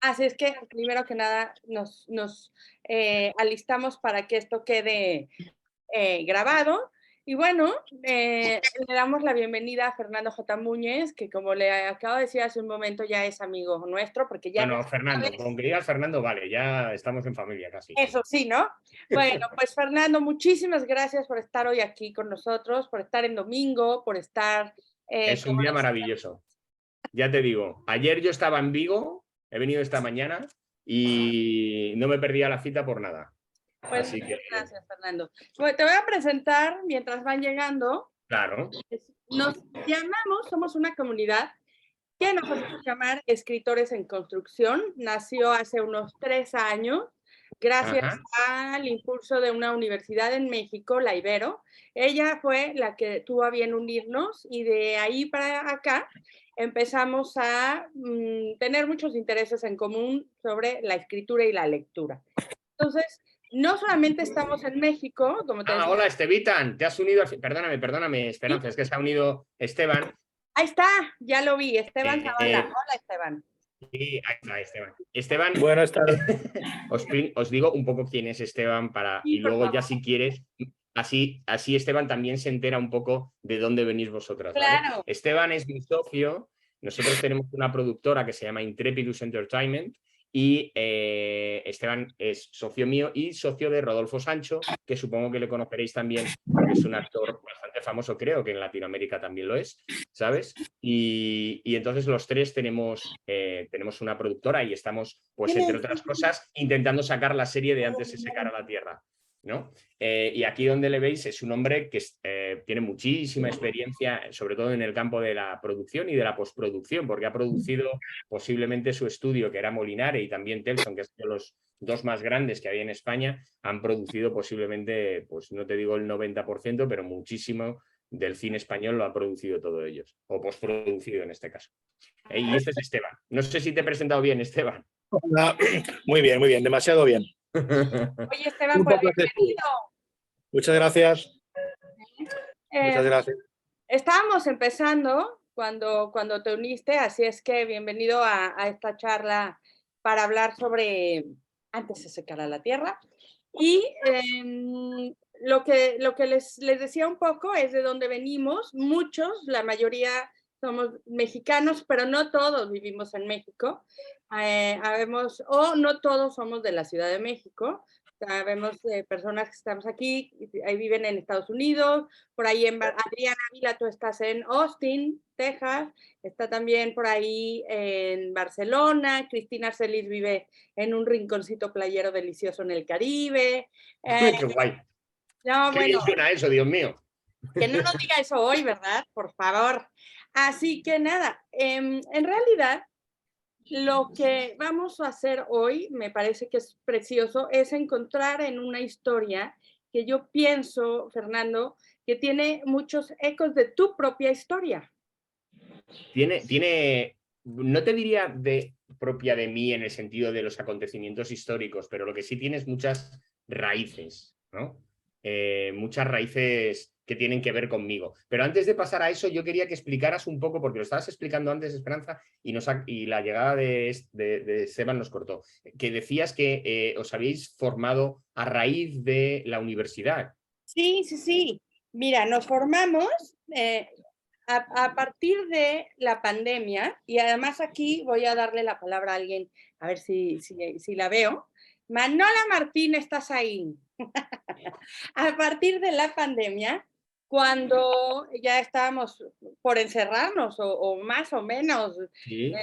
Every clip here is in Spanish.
Así es que, primero que nada, alistamos para que esto quede grabado. Y bueno, le damos la bienvenida a Fernando J. Muñez, que como le acabo de decir hace un momento, ya es amigo nuestro, porque ya Bueno, casi Fernando, sabes. con que digas Fernando, vale, ya estamos en familia casi. Eso sí, ¿no? Bueno, pues Fernando, muchísimas gracias por estar hoy aquí con nosotros, por estar en domingo, por estar, Es un como día decía, maravilloso. Ya te digo, ayer yo estaba en Vigo, he venido esta mañana y no me perdía la cita por nada. pues Así muchas que, gracias, Fernando. Bueno, te voy a presentar mientras van llegando. claro. Nos llamamos, somos una comunidad que nos hacemos llamar Escritores en Construcción. Nació hace unos 3 años, gracias Ajá. al impulso de una universidad en México, la Ibero. Ella fue la que tuvo a bien unirnos y de ahí para acá empezamos a tener muchos intereses en común sobre la escritura y la lectura. Entonces, no solamente estamos en México, como te Ah, decía, hola, Estevitan, te has unido. Perdóname, perdóname, y Esperanza, es que se ha unido Esteban. ahí está, ya lo vi, Esteban Zavala. Eh, Hola, Esteban. y ahí está, Esteban. Esteban, Buenas tardes. os digo un poco quién es Esteban Sí, y por luego ya favor. si quieres, así Esteban también se entera un poco de dónde venís vosotras, ¿vale? Claro. Esteban es mi socio, nosotros tenemos una productora que se llama Intrepidus Entertainment y Esteban es socio mío y socio de Rodolfo Sancho, que supongo que le conoceréis también porque es un actor bastante famoso, creo que en Latinoamérica también lo es, ¿sabes? Y entonces los tres tenemos una productora y estamos, pues ¿Quién entre es? otras cosas, intentando sacar la serie de Antes se secara la tierra, ¿no? Y aquí donde le veis es un hombre que tiene muchísima experiencia, sobre todo en el campo de la producción y de la postproducción, porque ha producido posiblemente su estudio, que era Molinare, y también Telson, que son los dos más grandes que había en España, han producido posiblemente, pues no te digo el 90%, pero muchísimo del cine español lo ha producido todos ellos, o postproducido en este caso. Y este es Esteban. No sé si te he presentado bien, Esteban. Hola. Muy bien, demasiado bien. Oye, Esteban, Un pues poco excesivo. bienvenido. Muchas gracias. Eh, Muchas gracias. Estábamos empezando cuando te uniste, así es que bienvenido a esta charla para hablar sobre Antes se secara la tierra. Y lo que les decía un poco es de dónde venimos. Muchos, la mayoría somos mexicanos, pero no todos vivimos en México. O no todos somos de la Ciudad de México. Sabemos personas que estamos aquí, ahí viven en Estados Unidos, por ahí Adriana Ávila, tú estás en Austin, Texas, está también por ahí en Barcelona, Cristina Celis vive en un rinconcito playero delicioso en el Caribe. Eh, Qué guay. no, Qué bien bueno, suena eso, Dios mío. que no nos diga eso hoy, ¿verdad? Por favor. Así que nada, en realidad lo que vamos a hacer hoy, me parece que es precioso, es encontrar en una historia que yo pienso, Fernando, que tiene muchos ecos de tu propia historia. No te diría propia de mí en el sentido de los acontecimientos históricos, pero lo que sí tiene es muchas raíces, ¿no? Muchas raíces que tienen que ver conmigo. Pero antes de pasar a eso, yo quería que explicaras un poco, porque lo estabas explicando antes, Esperanza, y la llegada de Esteban nos cortó, que decías que os habéis formado a raíz de la universidad. Sí, sí, sí. Mira, nos formamos a partir de la pandemia y además aquí voy a darle la palabra a alguien, a ver si la veo. Manola Martín, ¿estás ahí? A partir de la pandemia, cuando ya estábamos por encerrarnos o más o menos, Sí.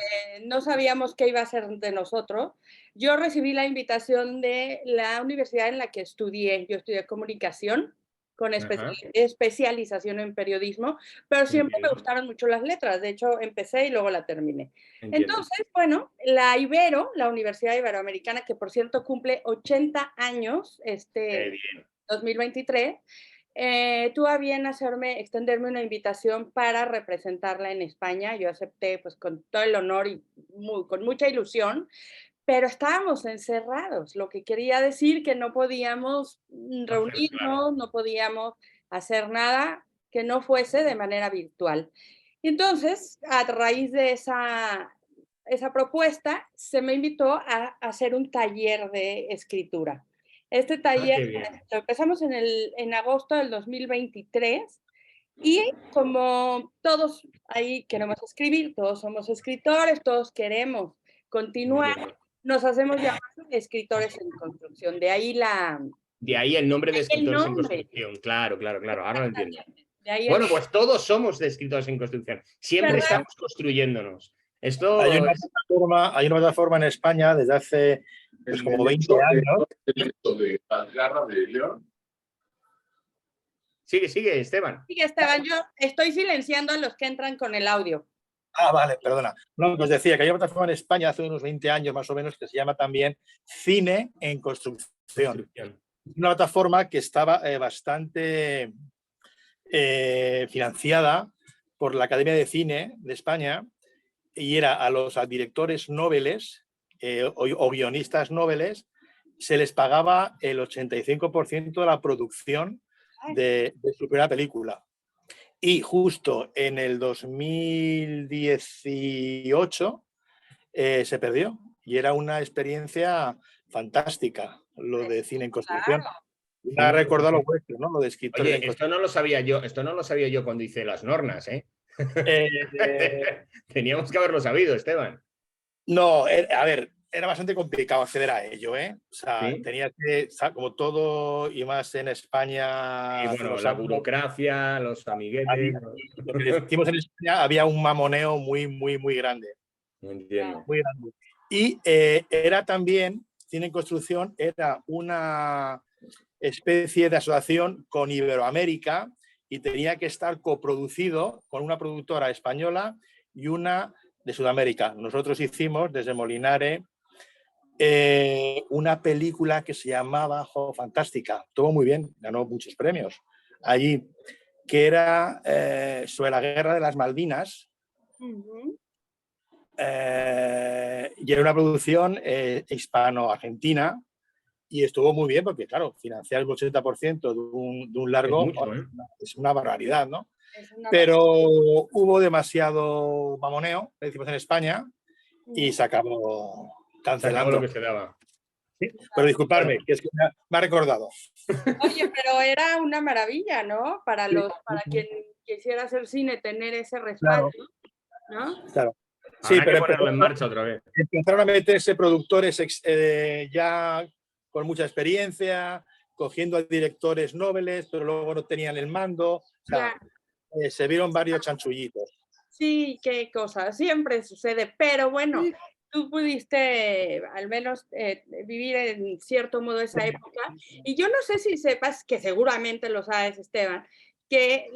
no sabíamos qué iba a ser de nosotros, yo recibí la invitación de la universidad en la que estudié. Yo estudié comunicación con Ajá. especialización en periodismo, pero siempre me Entiendo, gustaron mucho las letras. De hecho, empecé y luego la terminé. entiendo. Entonces, bueno, la Ibero, la Universidad Iberoamericana, que por cierto cumple 80 años Qué este bien. 2023, tuvo a bien extenderme una invitación para representarla en España. Yo acepté pues con todo el honor y con mucha ilusión, pero estábamos encerrados, lo que quería decir que no podíamos Hacer, claro. reunirnos, no podíamos hacer nada que no fuese de manera virtual. Entonces, a raíz de esa propuesta, se me invitó a hacer un taller de escritura. Este taller lo empezamos en agosto del 2023 y como todos ahí queremos escribir, todos somos escritores, todos queremos continuar, nos hacemos llamar escritores en construcción. De ahí el nombre de escritores en nombre. construcción. Claro, ahora lo entiendo. Bueno, pues todos somos de escritores en construcción. Siempre estamos construyéndonos. Esto hay una plataforma en España desde hace pues, como 20 años. De las garras de León. Sigue, Esteban. Sigue, Esteban. Yo estoy silenciando a los que entran con el audio. Vale, perdona. No, os decía que hay una plataforma en España hace unos 20 años más o menos que se llama también Cine en Construcción. Una plataforma que estaba bastante financiada por la Academia de Cine de España y era a los directores noveles o guionistas noveles se les pagaba el 85% de la producción de su primera película. Y justo en el 2018 se perdió y era una experiencia fantástica lo de cine en construcción. Me ha recordado lo vuestro, ¿no? Lo de escritores. Oye, esto no lo sabía yo cuando hice las nornas, ¿eh? Teníamos que haberlo sabido, Esteban. No, a ver, era bastante complicado acceder a ello, ¿eh? O sea, ¿sí? Tenía que, como todo y más en España. Y bueno, la burocracia, los amiguetes. Lo que decimos en España, había un mamoneo muy, muy, muy grande. No entiendo. Muy grande. Y era también, Cine en Construcción, era una especie de asociación con Iberoamérica y tenía que estar coproducido con una productora española y una de Sudamérica. Nosotros hicimos desde Molinare una película que se llamaba Fantástica. Estuvo muy bien, ganó muchos premios allí, que era sobre la guerra de las Malvinas. Y era una producción hispano-argentina y estuvo muy bien porque, claro, financiar el 80% de un largo es, mucho, es una barbaridad, ¿no? Pero hubo demasiado mamoneo, le decimos en España, y se acabó cancelando. Se acabó lo que se daba. ¿Sí? Pero disculpadme, que es que me ha recordado. Oye, pero era una maravilla, ¿no? Para quien quisiera hacer cine, tener ese respaldo, claro. ¿No? Claro. Sí, pero ponerlo en marcha otra vez. Empezaron a meterse productores ya con mucha experiencia, cogiendo a directores nobles, pero luego no tenían el mando. O sea, se vieron varios chanchullitos. Sí, qué cosa. Siempre sucede, pero bueno, tú pudiste al menos vivir en cierto modo esa época. Y yo no sé si sepas, que seguramente lo sabes, Esteban, que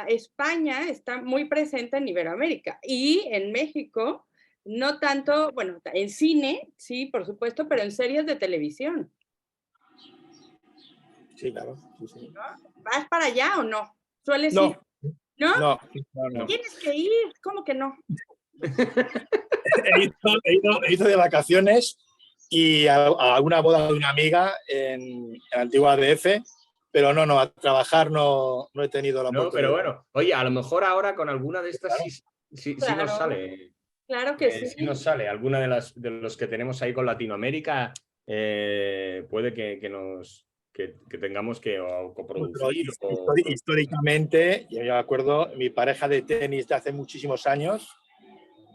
España está muy presente en Iberoamérica y en México, no tanto, bueno, en cine, sí, por supuesto, pero en series de televisión. Sí, claro. Sí. ¿Vas para allá o no? ¿Sueles ir? ¿No? No. Tienes que ir, ¿cómo que no? He ido de vacaciones y a una boda de una amiga en la antigua ADF, pero no, a trabajar no he tenido la oportunidad. Pero bueno, oye, a lo mejor ahora con alguna de estas sí nos sale. Claro que sí. Sí nos sale. Alguna de los que tenemos ahí con Latinoamérica puede que tengamos que coproducir. Históricamente, yo me acuerdo, mi pareja de tenis de hace muchísimos años,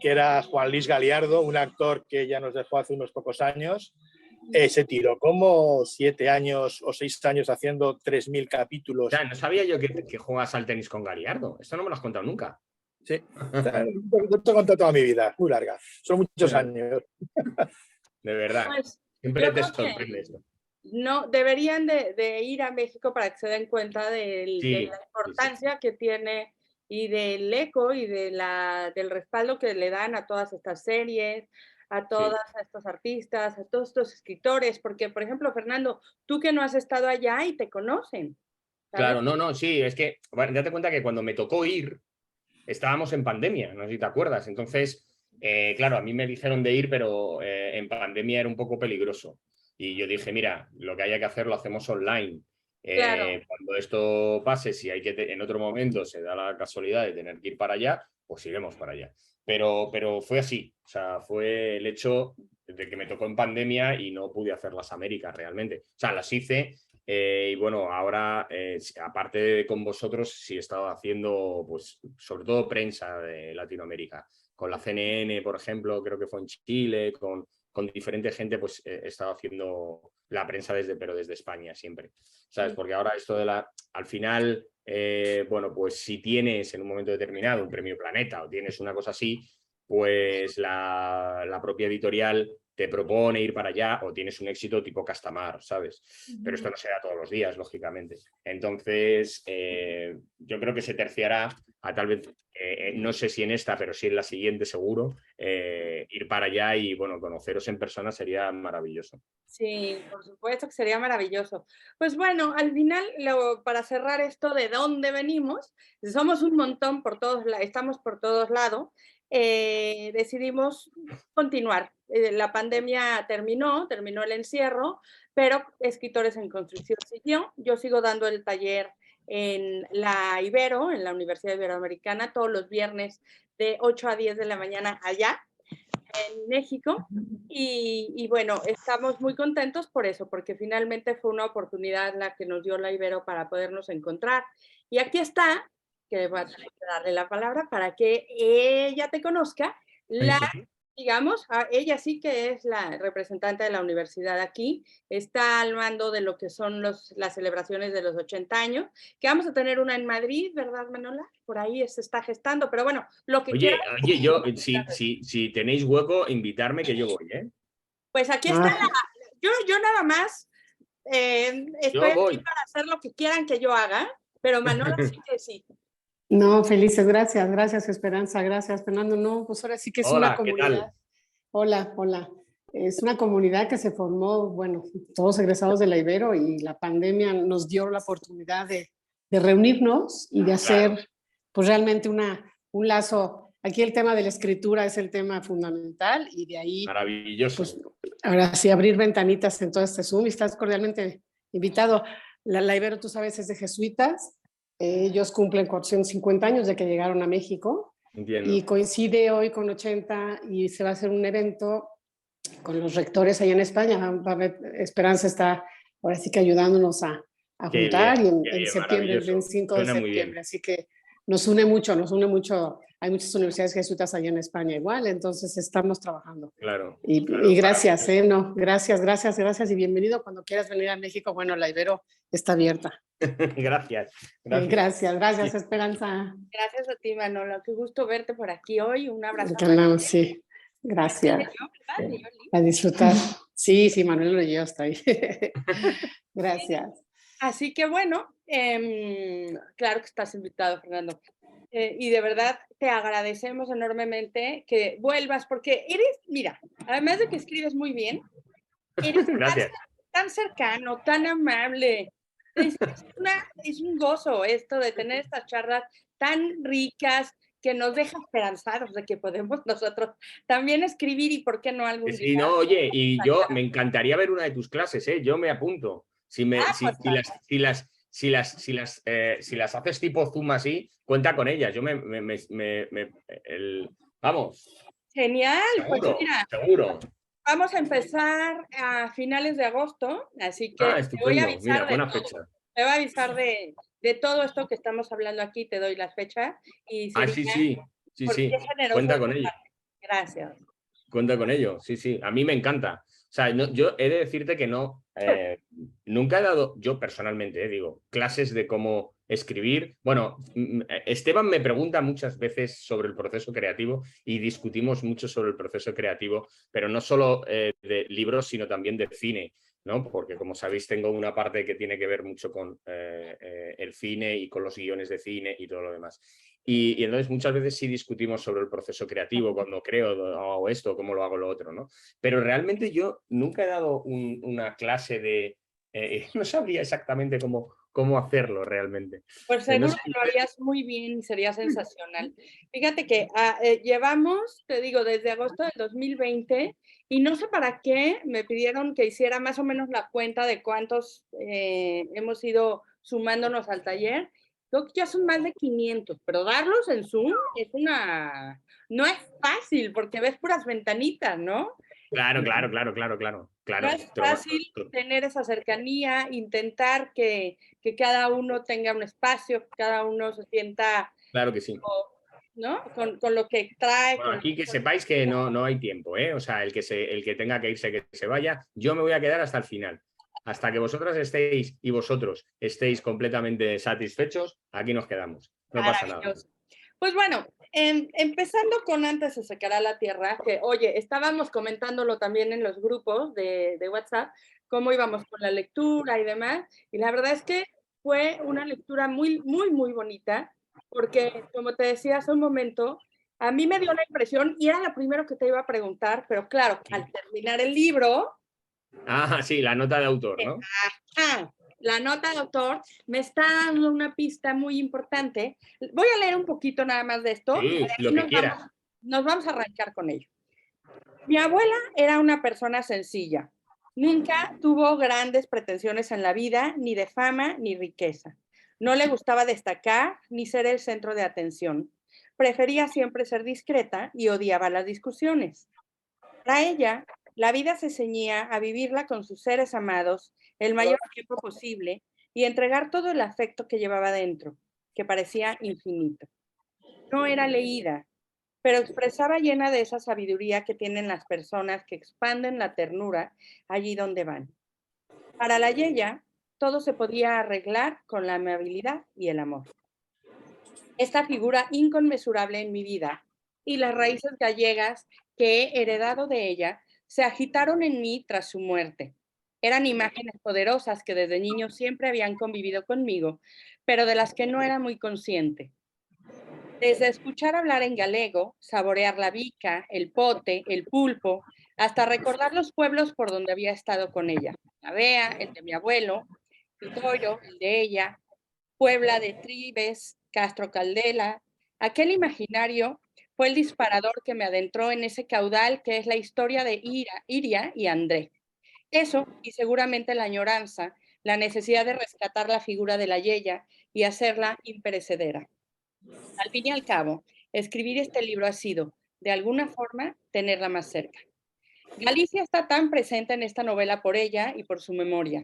que era Juan Luis Galiardo, un actor que ya nos dejó hace unos pocos años, se tiró como 7 años o 6 años haciendo 3.000 capítulos. Ya, no sabía yo que juegas al tenis con Galiardo. Esto no me lo has contado nunca. Sí, te he contado toda mi vida, muy larga. Son muchos años. De verdad. Pues, siempre te sorprende esto. No, deberían de ir a México para que se den cuenta de la importancia que tiene y del eco y del respaldo que le dan a todas estas series, a todos estos artistas, a todos estos escritores, porque, por ejemplo, Fernando, tú que no has estado allá y te conocen. ¿Sabes? Claro, sí, es que, bueno, date cuenta que cuando me tocó ir, estábamos en pandemia, no sé si te acuerdas, entonces, claro, a mí me dijeron de ir, pero en pandemia era un poco peligroso. Y yo dije, mira, lo que haya que hacer lo hacemos online. Cuando esto pase, si hay que en otro momento se da la casualidad de tener que ir para allá, pues iremos para allá. pero fue así. O sea, fue el hecho de que me tocó en pandemia y no pude hacer las Américas realmente. O sea, las hice y bueno, ahora, aparte de con vosotros, sí he estado haciendo, pues, sobre todo prensa de Latinoamérica. Con la CNN, por ejemplo, creo que fue en Chile, con diferente gente, pues he estado haciendo la prensa pero desde España siempre. ¿Sabes? Porque ahora esto al final, bueno, pues si tienes en un momento determinado un premio Planeta o tienes una cosa así, pues la propia editorial te propone ir para allá o tienes un éxito tipo Castamar, ¿sabes? Pero esto no se da todos los días, lógicamente. Entonces, yo creo que se terciará a tal vez, no sé si en esta, pero sí en la siguiente seguro, ir para allá y, bueno, conoceros en persona sería maravilloso. Sí, por supuesto que sería maravilloso. Pues bueno, al final, para cerrar esto de dónde venimos, somos un montón por todos, estamos por todos lados, decidimos continuar. La pandemia terminó el encierro, pero Escritores en Construcción siguió. Yo sigo dando el taller en la Ibero, en la Universidad Iberoamericana, todos los viernes de 8 a 10 de la mañana allá en México. Y bueno, estamos muy contentos por eso, porque finalmente fue una oportunidad la que nos dio la Ibero para podernos encontrar. Y aquí está, que voy a darle la palabra para que ella te conozca, digamos, ella sí que es la representante de la universidad aquí, está al mando de lo que son las celebraciones de los 80 años, que vamos a tener una en Madrid, ¿verdad, Manola? Por ahí se está gestando, pero bueno, lo que quieras. Oye, yo, si tenéis hueco, invitarme que yo voy, ¿eh? Pues aquí está yo nada más estoy Yo aquí voy. para hacer lo que quieran que yo haga, pero Manola sí que sí. No, felices, gracias Esperanza, gracias Fernando. No, pues ahora sí que es una Hola, ¿qué comunidad. tal? Hola, hola. Es una comunidad que se formó, bueno, todos egresados de la Ibero y la pandemia nos dio la oportunidad de reunirnos y de hacer Claro. pues realmente un lazo. Aquí el tema de la escritura es el tema fundamental y de ahí, Maravilloso. pues ahora sí, abrir ventanitas en todo este Zoom y estás cordialmente invitado. La Ibero, tú sabes, es de jesuitas. Ellos cumplen 450 años de que llegaron a México. Entiendo. Y coincide hoy con 80 y se va a hacer un evento con los rectores allá en España. Esperanza está ahora sí que ayudándonos a juntar y en septiembre, el 25 de septiembre. Así que nos une mucho. Hay muchas universidades jesuitas allá en España igual, entonces estamos trabajando. Claro. Y gracias, no, gracias y bienvenido cuando quieras venir a México. Bueno, la Ibero está abierta. Gracias. Gracias, Esperanza. Gracias a ti, Manolo. Qué gusto verte por aquí hoy. Un abrazo. Sí, gracias. A disfrutar. Sí, Manuel y yo estoy. Gracias. Así que bueno, claro que estás invitado, Fernando. Y de verdad te agradecemos enormemente que vuelvas, porque mira, además de que escribes muy bien, eres tan cercano, tan amable. Es un gozo esto de tener estas charlas tan ricas que nos deja esperanzados de que podemos nosotros también escribir y por qué no algún día. Sí, no, oye, y yo me encantaría ver una de tus clases, ¿eh? Yo me apunto. Si las haces tipo Zoom así, cuenta con ellas. Yo vamos. Genial, seguro, pues mira, seguro. Vamos a empezar a finales de agosto, así que te voy a avisar. Mira, buena fecha. Te voy a avisar de todo esto que estamos hablando aquí, te doy la fecha. Y sí. Cuenta con ello. Gracias. Cuenta con ello, sí. A mí me encanta. O sea, yo he de decirte que no, nunca he dado, yo personalmente, digo, clases de cómo escribir. Bueno, Esteban me pregunta muchas veces sobre el proceso creativo y discutimos mucho sobre el proceso creativo, pero no solo de libros, sino también de cine, ¿no? Porque como sabéis tengo una parte que tiene que ver mucho con el cine y con los guiones de cine y todo lo demás. Y entonces muchas veces sí discutimos sobre el proceso creativo, cuando creo, hago esto, cómo lo hago lo otro, ¿no? Pero realmente yo nunca he dado una clase de... no sabría exactamente cómo hacerlo realmente. Pues seguro que lo harías muy bien y sería sensacional. Fíjate que llevamos, te digo, desde agosto del 2020 y no sé para qué me pidieron que hiciera más o menos la cuenta de cuántos hemos ido sumándonos al taller. Creo que ya son más de 500, pero darlos en Zoom es una no es fácil porque ves puras ventanitas, ¿no? Claro. No es fácil tener esa cercanía, intentar que cada uno tenga un espacio, que cada uno se sienta, Claro que sí. ¿no? Con lo que trae. Bueno, aquí que sepáis que no hay tiempo, ¿eh? O sea, el que tenga que irse, que se vaya. Yo me voy a quedar hasta el final. Hasta que vosotras estéis y vosotros estéis completamente satisfechos, aquí nos quedamos. No pasa nada. Pues bueno, empezando con Antes se secará la tierra, que oye, estábamos comentándolo también en los grupos de WhatsApp, cómo íbamos con la lectura y demás, y la verdad es que fue una lectura muy, muy, muy bonita, porque como te decía hace un momento, a mí me dio la impresión, y era lo primero que te iba a preguntar, pero claro, al terminar el libro... Ah, sí, la nota de autor, ¿no? La nota de autor me está dando una pista muy importante. Voy a leer un poquito nada más de esto. Sí, lo que quieras. Nos vamos a arrancar con ello. Mi abuela era una persona sencilla. Nunca tuvo grandes pretensiones en la vida, ni de fama, ni riqueza. No le gustaba destacar, ni ser el centro de atención. Prefería siempre ser discreta y odiaba las discusiones. Para ella, la vida se ceñía a vivirla con sus seres amados el mayor tiempo posible y entregar todo el afecto que llevaba dentro, que parecía infinito. No era leída, pero expresaba llena de esa sabiduría que tienen las personas que expanden la ternura allí donde van. Para la Yeya, todo se podía arreglar con la amabilidad y el amor. Esta figura inconmensurable en mi vida y las raíces gallegas que he heredado de ella se agitaron en mí tras su muerte. Eran imágenes poderosas que desde niño siempre habían convivido conmigo, pero de las que no era muy consciente. Desde escuchar hablar en galego, saborear la bica, el pote, el pulpo, hasta recordar los pueblos por donde había estado con ella. La Bea, el de mi abuelo, Vitorio, el de ella, Puebla de Tribes, Castro Caldela. Aquel imaginario fue el disparador que me adentró en ese caudal que es la historia de Iria y André. Eso, y seguramente la añoranza, la necesidad de rescatar la figura de la Yeya y hacerla imperecedera. Al fin y al cabo, escribir este libro ha sido, de alguna forma, tenerla más cerca. Galicia está tan presente en esta novela por ella y por su memoria.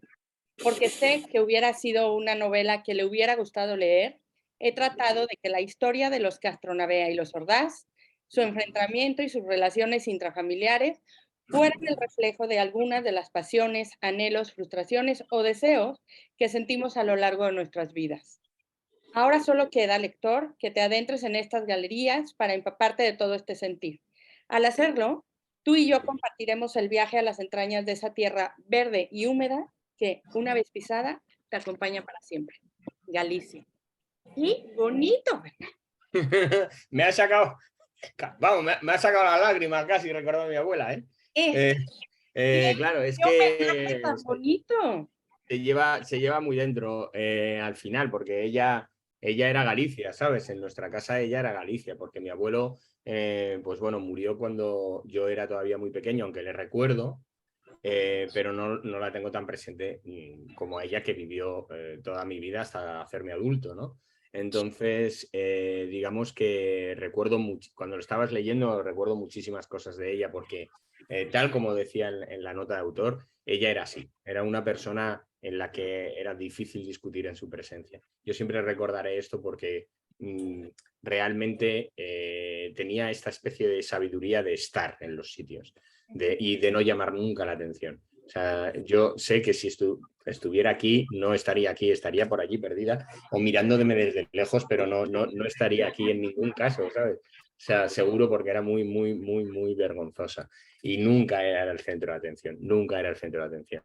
Porque sé que hubiera sido una novela que le hubiera gustado leer, he tratado de que la historia de los Castronavea y los Ordaz, su enfrentamiento y sus relaciones intrafamiliares fueran el reflejo de algunas de las pasiones, anhelos, frustraciones o deseos que sentimos a lo largo de nuestras vidas. Ahora solo queda, lector, que te adentres en estas galerías para empaparte de todo este sentir. Al hacerlo, tú y yo compartiremos el viaje a las entrañas de esa tierra verde y húmeda que, una vez pisada, te acompaña para siempre. Galicia. ¡Qué bonito! Me ha sacado, vamos, me ha sacado la lágrima casi recordando a mi abuela, claro, es que tan bonito. Se lleva muy dentro al final, porque ella era Galicia, ¿sabes? En nuestra casa ella era Galicia, porque mi abuelo, pues bueno, murió cuando yo era todavía muy pequeño, aunque le recuerdo, pero no la tengo tan presente como ella, que vivió toda mi vida hasta hacerme adulto, ¿no? Entonces, digamos que recuerdo mucho, cuando lo estabas leyendo, recuerdo muchísimas cosas de ella, porque tal como decía en la nota de autor, ella era así, era una persona en la que era difícil discutir en su presencia. Yo siempre recordaré esto porque realmente tenía esta especie de sabiduría de estar en los sitios y de no llamar nunca la atención. O sea, yo sé que si estuviera aquí, no estaría aquí, estaría por allí perdida o mirándome desde lejos, pero no estaría aquí en ningún caso, ¿sabes? O sea, seguro, porque era muy, muy, muy, muy vergonzosa y nunca era el centro de atención, nunca era el centro de atención.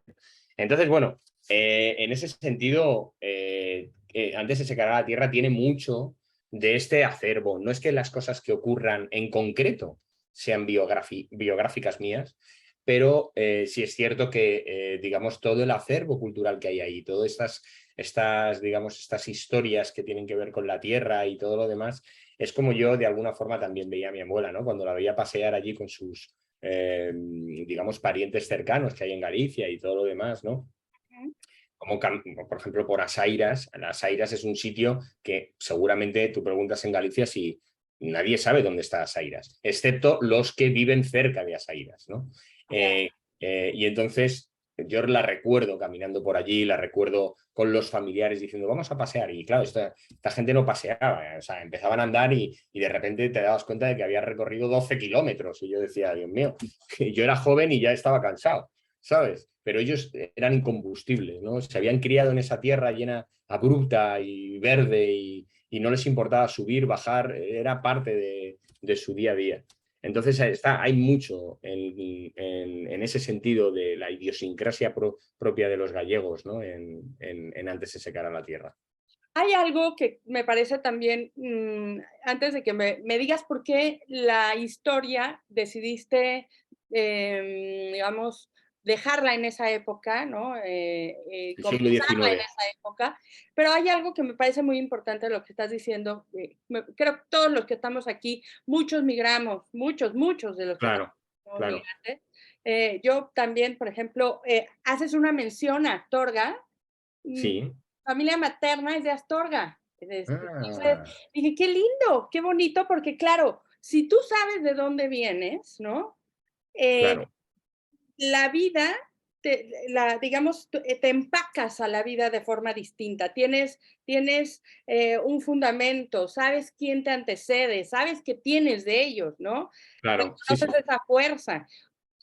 Entonces, bueno, en ese sentido, Antes se secará la tierra tiene mucho de este acervo. No es que las cosas que ocurran en concreto sean biográficas mías, pero sí es cierto que, digamos, todo el acervo cultural que hay ahí, todas estas historias que tienen que ver con la tierra y todo lo demás, es como yo de alguna forma también veía a mi abuela, ¿no? Cuando la veía pasear allí con sus, digamos, parientes cercanos que hay en Galicia y todo lo demás, ¿no? Como por ejemplo por As Airas. As Airas es un sitio que seguramente tú preguntas en Galicia si nadie sabe dónde está Asairas, excepto los que viven cerca de Asairas, ¿no? Y entonces yo la recuerdo caminando por allí, la recuerdo con los familiares diciendo vamos a pasear, y claro, esta gente no paseaba, o sea, empezaban a andar y de repente te dabas cuenta de que había recorrido 12 kilómetros y yo decía, Dios mío, que yo era joven y ya estaba cansado, ¿sabes? Pero ellos eran incombustibles, ¿no? Se habían criado en esa tierra llena, abrupta y verde y no les importaba subir, bajar, era parte de su día a día. Entonces hay mucho en ese sentido de la idiosincrasia propia de los gallegos, ¿no? en Antes se secara la tierra. Hay algo que me parece también, antes de que me digas por qué la historia decidiste, digamos, dejarla en esa época, ¿no? El siglo Comenzarla en XIX. esa época, pero hay algo que me parece muy importante de lo que estás diciendo. Creo que todos los que estamos aquí, muchos migramos, muchos de los que Claro, somos claro. migrantes. Yo también, por ejemplo, haces una mención a Astorga. Sí. Familia materna es de Astorga. Entonces Ah, dije, qué lindo, qué bonito, porque claro, si tú sabes de dónde vienes, ¿no? claro. La vida, digamos, te empacas a la vida de forma distinta. Tienes un fundamento, sabes quién te antecede, sabes qué tienes de ellos, ¿no? Claro, sí, sí. Reconoces esa fuerza.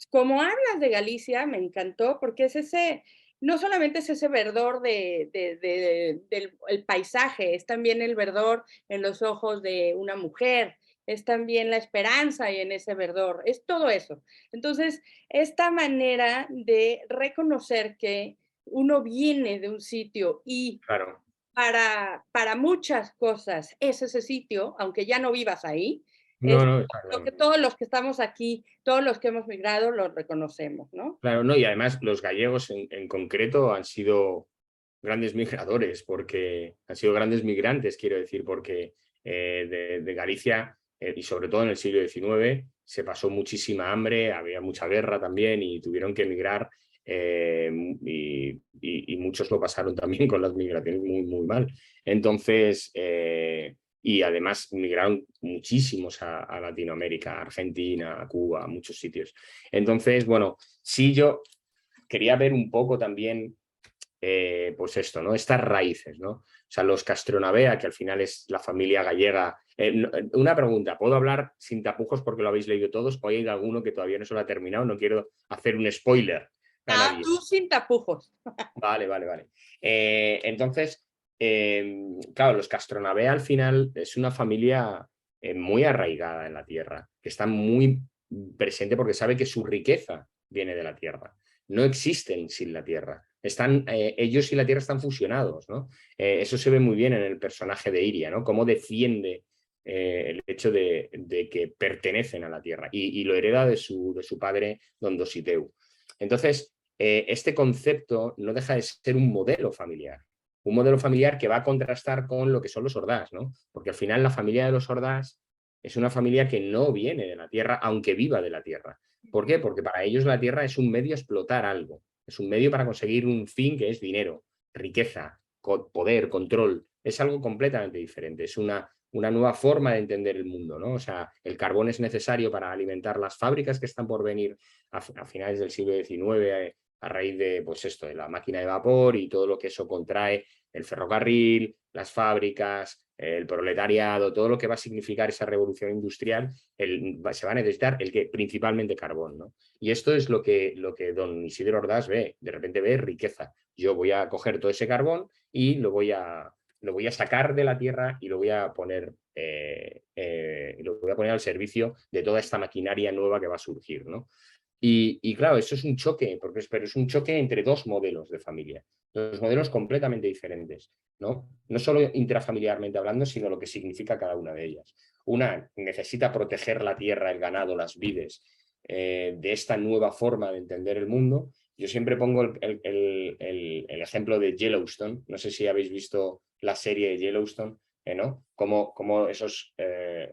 Como hablas de Galicia, me encantó, porque es ese, no solamente es ese verdor del el paisaje, es también el verdor en los ojos de una mujer, es también la esperanza y en ese verdor, es todo eso. Entonces, esta manera de reconocer que uno viene de un sitio y Claro. para muchas cosas es ese sitio, aunque ya no vivas ahí, es No, no, está lo que claro. todos los que estamos aquí, todos los que hemos migrado, lo reconocemos, ¿no? Claro, no, y además los gallegos en concreto han sido grandes migradores, porque han sido grandes migrantes, quiero decir, porque de Galicia, y sobre todo en el siglo XIX, se pasó muchísima hambre, había mucha guerra también y tuvieron que emigrar, y muchos lo pasaron también con las migraciones muy, muy mal. Entonces, y además migraron muchísimos a Latinoamérica, a Argentina, a Cuba, a muchos sitios. Entonces, bueno, sí yo quería ver un poco también pues esto, ¿no? Estas raíces, ¿no? O sea, los Castronavea, que al final es la familia gallega. Una pregunta, ¿puedo hablar sin tapujos porque lo habéis leído todos? ¿O hay alguno que todavía no se lo ha terminado? No quiero hacer un spoiler a nadie. Tú sin tapujos. Vale, vale, vale. Entonces, claro, los Castronavea al final es una familia muy arraigada en la tierra, que está muy presente porque sabe que su riqueza viene de la tierra. No existen sin la tierra. Ellos y la tierra están fusionados, ¿no? Eso se ve muy bien en el personaje de Iria, ¿no? Cómo defiende el hecho de que pertenecen a la tierra y lo hereda de su padre, Don Dositeu. Entonces, este concepto no deja de ser un modelo familiar que va a contrastar con lo que son los Ordás, ¿no? Porque al final la familia de los Ordás es una familia que no viene de la tierra, aunque viva de la tierra. ¿Por qué? Porque para ellos la tierra es un medio a explotar algo, es un medio para conseguir un fin que es dinero, riqueza, poder, control. Es algo completamente diferente, es una nueva forma de entender el mundo, ¿no? O sea, el carbón es necesario para alimentar las fábricas que están por venir a finales del siglo XIX, a raíz de, pues esto, de la máquina de vapor y todo lo que eso contrae, el ferrocarril, las fábricas, el proletariado, todo lo que va a significar esa revolución industrial, se va a necesitar principalmente carbón, ¿no? Y esto es lo que don Isidro Ordaz ve, de repente ve riqueza. Yo voy a coger todo ese carbón y lo voy a sacar de la tierra y lo voy a poner al servicio de toda esta maquinaria nueva que va a surgir, ¿no? Y claro, eso es un choque, pero es un choque entre dos modelos de familia, dos modelos completamente diferentes, ¿no? No solo intrafamiliarmente hablando, sino lo que significa cada una de ellas. Una necesita proteger la tierra, el ganado, las vides, de esta nueva forma de entender el mundo. Yo siempre pongo el ejemplo de Yellowstone. No sé si habéis visto la serie de Yellowstone. ¿no? Cómo esos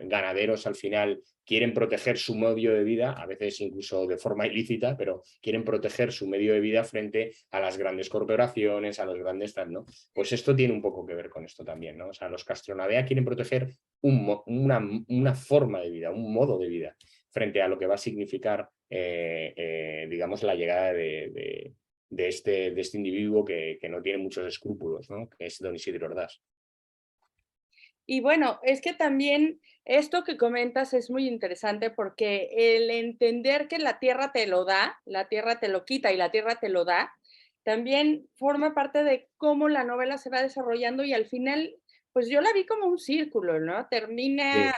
ganaderos al final quieren proteger su medio de vida, a veces incluso de forma ilícita, pero quieren proteger su medio de vida frente a las grandes corporaciones, a los grandes tal, ¿no? Pues esto tiene un poco que ver con esto también, ¿no? O sea, los Castronavea quieren proteger una forma de vida, un modo de vida, frente a lo que va a significar, digamos, la llegada de este individuo que no tiene muchos escrúpulos, ¿no? Que es don Isidro Ordaz. Y bueno, es que también esto que comentas es muy interesante porque el entender que la tierra te lo da, la tierra te lo quita y la tierra te lo da, también forma parte de cómo la novela se va desarrollando y al final, pues yo la vi como un círculo, ¿no? Termina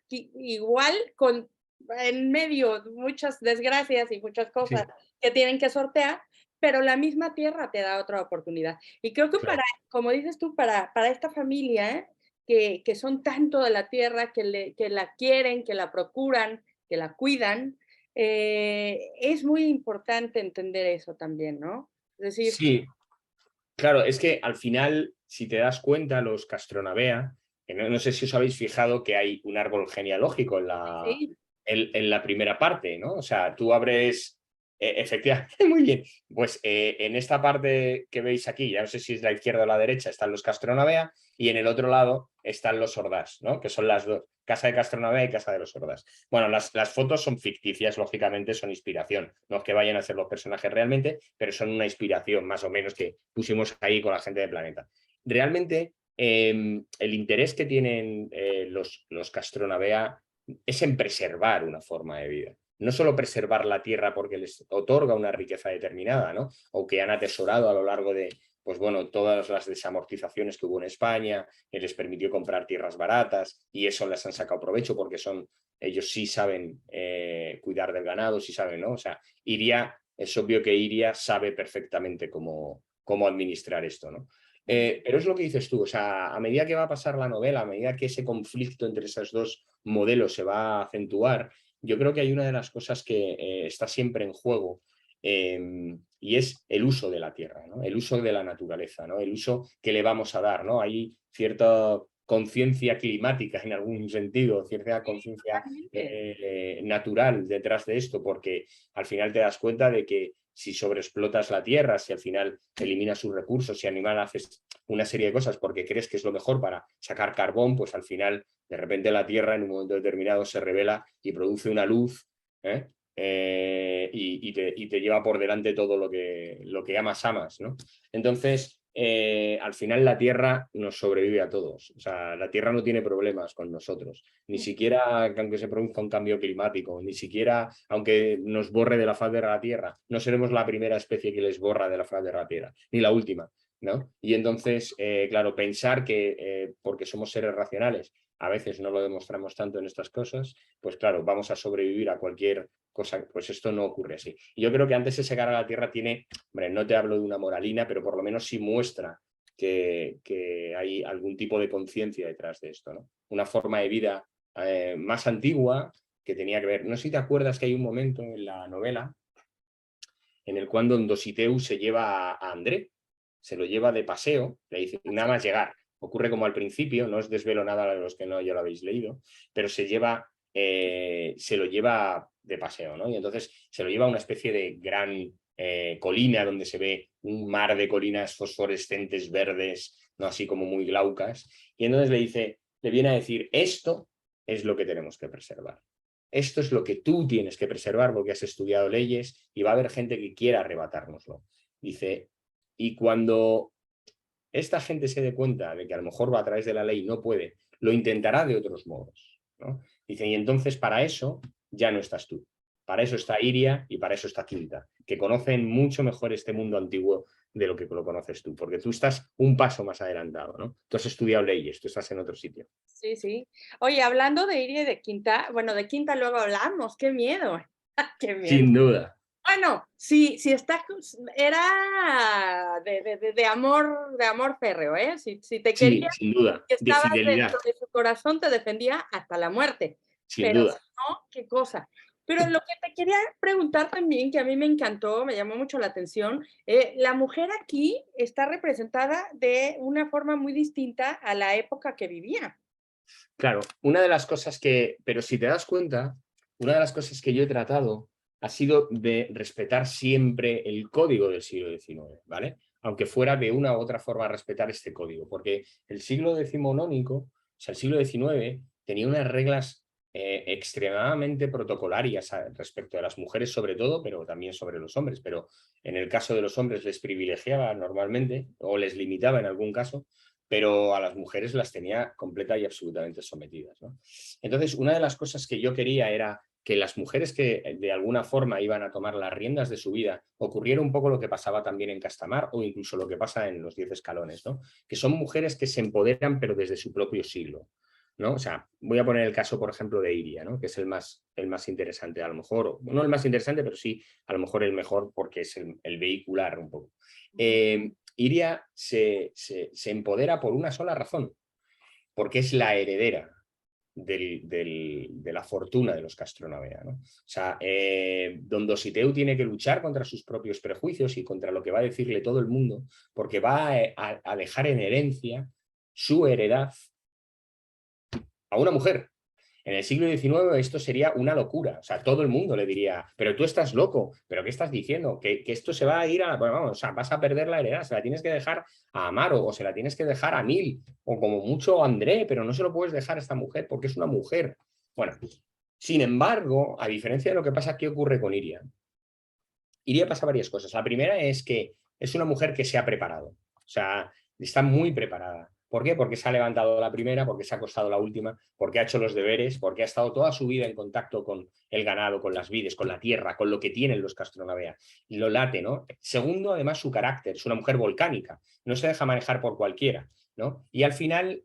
igual con en medio muchas desgracias y muchas cosas que tienen que sortear, pero la misma tierra te da otra oportunidad. Y creo que para, como dices tú, para esta familia, que son tanto de la tierra, que la quieren, que la procuran, que la cuidan, es muy importante entender eso también, ¿no? Es decir, sí, claro, es que al final, si te das cuenta, los Castronavea, no sé si os habéis fijado que hay un árbol genealógico sí, en la primera parte, ¿no? O sea, tú abres, efectivamente, muy bien, pues en esta parte que veis aquí, ya no sé si es la izquierda o la derecha, están los Castronavea y en el otro lado están los Ordaz, ¿no? Que son las dos, Casa de Castronavea y Casa de los Ordaz. Bueno, las fotos son ficticias, lógicamente son inspiración, no es que vayan a ser los personajes realmente, pero son una inspiración más o menos que pusimos ahí con la gente de Planeta. Realmente, el interés que tienen los Castronavea es en preservar una forma de vida. No solo preservar la tierra porque les otorga una riqueza determinada, ¿no? O que han atesorado a lo largo de, pues bueno, todas las desamortizaciones que hubo en España, que les permitió comprar tierras baratas y eso les han sacado provecho porque ellos sí saben cuidar del ganado, sí saben, ¿no? O sea, es obvio que Iria sabe perfectamente cómo administrar esto, ¿no? Pero es lo que dices tú, o sea, a medida que va a pasar la novela, a medida que ese conflicto entre esos dos modelos se va a acentuar, yo creo que hay una de las cosas que está siempre en juego y es el uso de la tierra, ¿no? El uso de la naturaleza, ¿no? El uso que le vamos a dar, ¿no? Hay cierta conciencia climática en algún sentido, cierta conciencia natural detrás de esto, porque al final te das cuenta de que si sobreexplotas la tierra, si al final eliminas sus recursos, si al final haces una serie de cosas porque crees que es lo mejor para sacar carbón, pues al final de repente la tierra en un momento determinado se revela y produce una luz y te lleva por delante todo lo que amas, ¿no? Entonces, al final la tierra nos sobrevive a todos. O sea, la tierra no tiene problemas con nosotros. Ni siquiera aunque se produzca un cambio climático, ni siquiera aunque nos borre de la faz de la tierra. No seremos la primera especie que les borra de la faz de la tierra, ni la última, ¿no? Y entonces, claro, pensar que porque somos seres racionales, a veces no lo demostramos tanto en estas cosas, pues claro, vamos a sobrevivir a cualquier cosa, pues esto no ocurre así. Y yo creo que antes ese cara a la tierra tiene, hombre, no te hablo de una moralina, pero por lo menos sí muestra que hay algún tipo de conciencia detrás de esto, ¿no? Una forma de vida más antigua que tenía que ver. No sé si te acuerdas que hay un momento en la novela en el cual don Dositeu se lleva a André, se lo lleva de paseo, le dice nada más llegar. Ocurre como al principio, no os desvelo nada de los que no ya lo habéis leído, pero se lo lleva de paseo, ¿no? Y entonces se lo lleva a una especie de gran colina donde se ve un mar de colinas fosforescentes verdes, ¿no? Así como muy glaucas. Y entonces le viene a decir, esto es lo que tenemos que preservar. Esto es lo que tú tienes que preservar porque has estudiado leyes y va a haber gente que quiera arrebatárnoslo. Dice, y cuando esta gente se dé cuenta de que a lo mejor va a través de la ley no puede, lo intentará de otros modos, ¿no? Dice, y entonces para eso ya no estás tú. Para eso está Iria y para eso está Quinta, que conocen mucho mejor este mundo antiguo de lo que lo conoces tú, porque tú estás un paso más adelantado, ¿no? Tú has estudiado leyes, tú estás en otro sitio. Sí, sí. Oye, hablando de Iria y de Quinta, bueno, de Quinta luego hablamos, qué miedo, qué miedo. Sin duda. Bueno, sí, está, era de amor férreo, ¿eh? Si te quería, sí, sin duda, que de estabas fidelidad. dentro de su corazón, te defendía hasta la muerte. Sin Pero duda. si no, qué cosa. Pero lo que te quería preguntar también, que a mí me encantó, me llamó mucho la atención, la mujer aquí está representada de una forma muy distinta a la época que vivía. Claro, una de las cosas que, pero si te das cuenta, una de las cosas que yo he tratado ha sido de respetar siempre el código del siglo XIX, ¿vale? Aunque fuera de una u otra forma respetar este código, porque el siglo decimonónico, o sea, el siglo XIX, tenía unas reglas extremadamente protocolarias respecto de las mujeres sobre todo, pero también sobre los hombres, pero en el caso de los hombres les privilegiaba normalmente o les limitaba en algún caso, pero a las mujeres las tenía completa y absolutamente sometidas, ¿no? Entonces, una de las cosas que yo quería era que las mujeres que de alguna forma iban a tomar las riendas de su vida, ocurriera un poco lo que pasaba también en Castamar o incluso lo que pasa en los 10 escalones, ¿no? Que son mujeres que se empoderan pero desde su propio siglo, ¿no? O sea, voy a poner el caso, por ejemplo, de Iria, ¿no? Que es el más interesante, a lo mejor, no el más interesante, pero sí a lo mejor el mejor porque es el vehicular un poco. Iria se empodera por una sola razón, porque es la heredera de la fortuna de los Castronavea, ¿no? O sea, don Dositeu tiene que luchar contra sus propios prejuicios y contra lo que va a decirle todo el mundo, porque va a dejar en herencia su heredad a una mujer. En el siglo XIX esto sería una locura, o sea, todo el mundo le diría, pero tú estás loco, pero ¿qué estás diciendo? Que esto se va a ir a, bueno, vamos, o sea, vas a perder la heredad, se la tienes que dejar a Amaro o se la tienes que dejar a Nil o como mucho a André, pero no se lo puedes dejar a esta mujer porque es una mujer. Bueno, sin embargo, a diferencia de lo que pasa, ¿qué ocurre con Iria? Iria pasa varias cosas. La primera es que es una mujer que se ha preparado, o sea, está muy preparada. ¿Por qué? Porque se ha levantado la primera, porque se ha acostado la última, porque ha hecho los deberes, porque ha estado toda su vida en contacto con el ganado, con las vides, con la tierra, con lo que tienen los Castronavea. Y lo late, ¿no? Segundo, además, su carácter. Es una mujer volcánica. No se deja manejar por cualquiera, ¿no? Y al final,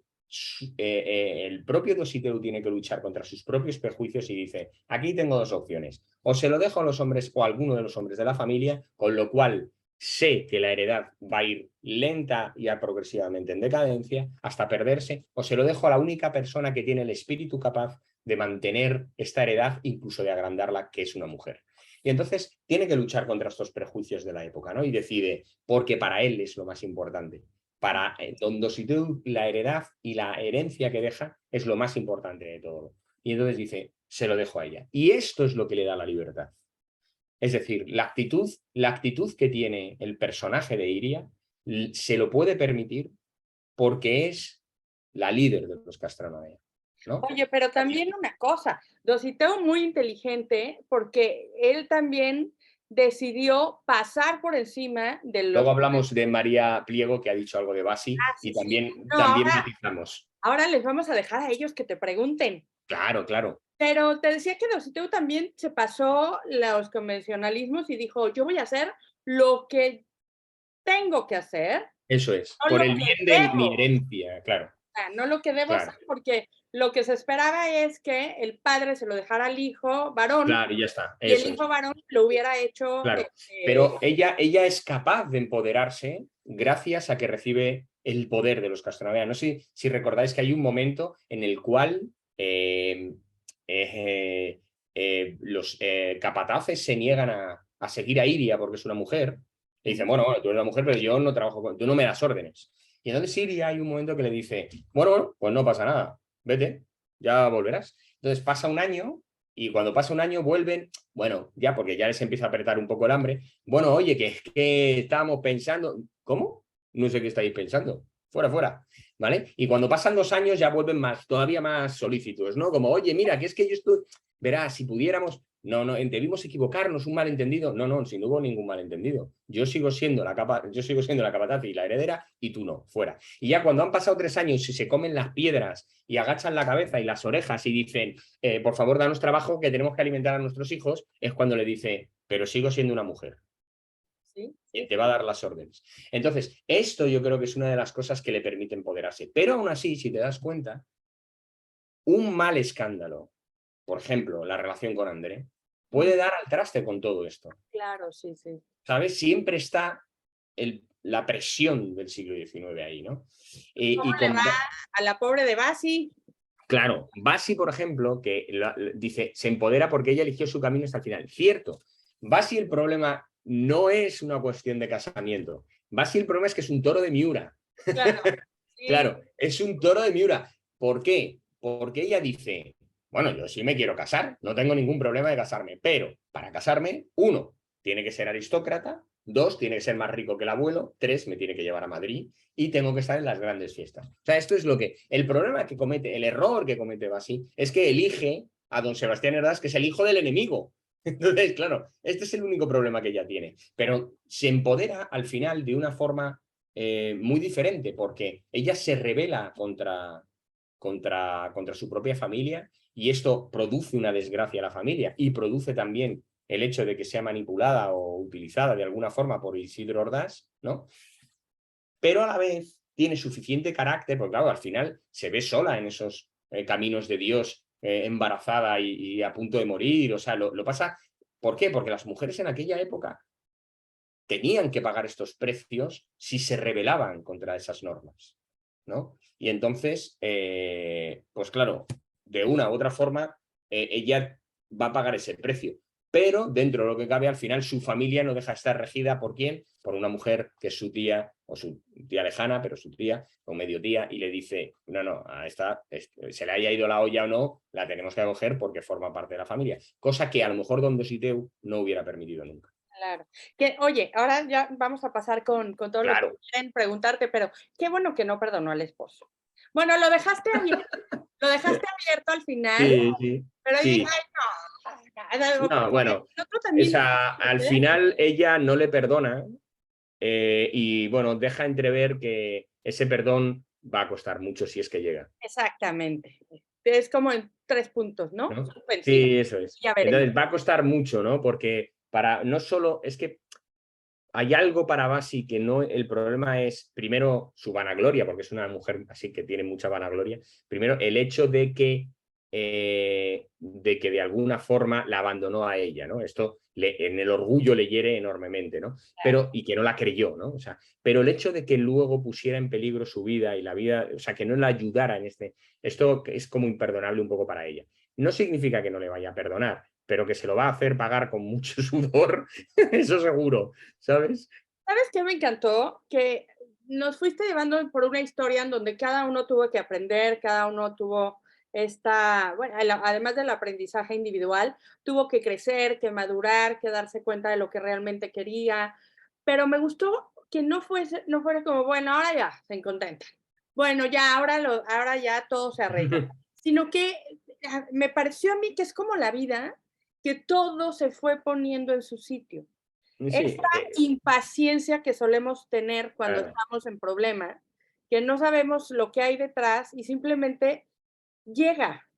el propio Dositeu tiene que luchar contra sus propios prejuicios y dice, aquí tengo dos opciones. O se lo dejo a los hombres o a alguno de los hombres de la familia, con lo cual sé que la heredad va a ir lenta y progresivamente en decadencia hasta perderse, o se lo dejo a la única persona que tiene el espíritu capaz de mantener esta heredad, incluso de agrandarla, que es una mujer. Y entonces tiene que luchar contra estos prejuicios de la época, ¿no? Y decide, porque para él es lo más importante. Para don Dositeu, la heredad y la herencia que deja es lo más importante de todo. Y entonces dice, se lo dejo a ella. Y esto es lo que le da la libertad. Es decir, la actitud que tiene el personaje de Iria se lo puede permitir porque es la líder de los Castronavea, ¿no? Oye, pero también una cosa, Dositeu muy inteligente porque él también decidió pasar por encima de los... Luego hablamos de María Pliego, que ha dicho algo de Basi, sí, y también, sí. No, también matizamos. Ahora les vamos a dejar a ellos que te pregunten. Claro, claro. Pero te decía que Dositeu también se pasó los convencionalismos y dijo, yo voy a hacer lo que tengo que hacer. Eso es, No por lo el que bien de debo. mi herencia, claro. No lo que debo Claro. hacer, porque lo que se esperaba es que el padre se lo dejara al hijo varón. Claro, y ya está. Y el hijo varón lo hubiera hecho. Claro. Pero ella es capaz de empoderarse gracias a que recibe el poder de los Castronavea. No sé si recordáis que hay un momento en el cual los capataces se niegan a seguir a Iria porque es una mujer. Le dicen, bueno, tú eres una mujer, pero yo no trabajo con... Tú no me das órdenes. Y entonces Iria hay un momento que le dice, bueno, pues no pasa nada, vete, ya volverás. Entonces pasa un año y cuando pasa un año vuelven, bueno, ya porque ya les empieza a apretar un poco el hambre. Bueno, oye, que es que estábamos pensando... ¿Cómo? No sé qué estáis pensando. Fuera, fuera. ¿Vale? Y cuando pasan 2 años ya vuelven todavía más solícitos, ¿no? Como, oye, mira, que es que yo estoy... Verás, si pudiéramos... No, debimos equivocarnos, un malentendido. No, si no hubo ningún malentendido. Yo sigo siendo la capataz y la heredera y tú no, fuera. Y ya cuando han pasado 3 años y se comen las piedras y agachan la cabeza y las orejas y dicen, por favor, danos trabajo que tenemos que alimentar a nuestros hijos, es cuando le dice, pero sigo siendo una mujer. ¿Sí? Y te va a dar las órdenes. Entonces, esto yo creo que es una de las cosas que le permite empoderarse. Pero aún así, si te das cuenta, un mal escándalo, por ejemplo, la relación con André, puede dar al traste con todo esto. Claro, sí. ¿Sabes? Siempre está la presión del siglo XIX ahí, ¿no? ¿Cómo le va a la pobre de Basi? Claro, Basi, por ejemplo, que dice, se empodera porque ella eligió su camino hasta el final. Cierto, Basi el problema no es una cuestión de casamiento. Basi el problema es que es un toro de Miura. Claro, sí. Claro, es un toro de Miura. ¿Por qué? Porque ella dice, bueno, yo sí me quiero casar, no tengo ningún problema de casarme, pero para casarme, 1, tiene que ser aristócrata, 2, tiene que ser más rico que el abuelo, 3, me tiene que llevar a Madrid y tengo que estar en las grandes fiestas. O sea, esto es lo que... El problema que comete, el error que comete Basi, es que elige a don Sebastián Herbás, que es el hijo del enemigo. Entonces, claro, este es el único problema que ella tiene. Pero se empodera al final de una forma muy diferente, porque ella se rebela contra su propia familia y esto produce una desgracia a la familia y produce también el hecho de que sea manipulada o utilizada de alguna forma por Isidro Ordaz, ¿no? Pero a la vez tiene suficiente carácter, porque claro, al final se ve sola en esos caminos de Dios, embarazada y a punto de morir, o sea, lo pasa... ¿Por qué? Porque las mujeres en aquella época tenían que pagar estos precios si se rebelaban contra esas normas, ¿no? Y entonces, pues claro, de una u otra forma, ella va a pagar ese precio. Pero dentro de lo que cabe, al final su familia no deja de estar regida ¿por quién? Por una mujer que es su tía, o su tía lejana, pero su tía, o medio tía, y le dice, no, a esta, se le haya ido la olla o no, la tenemos que acoger porque forma parte de la familia. Cosa que a lo mejor don Dositeu no hubiera permitido nunca. Claro. Que, oye, ahora ya vamos a pasar con todo lo que quieren preguntarte, pero qué bueno que no perdonó al esposo. Bueno, lo dejaste abierto al final, Sí. pero Sí. dije, ay, no. No, bueno, al final ella no le perdona y bueno, deja entrever que ese perdón va a costar mucho si es que llega. Exactamente. Es como en 3 puntos, ¿no? ¿No? Sí, eso es. Ya veremos. Entonces va a costar mucho, ¿no? Porque no solo, es que hay algo para Basi que no, el problema es, primero, su vanagloria, porque es una mujer así que tiene mucha vanagloria. Primero, el hecho de que de alguna forma la abandonó a ella, ¿no? Esto en el orgullo le hiere enormemente, ¿no? Pero, y que no la creyó, ¿no? O sea, pero el hecho de que luego pusiera en peligro su vida y la vida, o sea, que no la ayudara en esto es como imperdonable un poco para ella. No significa que no le vaya a perdonar, pero que se lo va a hacer pagar con mucho sudor, eso seguro, ¿sabes? ¿Sabes qué me encantó? Que nos fuiste llevando por una historia en donde cada uno tuvo que aprender, cada uno tuvo bueno, además del aprendizaje individual, tuvo que crecer, que madurar, que darse cuenta de lo que realmente quería, pero me gustó que no fuera como, bueno, ahora ya, se contentan. Bueno, ya, ahora ya todo se arregla. Sino que me pareció a mí que es como la vida, que todo se fue poniendo en su sitio. Sí, Esta impaciencia que solemos tener cuando estamos en problemas, que no sabemos lo que hay detrás y simplemente llega,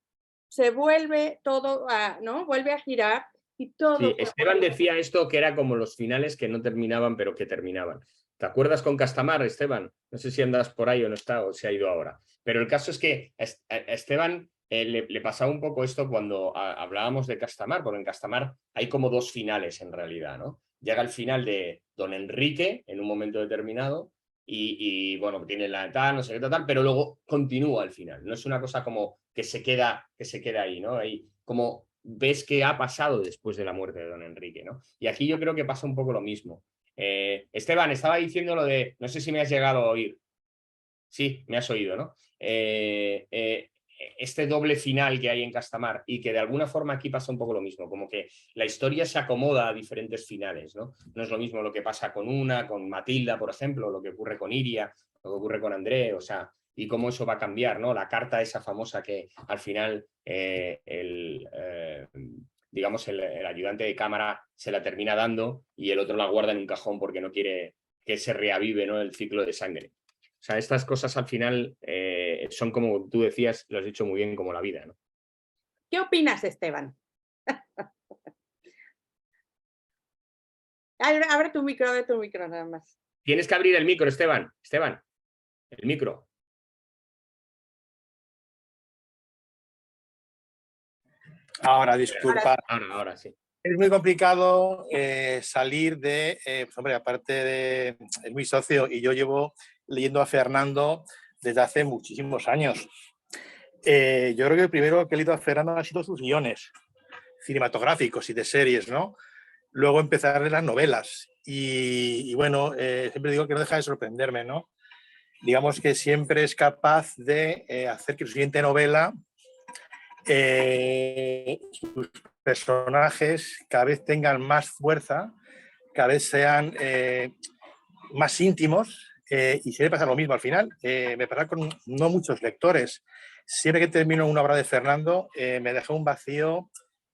se vuelve todo ¿no? Vuelve a girar y todo. Sí, Esteban decía esto que era como los finales que no terminaban, pero que terminaban. ¿Te acuerdas con Castamar, Esteban? No sé si andas por ahí o no está, o se ha ido ahora. Pero el caso es que a Esteban le pasaba un poco esto cuando hablábamos de Castamar, porque en Castamar hay como 2 finales en realidad, ¿no? Llega el final de don Enrique en un momento determinado y bueno, tiene la tal, no sé qué tal, pero luego continúa al final. No es una cosa como que se queda ahí, ¿no? Ahí como ves qué ha pasado después de la muerte de don Enrique, ¿no? Y aquí yo creo que pasa un poco lo mismo. Esteban, estaba diciendo lo de, no sé si me has llegado a oír. Sí, me has oído, ¿no? Este doble final que hay en Castamar y que de alguna forma aquí pasa un poco lo mismo, como que la historia se acomoda a diferentes finales, ¿no? No es lo mismo lo que pasa con Matilda, por ejemplo, lo que ocurre con Iria, lo que ocurre con André, o sea, y cómo eso va a cambiar, ¿no? La carta esa famosa que al final digamos, el ayudante de cámara se la termina dando y el otro la guarda en un cajón porque no quiere que se reavive, ¿no? El ciclo de sangre. O sea, estas cosas al final son como tú decías, lo has dicho muy bien, como la vida, ¿no? ¿Qué opinas, Esteban? Abre tu micro nada más. Tienes que abrir el micro, Esteban. Esteban, el micro. Ahora, disculpa. Ahora sí. Es muy complicado salir de, pues hombre, aparte de es mi socio y yo llevo leyendo a Fernando desde hace muchísimos años. Yo creo que el primero que he leído a Fernando han sido sus guiones cinematográficos y de series, ¿no? Luego empezar a leer las novelas y bueno, siempre digo que no deja de sorprenderme, ¿no? Digamos que siempre es capaz de hacer que su siguiente novela, sus personajes cada vez tengan más fuerza, cada vez sean más íntimos y siempre pasa lo mismo al final. Me pasa con no muchos lectores. Siempre que termino una obra de Fernando me deja un vacío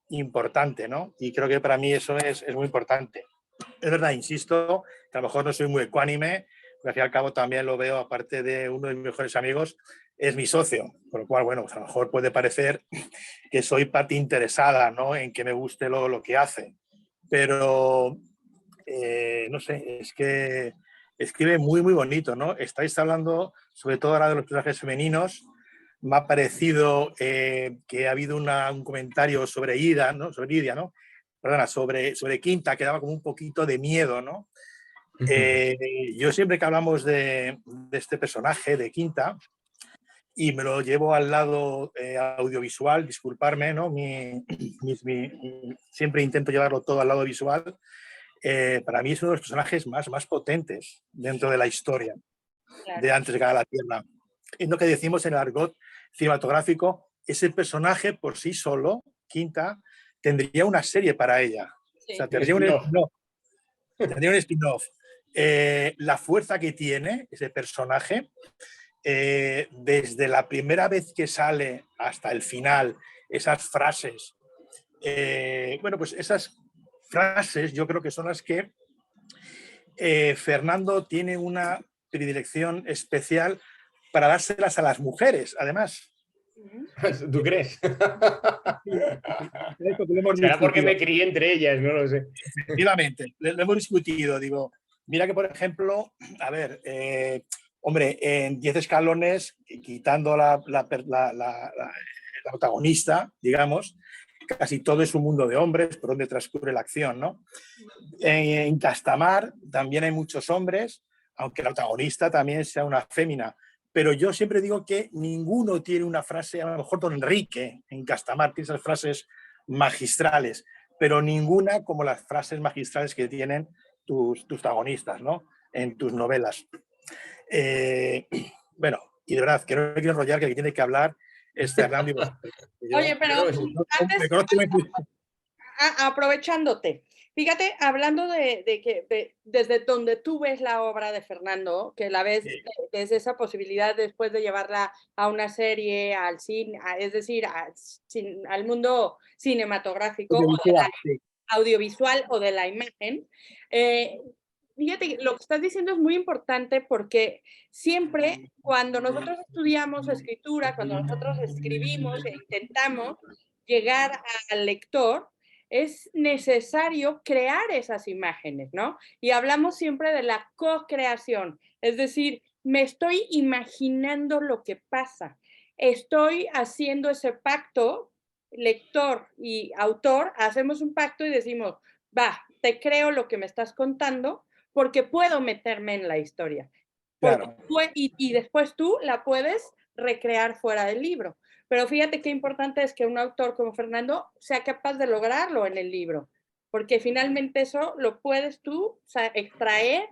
importante, ¿no? Y creo que para mí eso es muy importante. Es verdad, insisto, que a lo mejor no soy muy ecuánime, porque al fin y al cabo también lo veo, aparte de uno de mis mejores amigos, es mi socio, con lo cual, bueno, pues a lo mejor puede parecer que soy parte interesada, ¿no? En que me guste lo que hace, pero no sé, es que escribe muy, muy bonito, ¿no? Estáis hablando sobre todo ahora de los personajes femeninos. Me ha parecido que ha habido un comentario sobre Ida, ¿no? Sobre Lidia, ¿no? Perdona, sobre Quinta, que daba como un poquito de miedo, ¿no? Yo siempre que hablamos de este personaje, de Quinta, y me lo llevo al lado audiovisual, disculparme, ¿no? Siempre intento llevarlo todo al lado visual. Para mí es uno de los personajes más potentes dentro de la historia, claro, de Antes de llegar a la Tierra. Es lo que decimos en el argot cinematográfico, ese personaje por sí solo, Quinta, tendría una serie para ella. Sí. O sea, tendría un spin-off. La fuerza que tiene ese personaje, desde la primera vez que sale hasta el final, esas frases, bueno, pues esas frases yo creo que son las que Fernando tiene una predilección especial para dárselas a las mujeres, además. ¿Tú crees? Será porque me crié entre ellas, no lo sé. Efectivamente, lo hemos discutido. Digo, mira que, por ejemplo, a ver, hombre, en 10 escalones, quitando la protagonista, digamos, casi todo es un mundo de hombres por donde transcurre la acción, ¿no? En Castamar también hay muchos hombres, aunque la protagonista también sea una fémina. Pero yo siempre digo que ninguno tiene una frase, a lo mejor Don Enrique en Castamar tiene esas frases magistrales, pero ninguna como las frases magistrales que tienen tus protagonistas, ¿no? En tus novelas. Bueno, y de verdad, que no me quiero enrollar, que tiene que hablar es Fernando. Oye, pero aprovechándote, fíjate, hablando de que desde donde tú ves la obra de Fernando, que la ves desde esa posibilidad después de llevarla a una serie, al cine, es decir, al mundo cinematográfico, audiovisual o de la imagen, fíjate, lo que estás diciendo es muy importante porque siempre cuando nosotros estudiamos escritura, cuando nosotros escribimos e intentamos llegar al lector, es necesario crear esas imágenes, ¿no? Y hablamos siempre de la co-creación, es decir, me estoy imaginando lo que pasa, estoy haciendo ese pacto, lector y autor, hacemos un pacto y decimos, va, te creo lo que me estás contando porque puedo meterme en la historia. Claro. Y después tú la puedes recrear fuera del libro. Pero fíjate qué importante es que un autor como Fernando sea capaz de lograrlo en el libro, porque finalmente eso lo puedes tú extraer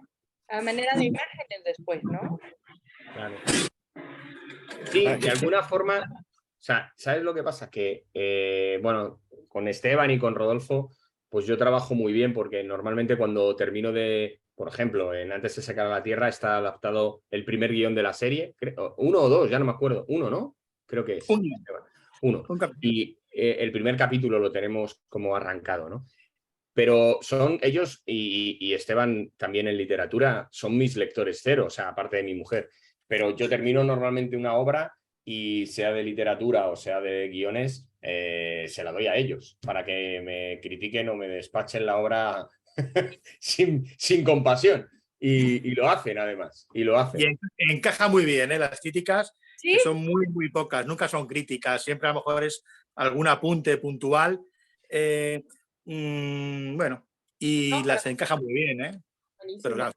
a manera de imágenes después, ¿no? Claro. Sí, de alguna forma, o sea, ¿sabes lo que pasa? Que, bueno, con Esteban y con Rodolfo, pues yo trabajo muy bien porque normalmente cuando termino de, por ejemplo, en Antes de sacar a la Tierra está adaptado el primer guión de la serie, uno o dos, ya no me acuerdo, uno, ¿no? Creo que es. Uno. Y el primer capítulo lo tenemos como arrancado, ¿no? Pero son ellos y Esteban también en literatura, son mis lectores cero, o sea, aparte de mi mujer. Pero yo termino normalmente una obra y sea de literatura o sea de guiones, se la doy a ellos para que me critiquen o me despachen la obra sin compasión. Y lo hacen, además. Y lo hacen. Y encaja muy bien, ¿eh? Las críticas, ¿sí? Que son muy, muy pocas. Nunca son críticas. Siempre a lo mejor es algún apunte puntual. Bueno, y no, las encaja muy bien, ¿eh? Pero claro,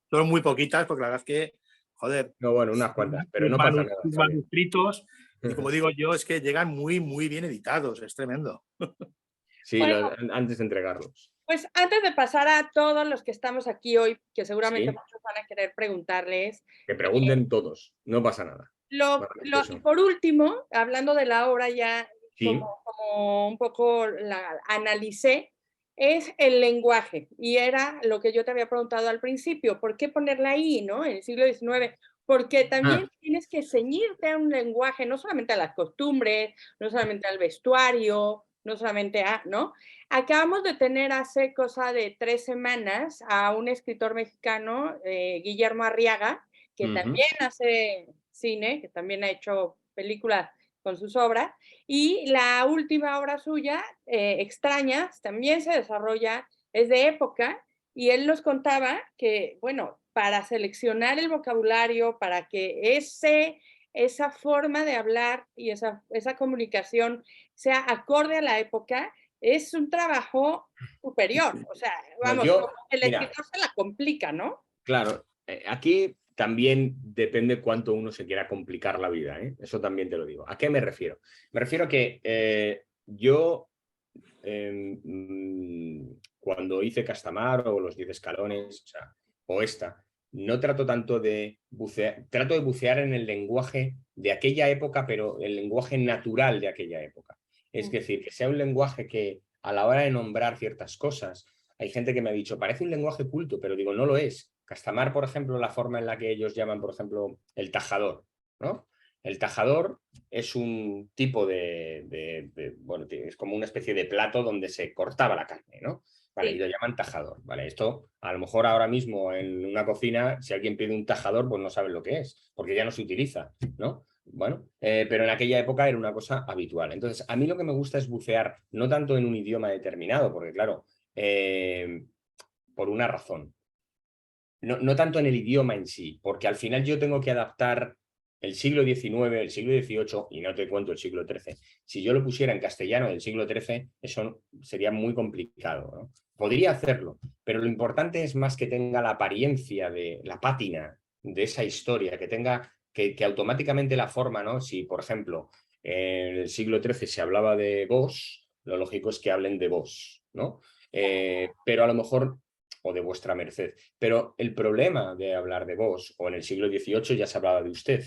son muy poquitas porque la verdad es que, joder. No, bueno, unas cuantas, pero no pasa nada. Manuscritos Y como digo yo, es que llegan muy bien editados, es tremendo. Sí, Bueno, antes de entregarlos. pues antes de pasar a todos los que estamos aquí hoy, que seguramente Sí, muchos van a querer preguntarles, que pregunten todos, no pasa nada. y Maravilloso. por último, hablando de la obra ya Sí, como un poco la analicé, es el lenguaje. Y era lo que yo te había preguntado al principio, ¿por qué ponerla ahí, no? En el siglo XIX. Porque también tienes que ceñirte a un lenguaje, no solamente a las costumbres, no solamente al vestuario, no solamente a, ¿no? Acabamos de tener hace cosa de 3 semanas a un escritor mexicano, Guillermo Arriaga, que también hace cine, que también ha hecho películas con sus obras, y la última obra suya, Extrañas, también se desarrolla, es de época, y él nos contaba que, bueno, para seleccionar el vocabulario, para que esa forma de hablar y esa comunicación sea acorde a la época, es un trabajo superior. O sea, no, vamos, como el mira, escritor se la complica, ¿no? claro, aquí también depende cuánto uno se quiera complicar la vida, ¿eh? Eso también te lo digo. ¿A qué me refiero? Me refiero a que yo cuando hice Castamar o los 10 escalones, o esta, no trato tanto de bucear, trato de bucear en el lenguaje de aquella época, pero el lenguaje natural de aquella época. Es decir, que sea un lenguaje que a la hora de nombrar ciertas cosas, hay gente que me ha dicho, parece un lenguaje culto, pero digo, no lo es. Castamar, por ejemplo, la forma en la que ellos llaman, por ejemplo, el tajador, ¿no? El tajador es un tipo bueno, es como una especie de plato donde se cortaba la carne, ¿no? Vale, y lo llaman tajador, ¿vale? Esto, a lo mejor ahora mismo en una cocina, si alguien pide un tajador, pues no saben lo que es, porque ya no se utiliza, ¿no? Bueno, pero en aquella época era una cosa habitual. Entonces, a mí lo que me gusta es bucear, no tanto en un idioma determinado, porque claro, por una razón. No tanto en el idioma en sí, porque al final yo tengo que adaptar el siglo XIX, el siglo XVIII, y no te cuento el siglo XIII. Si yo lo pusiera en castellano del siglo XIII, eso sería muy complicado, ¿no? Podría hacerlo, pero lo importante es más que tenga la apariencia de la pátina de esa historia, que tenga que automáticamente la forma, ¿no? Si, por ejemplo, en el siglo XIII se hablaba de vos, lo lógico es que hablen de vos, ¿no? Pero a lo mejor, o de vuestra merced. Pero el problema de hablar de vos, o en el siglo XVIII ya se hablaba de usted,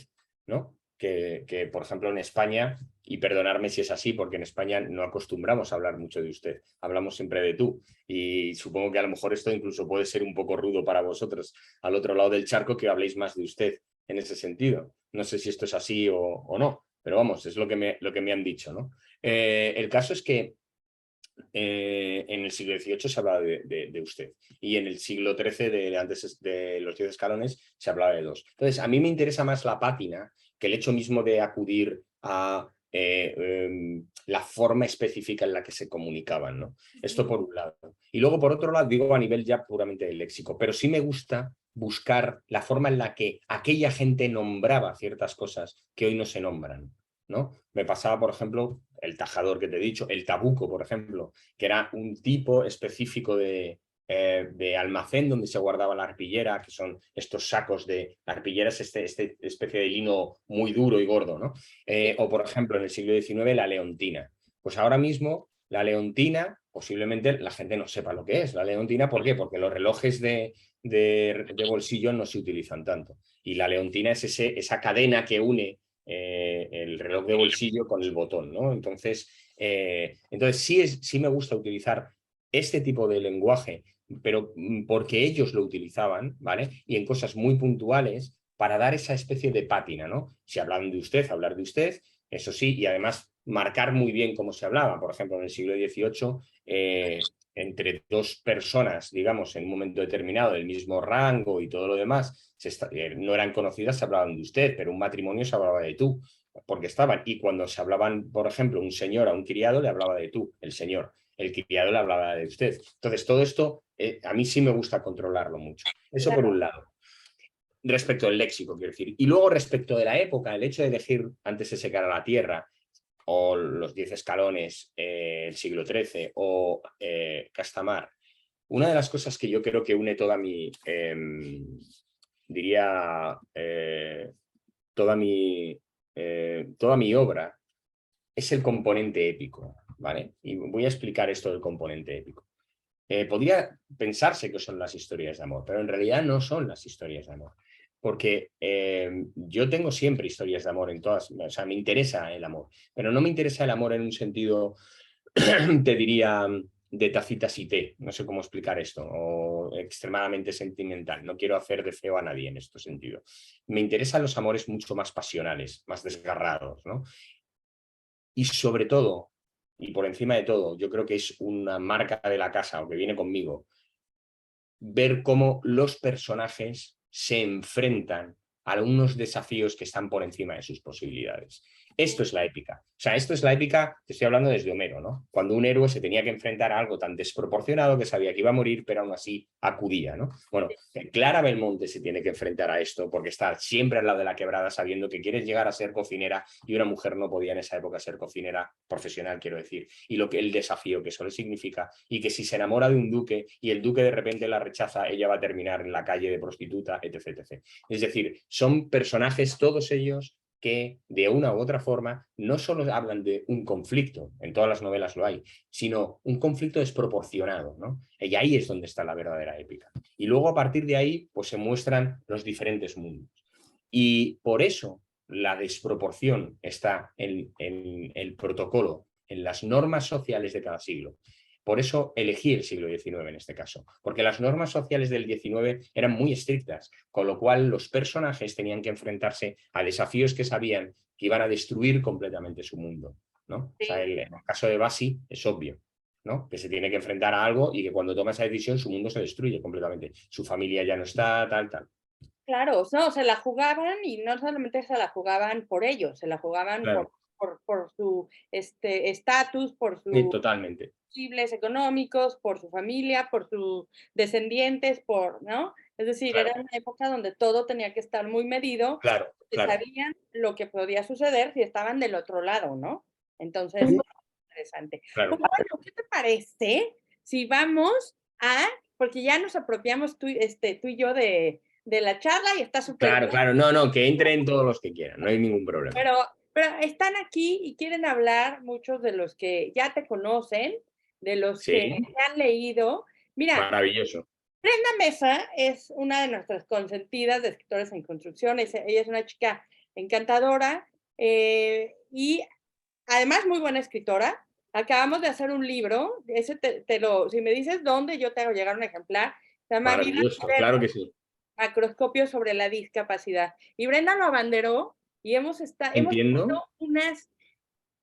¿no? Que, por ejemplo, en España, y perdonarme si es así, porque en España no acostumbramos a hablar mucho de usted, hablamos siempre de tú. Y supongo que a lo mejor esto incluso puede ser un poco rudo para vosotros, al otro lado del charco, que habléis más de usted en ese sentido. No sé si esto es así o no, pero vamos, es lo que me han dicho, ¿no? El caso es que en el siglo XVIII se hablaba de usted y en el siglo XIII, antes de los 10 escalones, se hablaba de dos. Entonces, a mí me interesa más la pátina que el hecho mismo de acudir a la forma específica en la que se comunicaban, ¿no? Esto por un lado. Y luego, por otro lado, digo a nivel ya puramente del léxico, pero sí me gusta buscar la forma en la que aquella gente nombraba ciertas cosas que hoy no se nombran, ¿no? Me pasaba, por ejemplo, el tajador que te he dicho, el tabuco, por ejemplo, que era un tipo específico de almacén donde se guardaba la arpillera, que son estos sacos de arpilleras, este especie de lino muy duro y gordo, ¿no? O, por ejemplo, en el siglo XIX, la leontina. Pues ahora mismo, la leontina, posiblemente la gente no sepa lo que es. La leontina, ¿por qué? Porque los relojes de bolsillo no se utilizan tanto. Y la leontina es esa cadena que une el reloj de bolsillo con el botón, ¿no? Entonces sí me gusta utilizar este tipo de lenguaje, pero porque ellos lo utilizaban, ¿vale? Y en cosas muy puntuales para dar esa especie de pátina, ¿no? Si hablan de usted, hablar de usted, eso sí, y además marcar muy bien cómo se hablaba. Por ejemplo, en el siglo XVIII, entre dos personas, digamos, en un momento determinado, del mismo rango y todo lo demás, no eran conocidas, se hablaban de usted, pero un matrimonio se hablaba de tú, porque estaban. Y cuando se hablaban, por ejemplo, un señor a un criado, le hablaba de tú, el señor. El criado le hablaba de usted. Entonces, todo esto a mí sí me gusta controlarlo mucho. Eso por un lado. Respecto del léxico, quiero decir. Y luego, respecto de la época, el hecho de elegir antes de secar a la tierra, o los 10 escalones, el siglo XIII, o Castamar, una de las cosas que yo creo que une toda mi, diría, toda mi toda mi obra es el componente épico, ¿vale? Y voy a explicar esto del componente épico. Podría pensarse que son las historias de amor, pero en realidad no son las historias de amor. Porque yo tengo siempre historias de amor en todas, o sea, me interesa el amor, pero no me interesa el amor en un sentido, te diría, de tacitas y té, no sé cómo explicar esto, o extremadamente sentimental, no quiero hacer de feo a nadie en este sentido. Me interesan los amores mucho más pasionales, más desgarrados, ¿no? Y sobre todo, y por encima de todo, yo creo que es una marca de la casa o que viene conmigo, ver cómo los personajes se enfrentan a unos desafíos que están por encima de sus posibilidades. Esto es la épica. O sea, esto es la épica, te estoy hablando desde Homero, ¿no? Cuando un héroe se tenía que enfrentar a algo tan desproporcionado que sabía que iba a morir, pero aún así acudía, ¿no? Bueno, Clara Belmonte se tiene que enfrentar a esto porque está siempre al lado de la quebrada sabiendo que quiere llegar a ser cocinera y una mujer no podía en esa época ser cocinera profesional, quiero decir, y lo que el desafío que eso le significa, y que si se enamora de un duque y el duque de repente la rechaza, ella va a terminar en la calle de prostituta, etc, etc. Es decir, son personajes todos ellos que de una u otra forma no solo hablan de un conflicto, en todas las novelas lo hay, sino un conflicto desproporcionado, ¿no? Y ahí es donde está la verdadera épica. Y luego a partir de ahí pues se muestran los diferentes mundos. Y por eso la desproporción está en el protocolo, en las normas sociales de cada siglo. Por eso elegí el siglo XIX en este caso, porque las normas sociales del XIX eran muy estrictas, con lo cual los personajes tenían que enfrentarse a desafíos que sabían que iban a destruir completamente su mundo, ¿no? Sí. O sea, en el caso de Basi es obvio, ¿no? Que se tiene que enfrentar a algo y que cuando toma esa decisión su mundo se destruye completamente. Su familia ya no está, tal, tal. Claro, no, se la jugaban y no solamente se la jugaban por ellos, se la jugaban Claro. por su estatus, por Sí, sus totalmente. posibles económicos, por su familia, por sus descendientes, ¿no? Es decir, Claro. era una época donde todo tenía que estar muy medido, Claro, que claro. sabían lo que podía suceder si estaban del otro lado, ¿no? Entonces, interesante. Claro. Pues bueno, ¿qué te parece si vamos a, porque ya nos apropiamos tú y yo de la charla y está súper Claro, bien, claro, no, que entren todos los que quieran, no hay ningún problema. pero están aquí y quieren hablar muchos de los que ya te conocen, de los que Sí, te han leído. Mira, maravilloso. Brenda Mesa es una de nuestras consentidas de escritores en construcción. Ella es una chica encantadora y además muy buena escritora. Acabamos de hacer un libro, ese si me dices dónde, yo te hago llegar un ejemplar. Se llama Vida Maravilloso, Moderna, claro que sí. Macroscopio sobre la discapacidad. Y Brenda lo abanderó y hemos Entiendo. tenido unas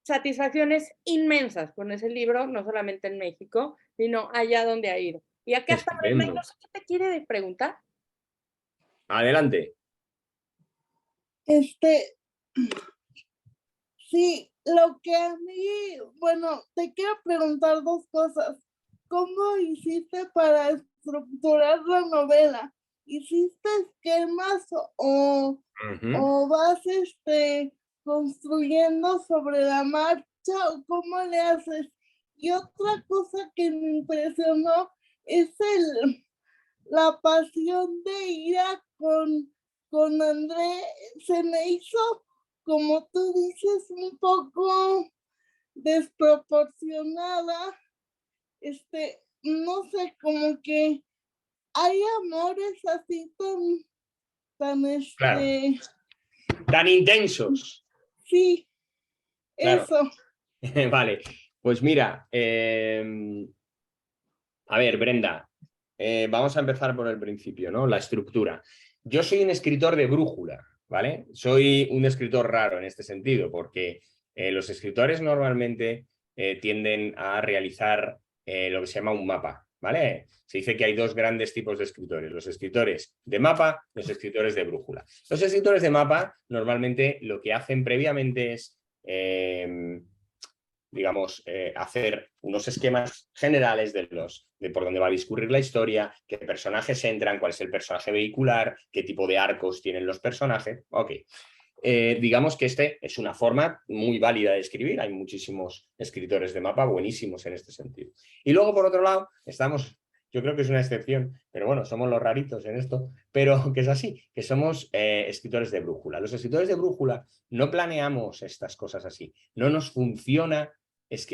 satisfacciones inmensas con ese libro, no solamente en México, sino allá donde ha ido. Y acá está Brenda, y Estupendo. no sé qué te quiere preguntar. Adelante. Sí, lo que a mí, bueno, te quiero preguntar dos cosas. ¿Cómo hiciste para estructurar la novela? ¿Hiciste esquemas o vas construyendo sobre la marcha o cómo le haces? Y otra cosa que me impresionó es la pasión de Ira con André. Se me hizo, como tú dices, un poco desproporcionada. No sé, como que hay amores así tan Claro. Tan intensos. Sí, Claro. eso. Vale, pues mira, a ver, Brenda, vamos a empezar por el principio, ¿no? La estructura. Yo soy un escritor de brújula, ¿vale? Soy un escritor raro en este sentido, porque los escritores normalmente tienden a realizar lo que se llama un mapa, ¿vale? Se dice que hay dos grandes tipos de escritores, los escritores de mapa y los escritores de brújula. Los escritores de mapa normalmente lo que hacen previamente es digamos, hacer unos esquemas generales de por dónde va a discurrir la historia, qué personajes entran, cuál es el personaje vehicular, qué tipo de arcos tienen los personajes. Ok. Digamos que es una forma muy válida de escribir. Hay muchísimos escritores de mapa buenísimos en este sentido. Y luego, por otro lado, estamos yo creo que es una excepción, pero bueno, somos los raritos en esto, pero que es así, que somos escritores de brújula. Los escritores de brújula no planeamos estas cosas así, no nos funciona.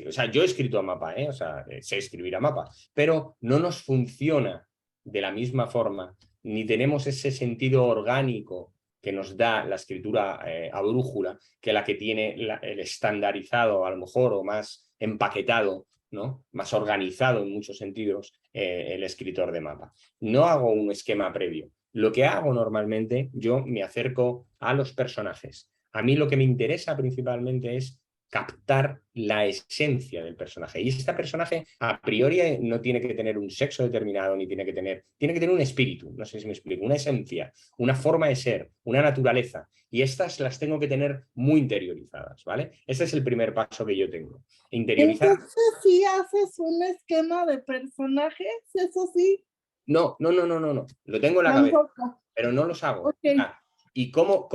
O sea, yo he escrito a mapa, o sea, sé escribir a mapa, pero no nos funciona de la misma forma, ni tenemos ese sentido orgánico que nos da la escritura a brújula, que la que tiene el estandarizado, a lo mejor, o más empaquetado, ¿no? Más organizado en muchos sentidos, el escritor de mapa. No hago un esquema previo. Lo que hago normalmente, yo me acerco a los personajes. A mí lo que me interesa principalmente es captar la esencia del personaje. Y este personaje a priori no tiene que tener un sexo determinado, ni tiene que tener un espíritu, no sé si me explico, una esencia, una forma de ser, una naturaleza. Y estas las tengo que tener muy interiorizadas, ¿vale? Este es el primer paso que yo tengo. Interiorizar. Entonces, ¿sí haces un esquema de personajes? ¿Eso sí? No. Lo tengo en la Tampoco. cabeza, pero no los hago. Okay. ¿Y cómo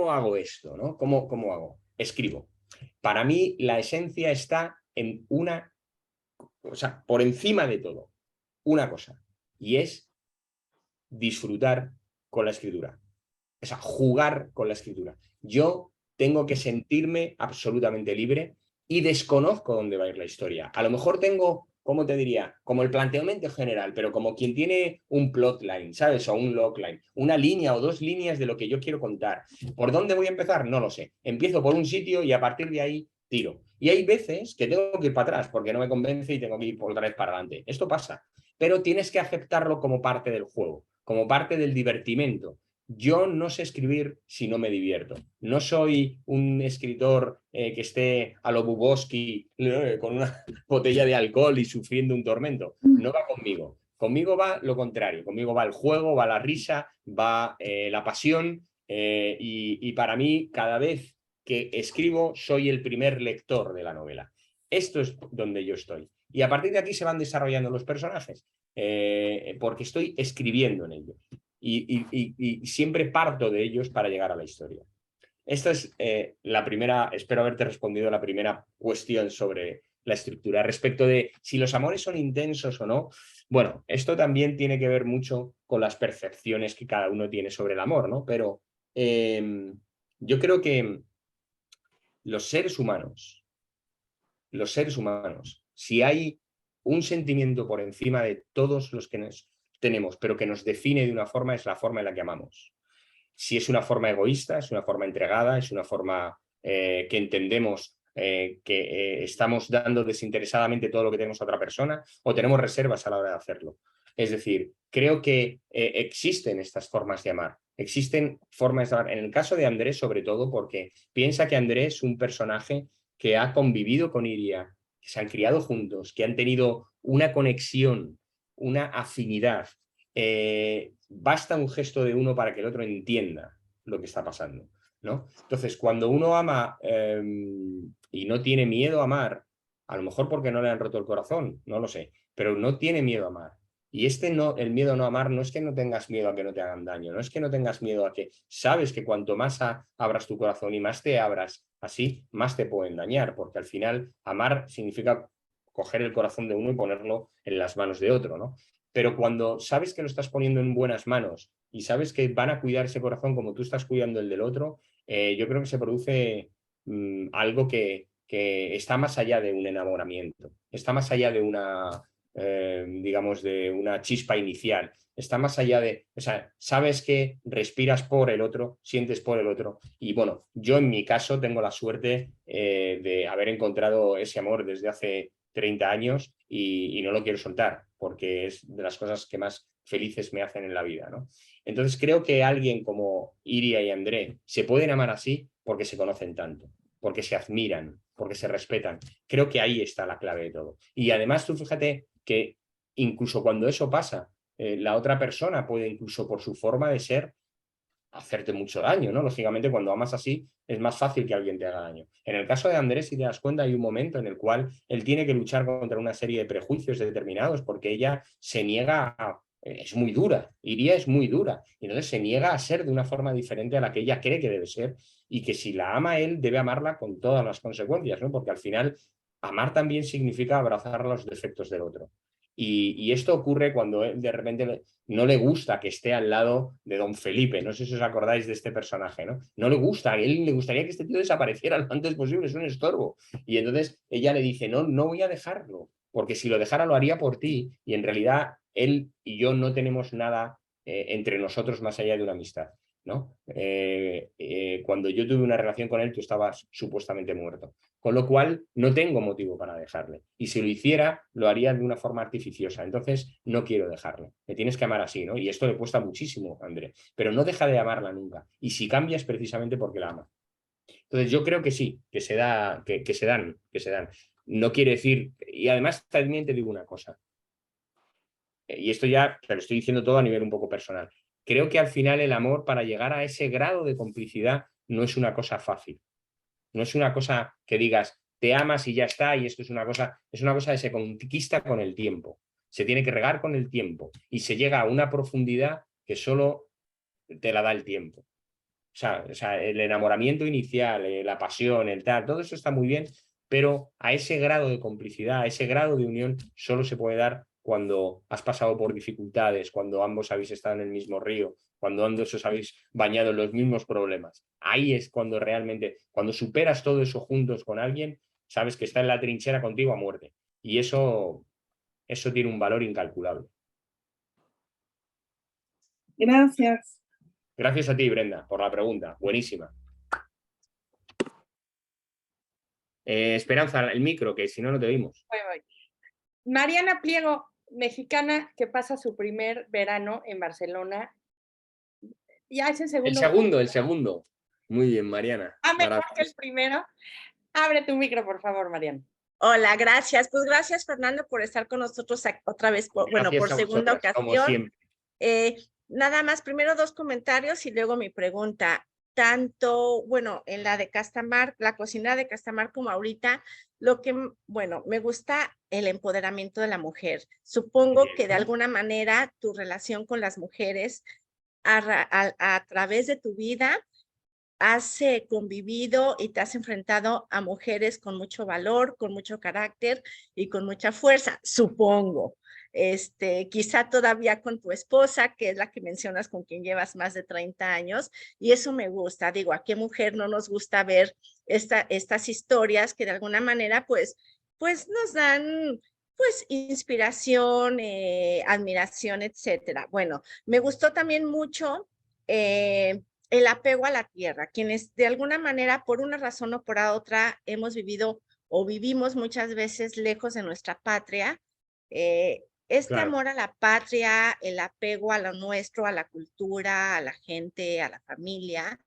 hago esto, ¿no? ¿Cómo hago? Escribo. Para mí, la esencia está en o sea, por encima de todo, una cosa, y es disfrutar con la escritura. O sea, jugar con la escritura. Yo tengo que sentirme absolutamente libre y desconozco dónde va a ir la historia. A lo mejor tengo, ¿cómo te diría? Como el planteamiento general, pero como quien tiene un plotline, ¿sabes? O un logline, una línea o dos líneas de lo que yo quiero contar. ¿Por dónde voy a empezar? No lo sé. Empiezo por un sitio y a partir de ahí tiro. Y hay veces que tengo que ir para atrás porque no me convence y tengo que ir por otra vez para adelante. Esto pasa, pero tienes que aceptarlo como parte del juego, como parte del divertimento. Yo no sé escribir si no me divierto. No soy un escritor que esté a lo Bukowski con una botella de alcohol y sufriendo un tormento. No va conmigo. Conmigo va lo contrario. Conmigo va el juego, va la risa, va la pasión. Y para mí, cada vez que escribo, soy el primer lector de la novela. Esto es donde yo estoy. Y a partir de aquí se van desarrollando los personajes, porque estoy escribiendo en ellos. Y siempre parto de ellos para llegar a la historia. Esta es la primera, espero haberte respondido a la primera cuestión sobre la estructura. Respecto de si los amores son intensos o no, bueno, esto también tiene que ver mucho con las percepciones que cada uno tiene sobre el amor, ¿no? Pero yo creo que los seres humanos, si hay un sentimiento por encima de todos los que tenemos, pero que nos define de una forma, es la forma en la que amamos. Si es una forma egoísta, es una forma entregada, es una forma que entendemos que estamos dando desinteresadamente todo lo que tenemos a otra persona, o tenemos reservas a la hora de hacerlo. Es decir, creo que existen estas formas de amar. Existen formas de amar. En el caso de Andrés, sobre todo, porque piensa que Andrés es un personaje que ha convivido con Iria, que se han criado juntos, que han tenido una conexión, una afinidad. Basta un gesto de uno para que el otro entienda lo que está pasando, ¿no? Entonces, cuando uno ama y no tiene miedo a amar, a lo mejor porque no le han roto el corazón, no lo sé, pero no tiene miedo a amar. Y el miedo a no amar no es que no tengas miedo a que no te hagan daño, no es que no tengas miedo a que sabes que cuanto más abras tu corazón y más te abras así, más te pueden dañar, porque al final amar significa coger el corazón de uno y ponerlo en las manos de otro, ¿no? Pero cuando sabes que lo estás poniendo en buenas manos y sabes que van a cuidar ese corazón como tú estás cuidando el del otro, yo creo que se produce algo que está más allá de un enamoramiento, está más allá de una, digamos, de una chispa inicial, está más allá de, o sea, sabes que respiras por el otro, sientes por el otro. Y bueno, yo en mi caso tengo la suerte de haber encontrado ese amor desde hace 30 años y no lo quiero soltar porque es de las cosas que más felices me hacen en la vida, ¿no? Entonces creo que alguien como Iria y André se pueden amar así porque se conocen tanto, porque se admiran, porque se respetan. Creo que ahí está la clave de todo. Y además tú fíjate que incluso cuando eso pasa, la otra persona puede incluso por su forma de ser hacerte mucho daño, ¿no? Lógicamente, cuando amas así, es más fácil que alguien te haga daño. En el caso de Andrés, si te das cuenta, hay un momento en el cual él tiene que luchar contra una serie de prejuicios determinados porque ella se niega es muy dura, Iria es muy dura, y entonces se niega a ser de una forma diferente a la que ella cree que debe ser y que si la ama él, debe amarla con todas las consecuencias, ¿no? Porque al final, amar también significa abrazar los defectos del otro. Y esto ocurre cuando de repente no le gusta que esté al lado de don Felipe. No sé si os acordáis de este personaje, ¿no? No le gusta, a él le gustaría que este tío desapareciera lo antes posible, es un estorbo. Y entonces ella le dice, no, no voy a dejarlo, porque si lo dejara lo haría por ti. Y en realidad él y yo no tenemos nada entre nosotros más allá de una amistad, ¿no? Cuando yo tuve una relación con él, tú estabas supuestamente muerto. Con lo cual, no tengo motivo para dejarle. Y si lo hiciera, lo haría de una forma artificiosa. Entonces, no quiero dejarle. Me tienes que amar así, ¿no? Y esto le cuesta muchísimo, André. Pero no deja de amarla nunca. Y si cambia es precisamente porque la ama. Entonces, yo creo que sí, que se dan. No quiere decir... Y además, también te digo una cosa. Y esto ya te lo estoy diciendo todo a nivel un poco personal. Creo que al final el amor, para llegar a ese grado de complicidad, no es una cosa fácil. No es una cosa que digas, te amas y ya está, y esto es una cosa que se conquista con el tiempo. Se tiene que regar con el tiempo y se llega a una profundidad que solo te la da el tiempo. O sea, el enamoramiento inicial, la pasión, el tal, todo eso está muy bien, pero a ese grado de complicidad, a ese grado de unión, solo se puede dar cuando has pasado por dificultades, cuando ambos habéis estado en el mismo río, cuando ambos os habéis bañado en los mismos problemas. Ahí es cuando realmente, cuando superas todo eso juntos con alguien, sabes que está en la trinchera contigo a muerte. Y eso tiene un valor incalculable. Gracias. Gracias a ti, Brenda, por la pregunta. Buenísima. Esperanza, el micro, que si no, no te oímos. Voy. Mariana Pliego, mexicana que pasa su primer verano en Barcelona. Ya es el segundo. El segundo. Muy bien, Mariana. Mejor que el primero. Abre tu micro, por favor, Mariana. Hola, gracias. Pues gracias, Fernando, por estar con nosotros otra vez, por segunda ocasión. Como siempre. Nada más, primero 2 comentarios y luego mi pregunta. Tanto, bueno, en la de Castamar, la cocina de Castamar, como ahorita, me gusta el empoderamiento de la mujer. Supongo que de alguna manera tu relación con las mujeres a través de tu vida has convivido y te has enfrentado a mujeres con mucho valor, con mucho carácter y con mucha fuerza, supongo. Quizá todavía con tu esposa, que es la que mencionas, con quien llevas más de 30 años, y eso me gusta. Digo, ¿a qué mujer no nos gusta ver estas historias que de alguna manera pues nos dan pues inspiración, admiración, etcétera? Bueno, me gustó también mucho el apego a la tierra, quienes de alguna manera, por una razón o por otra, hemos vivido o vivimos muchas veces lejos de nuestra patria. Claro. Amor a la patria, el apego a lo nuestro, a la cultura, a la gente, a la familia,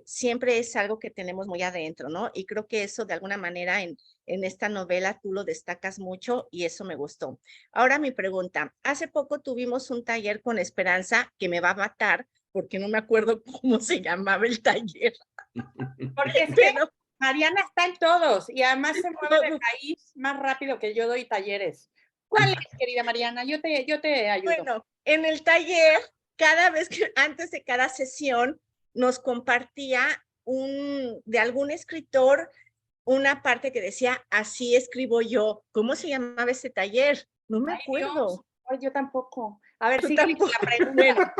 siempre es algo que tenemos muy adentro, ¿no? Y creo que eso de alguna manera en esta novela tú lo destacas mucho y eso me gustó. Ahora mi pregunta, hace poco tuvimos un taller con Esperanza que me va a matar porque no me acuerdo cómo se llamaba el taller. Porque es que Mariana está en todos y además se mueve de país más rápido que yo doy talleres. ¿Cuál es, querida Mariana? Yo te ayudo. Bueno, en el taller, cada vez que antes de cada sesión nos compartía de algún escritor una parte que decía, así escribo yo. ¿Cómo se llamaba ese taller? No me acuerdo. Ay, yo tampoco. A ver, sí, la pregunta. Bueno,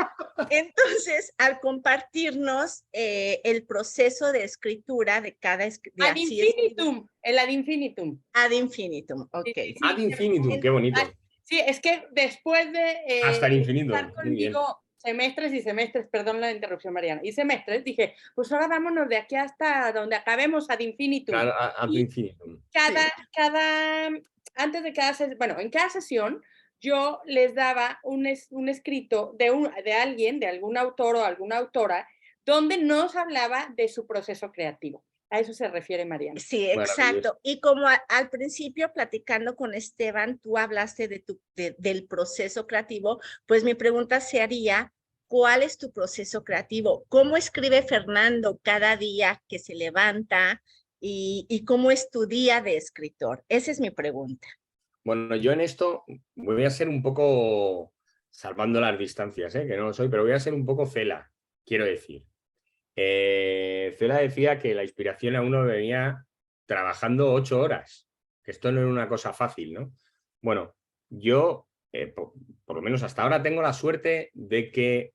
entonces, al compartirnos el proceso de escritura de cada... Ad infinitum, el ad infinitum. Ad infinitum, ok. Sí, ad infinitum, qué bonito. Sí, es que después de... hasta el infinito. Estar conmigo semestres y semestres, perdón la interrupción, Mariana, y semestres, dije, pues ahora vámonos de aquí hasta donde acabemos ad infinitum. Claro, ad infinitum. Antes de en cada sesión, yo les daba un escrito de alguien, de algún autor o alguna autora, donde nos hablaba de su proceso creativo. A eso se refiere Mariana. Sí, exacto. Y como al principio, platicando con Esteban, tú hablaste del proceso creativo, pues mi pregunta sería, ¿cuál es tu proceso creativo? ¿Cómo escribe Fernando cada día que se levanta? ¿Y cómo es tu día de escritor? Esa es mi pregunta. Bueno, yo en esto voy a ser un poco, salvando las distancias, que no lo soy, pero voy a ser un poco Cela, quiero decir. Cela decía que la inspiración a uno venía trabajando 8 horas, que esto no era una cosa fácil, ¿no? Bueno, yo, por lo menos hasta ahora, tengo la suerte de que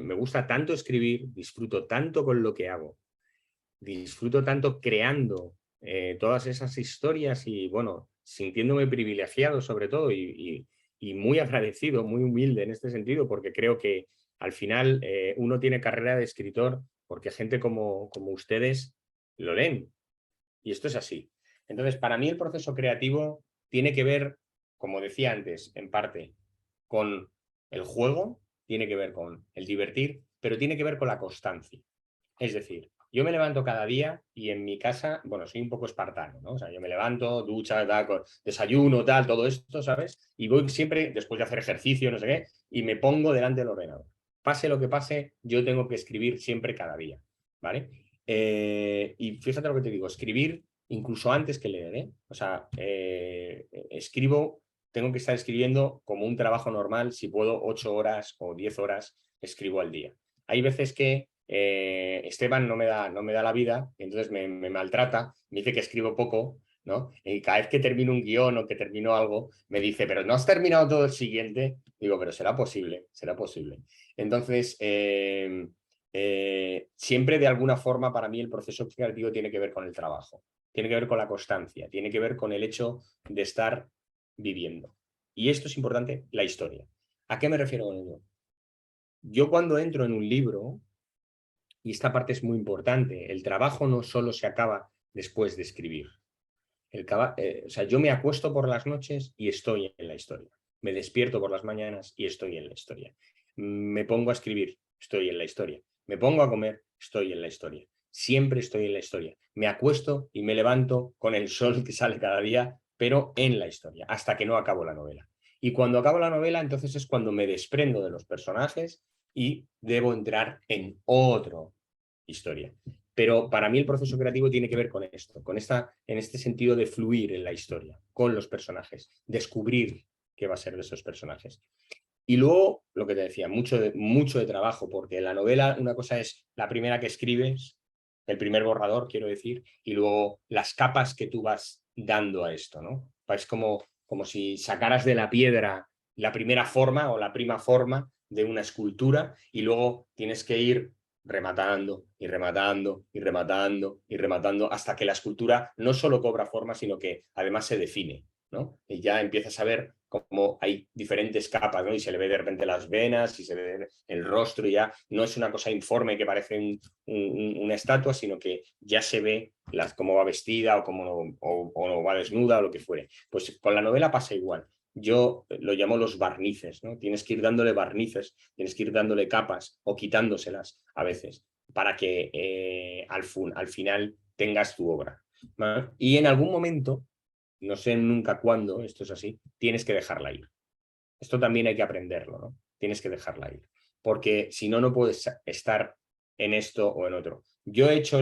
me gusta tanto escribir, disfruto tanto con lo que hago, disfruto tanto creando todas esas historias y, bueno, sintiéndome privilegiado sobre todo y muy agradecido, muy humilde en este sentido, porque creo que al final uno tiene carrera de escritor porque gente como ustedes lo leen. Y esto es así. Entonces, para mí el proceso creativo tiene que ver, como decía antes, en parte, con el juego, tiene que ver con el divertir, pero tiene que ver con la constancia. Es decir, yo me levanto cada día y en mi casa, bueno, soy un poco espartano, ¿no? O sea, yo me levanto, ducha, tal, desayuno, tal, todo esto, ¿sabes? Y voy siempre, después de hacer ejercicio, no sé qué, y me pongo delante del ordenador. Pase lo que pase, yo tengo que escribir siempre cada día, ¿vale? Y fíjate lo que te digo, escribir incluso antes que leer, ¿eh? O sea, escribo, tengo que estar escribiendo como un trabajo normal, si puedo 8 horas o 10 horas escribo al día. Hay veces que Esteban no me da la vida, entonces me maltrata, me dice que escribo poco, ¿no? Y cada vez que termino un guión o que termino algo, me dice, pero ¿no has terminado todo el siguiente? Digo, pero será posible, será posible. Entonces, siempre de alguna forma para mí el proceso creativo tiene que ver con el trabajo, tiene que ver con la constancia, tiene que ver con el hecho de estar viviendo. Y esto es importante, la historia. ¿A qué me refiero con ello? Yo cuando entro en un libro, y esta parte es muy importante, el trabajo no solo se acaba después de escribir. O sea, yo me acuesto por las noches y estoy en la historia. Me despierto por las mañanas y estoy en la historia. Me pongo a escribir, estoy en la historia. Me pongo a comer, estoy en la historia. Siempre estoy en la historia. Me acuesto y me levanto con el sol que sale cada día, pero en la historia, hasta que no acabo la novela. Y cuando acabo la novela, entonces es cuando me desprendo de los personajes y debo entrar en otra historia. Pero para mí el proceso creativo tiene que ver con esto, en este sentido de fluir en la historia, con los personajes, descubrir qué va a ser de esos personajes. Y luego, lo que te decía, mucho de trabajo, porque en la novela una cosa es la primera que escribes, el primer borrador, quiero decir, y luego las capas que tú vas dando a esto, ¿no? Es como si sacaras de la piedra la primera forma o la prima forma de una escultura y luego tienes que ir rematando y rematando y rematando y rematando hasta que la escultura no solo cobra forma, sino que además se define, ¿no? Y ya empiezas a ver cómo hay diferentes capas, ¿no? Y se le ve de repente las venas y se ve el rostro y ya no es una cosa informe que parece una estatua, sino que ya se ve cómo va vestida o cómo o va desnuda o lo que fuere. Pues con la novela pasa igual. Yo lo llamo los barnices, ¿no? Tienes que ir dándole barnices, tienes que ir dándole capas o quitándoselas a veces para que al final tengas tu obra, ¿vale? Y en algún momento, no sé nunca cuándo, esto es así, tienes que dejarla ir. Esto también hay que aprenderlo, ¿no? Tienes que dejarla ir. Porque si no, no puedes estar en esto o en otro. Yo he hecho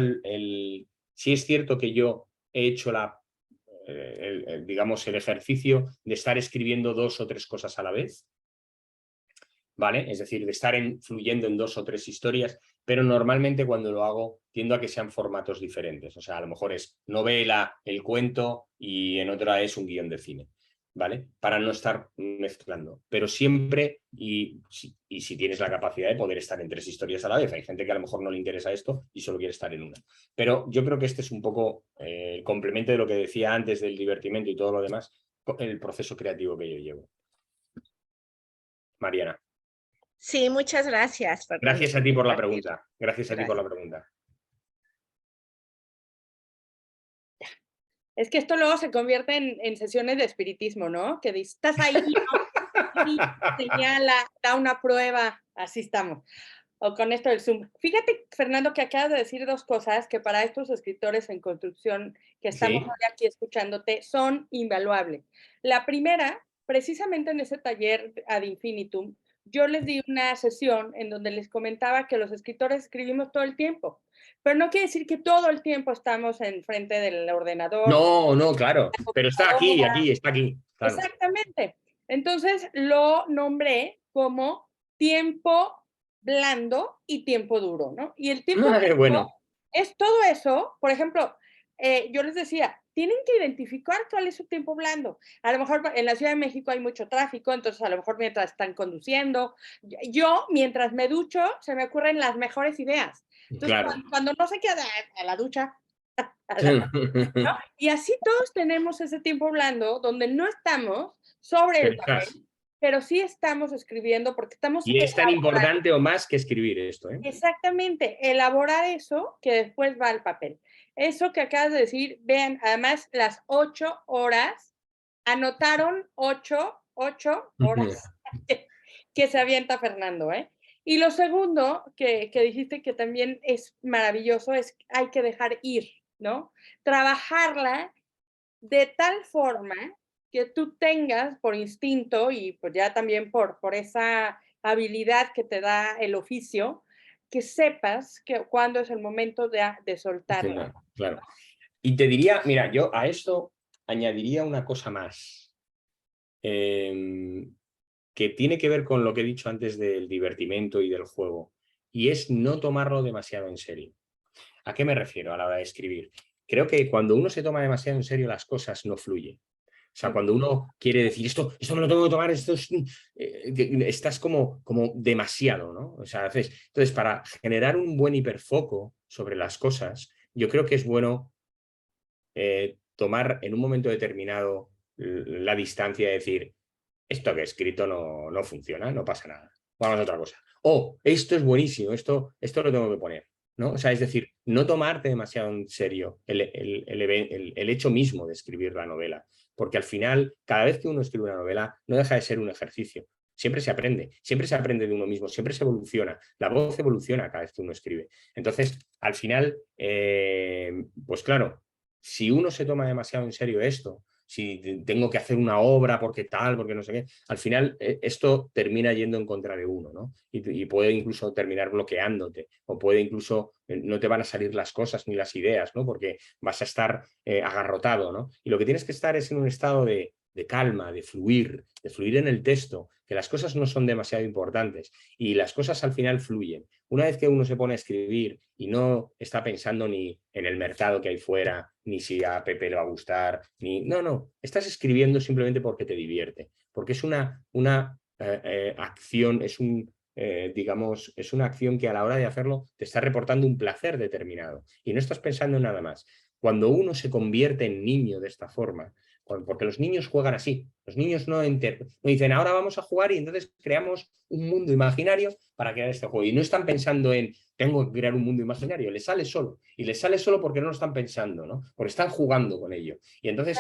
sí es cierto que yo he hecho digamos, el ejercicio de estar escribiendo 2 o 3 cosas a la vez, ¿vale? Es decir, de estar fluyendo en 2 o 3 historias, pero normalmente cuando lo hago tiendo a que sean formatos diferentes. O sea, a lo mejor es novela, el cuento y en otra es un guión de cine, ¿vale? Para no estar mezclando. Pero siempre, y si tienes la capacidad de poder estar en 3 historias a la vez, hay gente que a lo mejor no le interesa esto y solo quiere estar en una. Pero yo creo que este es un poco el complemento de lo que decía antes del divertimento y todo lo demás, el proceso creativo que yo llevo. Mariana. Sí, muchas gracias. Gracias a ti por la pregunta. Gracias a ti por la pregunta. Es que esto luego se convierte en sesiones de espiritismo, ¿no? Que dices, estás ahí, ¿no? Y señala, da una prueba, así estamos. O con esto del Zoom. Fíjate, Fernando, que acabas de decir 2 cosas que para estos escritores en construcción que estamos hoy aquí escuchándote son invaluables. La primera, precisamente en ese taller Ad Infinitum, yo les di una sesión en donde les comentaba que los escritores escribimos todo el tiempo, pero no quiere decir que todo el tiempo estamos enfrente del ordenador. No, claro, pero está aquí, está aquí. Claro. Exactamente. Entonces lo nombré como tiempo blando y tiempo duro, ¿no? Y el tiempo blando bueno. es todo eso. Por ejemplo, yo les decía, tienen que identificar cuál es su tiempo blando. A lo mejor en la Ciudad de México hay mucho tráfico, entonces a lo mejor mientras están conduciendo, yo mientras me ducho se me ocurren las mejores ideas. Entonces cuando no sé qué, a la ducha. ¿No? Y así todos tenemos ese tiempo blando donde no estamos sobre el papel, pero sí estamos escribiendo porque estamos... Y es tan importante o más que escribir esto, ¿eh? Exactamente, elaborar eso que después va al papel. Eso que acabas de decir, vean, además las 8 horas, anotaron 8 horas que se avienta Fernando, ¿eh? Y lo segundo que dijiste que también es maravilloso es que hay que dejar ir, ¿no? Trabajarla de tal forma que tú tengas por instinto y pues ya también por esa habilidad que te da el oficio, que sepas que cuándo es el momento de soltarla. Claro. Y te diría, mira, yo a esto añadiría una cosa más, que tiene que ver con lo que he dicho antes del divertimento y del juego, y es no tomarlo demasiado en serio. ¿A qué me refiero a la hora de escribir? Creo que cuando uno se toma demasiado en serio las cosas no fluyen. O sea, cuando uno quiere decir esto me lo tengo que tomar, estás como demasiado, ¿no? O sea, entonces, para generar un buen hiperfoco sobre las cosas, yo creo que es bueno tomar en un momento determinado la distancia y decir, esto que he escrito no funciona, no pasa nada, vamos a otra cosa. O esto es buenísimo, esto lo tengo que poner, ¿no? O sea, es decir, no tomarte demasiado en serio el hecho mismo de escribir la novela, porque al final, cada vez que uno escribe una novela, no deja de ser un ejercicio. Siempre se aprende de uno mismo, siempre se evoluciona. La voz evoluciona cada vez que uno escribe. Entonces, al final, pues claro, si uno se toma demasiado en serio esto, si tengo que hacer una obra porque no sé qué, al final esto termina yendo en contra de uno, ¿no? Y puede incluso terminar bloqueándote, o puede incluso, no te van a salir las cosas ni las ideas, ¿no? Porque vas a estar agarrotado, ¿no? Y lo que tienes que estar es en un estado de calma, de fluir en el texto, que las cosas no son demasiado importantes y las cosas al final fluyen. Una vez que uno se pone a escribir y no está pensando ni en el mercado que hay fuera, ni si a Pepe le va a gustar, no, estás escribiendo simplemente porque te divierte, porque es una acción, digamos, es una acción que a la hora de hacerlo te está reportando un placer determinado y no estás pensando en nada más. Cuando uno se convierte en niño de esta forma, porque los niños juegan así, los niños no dicen ahora vamos a jugar y entonces creamos un mundo imaginario para crear este juego y no están pensando en tengo que crear un mundo imaginario, les sale solo y les sale solo porque no lo están pensando, ¿no? Porque están jugando con ello y entonces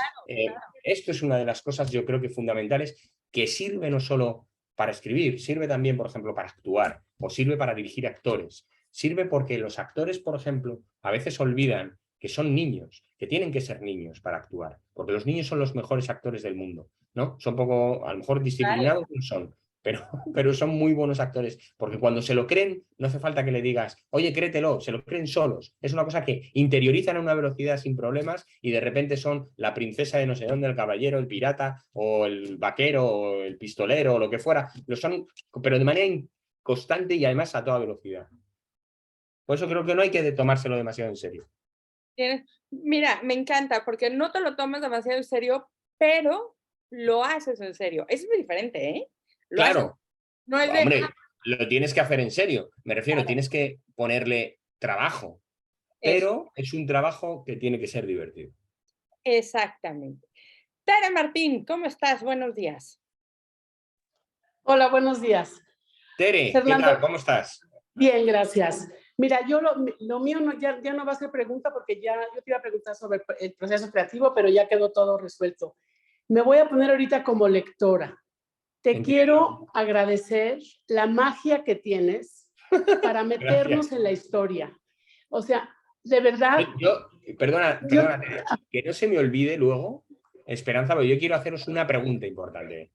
esto es una de las cosas yo creo que fundamentales que sirve no solo para escribir, sirve también por ejemplo para actuar o sirve para dirigir actores, sirve porque los actores por ejemplo a veces olvidan que son niños, que tienen que ser niños para actuar, porque los niños son los mejores actores del mundo, ¿no? Son poco, a lo mejor disciplinados no son, pero son muy buenos actores, porque cuando se lo creen, no hace falta que le digas, oye, créetelo, se lo creen solos. Es una cosa que interiorizan a una velocidad sin problemas y de repente son la princesa de no sé dónde, el caballero, el pirata, o el vaquero, o el pistolero, o lo que fuera. Lo son, pero de manera constante y además a toda velocidad. Por eso creo que no hay que tomárselo demasiado en serio. Mira, me encanta porque no te lo tomas demasiado en serio, pero lo haces en serio. Eso es muy diferente, ¿eh? Claro. No es hombre, lo tienes que hacer en serio. Me refiero, claro. Tienes que ponerle trabajo, pero es un trabajo que tiene que ser divertido. Exactamente. Tere Martín, ¿cómo estás? Buenos días. Hola, buenos días. Tere, Fernando, ¿qué tal? ¿Cómo estás? Bien, gracias. Mira, yo lo mío ya no va a ser pregunta porque yo te iba a preguntar sobre el proceso creativo, pero ya quedó todo resuelto. Me voy a poner ahorita como lectora. Te quiero agradecer la magia que tienes para meternos en la historia. O sea, de verdad... Perdona, que no se me olvide luego, Esperanza, porque yo quiero haceros una pregunta importante.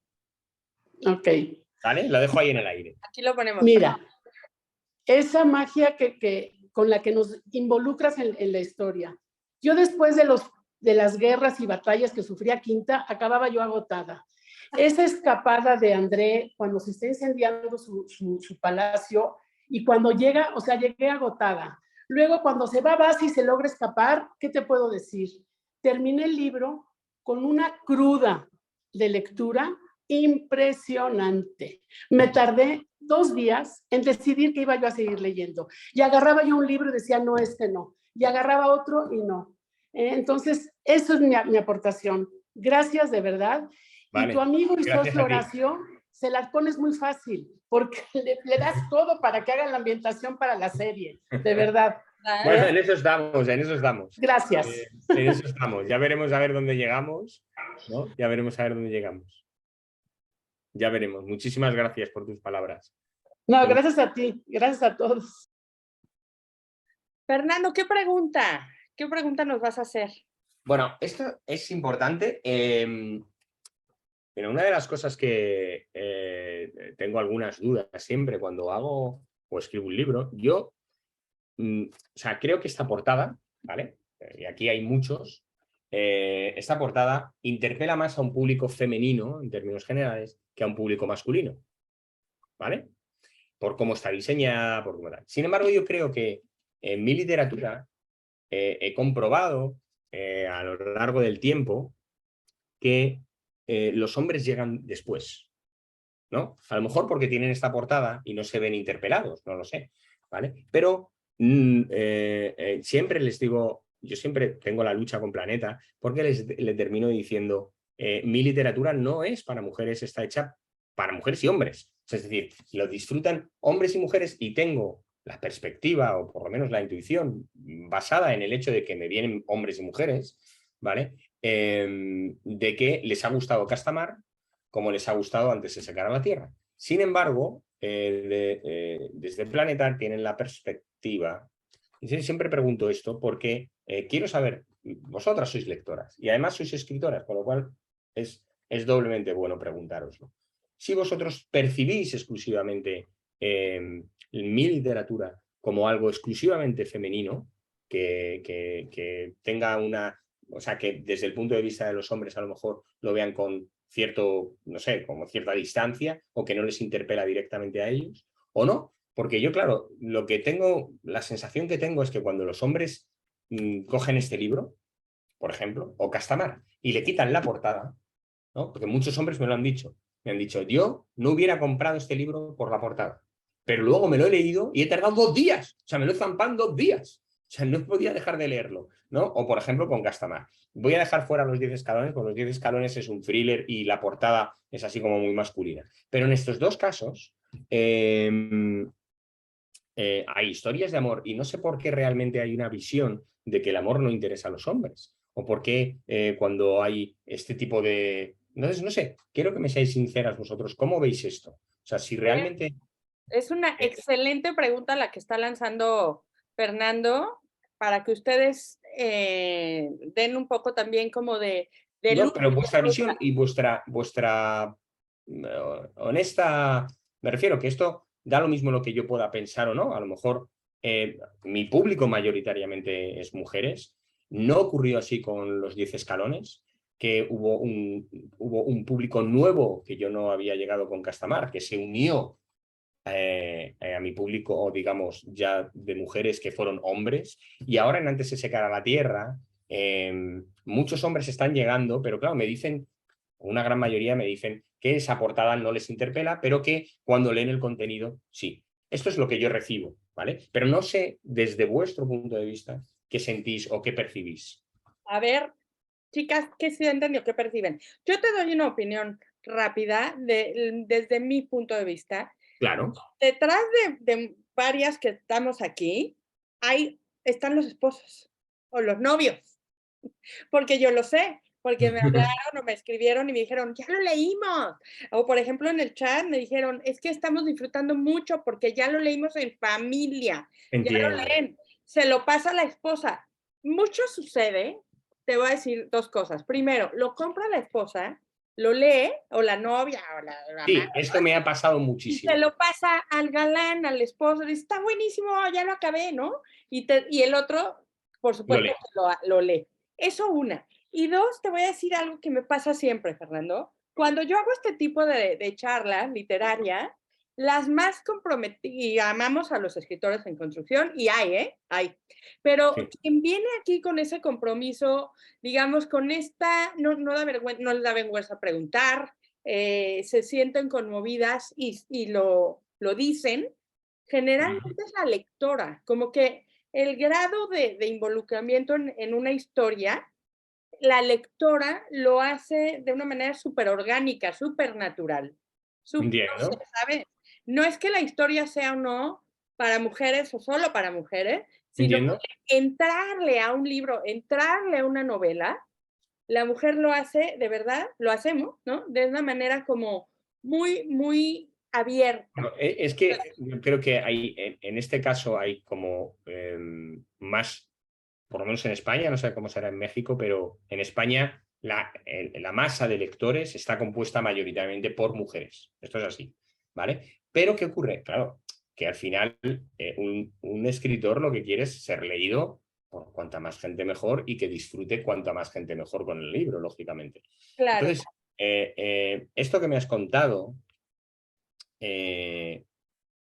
Ok. ¿Vale? Lo dejo ahí en el aire. Aquí lo ponemos. Mira, esa magia con la que nos involucras en la historia. Yo después de las guerras y batallas que sufría Quinta, acababa yo agotada. Esa escapada de André cuando se está incendiando su palacio y cuando llega, o sea, llegué agotada. Luego cuando se va Basi y se logra escapar, ¿qué te puedo decir? terminé el libro con una cruda de lectura impresionante. Me tardé 2 días en decidir que iba yo a seguir leyendo. Y agarraba yo un libro y decía, no, este no. Y agarraba otro y no. Entonces, eso es mi aportación. Gracias, de verdad. Vale. Y tu amigo y Gracias socio Horacio, se la pones muy fácil, porque le das todo para que hagan la ambientación para la serie. De verdad. Bueno, en eso estamos, en eso estamos. Gracias. En eso estamos. Ya veremos a ver dónde llegamos, ¿no? Ya veremos a ver dónde llegamos. Ya veremos. Muchísimas gracias por tus palabras. No, gracias a ti. Gracias a todos. Fernando, ¿qué pregunta? ¿Qué pregunta nos vas a hacer? Bueno, esto es importante. Pero una de las cosas que tengo algunas dudas siempre cuando hago o escribo un libro, yo o sea, creo que esta portada, ¿vale? Y aquí hay muchos, esta portada interpela más a un público femenino, en términos generales, que a un público masculino, ¿vale? Por cómo está diseñada, por cómo tal. Sin embargo, yo creo que en mi literatura he comprobado a lo largo del tiempo que los hombres llegan después, ¿no? A lo mejor porque tienen esta portada y no se ven interpelados, no lo sé, ¿vale? Pero siempre les digo, yo siempre tengo la lucha con Planeta porque le termino diciendo, mi literatura no es para mujeres, está hecha para mujeres y hombres. Es decir, lo disfrutan hombres y mujeres y tengo la perspectiva o por lo menos la intuición basada en el hecho de que me vienen hombres y mujeres, ¿vale? De que les ha gustado Castamar como les ha gustado Antes de secar a la Tierra. Sin embargo, desde Planeta tienen la perspectiva, y siempre pregunto esto porque quiero saber, vosotras sois lectoras y además sois escritoras, con lo cual es doblemente bueno preguntároslo. Si vosotros percibís exclusivamente mi literatura como algo exclusivamente femenino, que tenga una, o sea, que desde el punto de vista de los hombres a lo mejor lo vean con cierto, no sé, como cierta distancia o que no les interpela directamente a ellos, o no, porque yo, claro, lo que tengo, la sensación que tengo es que cuando los hombres cogen este libro, por ejemplo, o Castamar, y le quitan la portada, ¿no? Porque muchos hombres me lo han dicho, yo no hubiera comprado este libro por la portada, pero luego me lo he leído y he tardado 2 días, o sea, me lo he zampado en 2 días. O sea, no podía dejar de leerlo, ¿no? O, por ejemplo, con Castamar. Voy a dejar fuera Los 10 escalones, porque Los 10 escalones es un thriller y la portada es así como muy masculina. Pero en estos dos casos hay historias de amor y no sé por qué realmente hay una visión de que el amor no interesa a los hombres. O por qué cuando hay este tipo de... Entonces, no sé, quiero que me seáis sinceras vosotros. ¿Cómo veis esto? O sea, si realmente... Es una excelente pregunta la que está lanzando Fernando, para que ustedes den un poco también como de no, luz. pero vuestra visión y vuestra honesta, me refiero que esto da lo mismo lo que yo pueda pensar o no, a lo mejor mi público mayoritariamente es mujeres, no ocurrió así con Los 10 escalones, que hubo un público nuevo que yo no había llegado con Castamar, que se unió a mi público, digamos, ya de mujeres que fueron hombres, y ahora en Antes de secar a la Tierra, muchos hombres están llegando, pero claro, me dicen, una gran mayoría me dicen que esa portada no les interpela, pero que cuando leen el contenido, sí. Esto es lo que yo recibo, ¿vale? Pero no sé, desde vuestro punto de vista, qué sentís o qué percibís. A ver, chicas, ¿qué sienten o qué perciben? Yo te doy una opinión rápida desde mi punto de vista. Claro. Detrás de varias que estamos aquí, están los esposos o los novios, porque yo lo sé, porque me hablaron o me escribieron y me dijeron, ya lo leímos. O por ejemplo en el chat me dijeron, es que estamos disfrutando mucho porque ya lo leímos en familia. Entiendo. Ya lo leen, se lo pasa a la esposa. Mucho sucede, te voy a decir 2 cosas. Primero, lo compra la esposa, lo lee, o la novia, o la Sí, mamá, esto me ha pasado y muchísimo. se lo pasa al galán, al esposo, dice, está buenísimo, ya lo acabé, ¿no? Y el otro, por supuesto, lo lee. Eso una. Y 2, te voy a decir algo que me pasa siempre, Fernando. Cuando yo hago este tipo de charla literaria, las más comprometidas, y amamos a los escritores en construcción, y hay, pero Sí. quien viene aquí con ese compromiso, digamos, con esta, no les da vergüenza preguntar, se sienten conmovidas y lo dicen, generalmente es la lectora, como que el grado de involucramiento en una historia, la lectora lo hace de una manera súper orgánica, súper natural. No sé, Entiendo. ¿sabes? No es que la historia sea o no para mujeres o solo para mujeres, sino Entiendo. que entrarle a un libro, entrarle a una novela, la mujer lo hace, de verdad, lo hacemos, ¿no? De una manera como muy, muy abierta. Bueno, es que yo creo que hay, en este caso hay como más, por lo menos en España, no sé cómo será en México, pero en España la masa de lectores está compuesta mayoritariamente por mujeres. Esto es así, ¿vale? Pero ¿qué ocurre? Claro, que al final un escritor lo que quiere es ser leído por cuanta más gente mejor y que disfrute cuanta más gente mejor con el libro, lógicamente. Claro. Entonces, esto que me has contado, de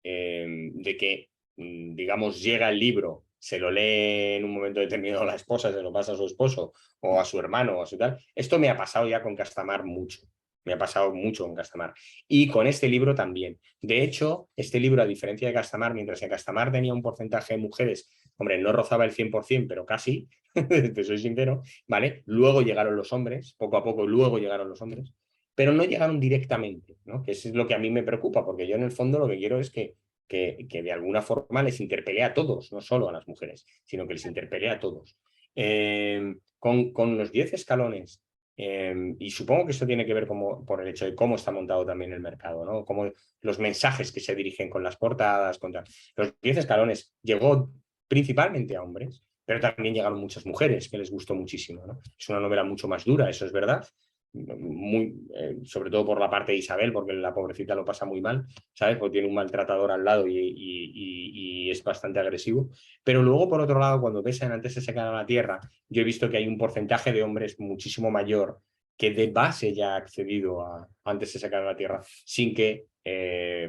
que, digamos, llega el libro, se lo lee en un momento determinado a la esposa, se lo pasa a su esposo o a su hermano o a su tal. Esto me ha pasado ya con Castamar mucho. Me ha pasado mucho con Castamar. Y con este libro también. De hecho, este libro, a diferencia de Castamar, mientras en Castamar tenía un porcentaje de mujeres, hombre, no rozaba el 100%, pero casi, te soy sincero, ¿vale? Luego llegaron los hombres, poco a poco, luego llegaron los hombres, pero no llegaron directamente, ¿no? Que eso es lo que a mí me preocupa, porque yo en el fondo lo que quiero es que de alguna forma les interpele a todos, no solo a las mujeres, sino que les interpele a todos. Con los 10 escalones, y supongo que esto tiene que ver por el hecho de cómo está montado también el mercado, ¿no? Cómo los mensajes que se dirigen con las portadas, los 10 escalones llegó principalmente a hombres, pero también llegaron muchas mujeres que les gustó muchísimo, ¿no? Es una novela mucho más dura, eso es verdad, sobre todo por la parte de Isabel, porque la pobrecita lo pasa muy mal, ¿sabes? Porque tiene un maltratador al lado y es bastante agresivo. Pero luego, por otro lado, cuando ves en Antes se secan a la tierra, yo he visto que hay un porcentaje de hombres muchísimo mayor que de base ya ha accedido a Antes se secan a la tierra sin que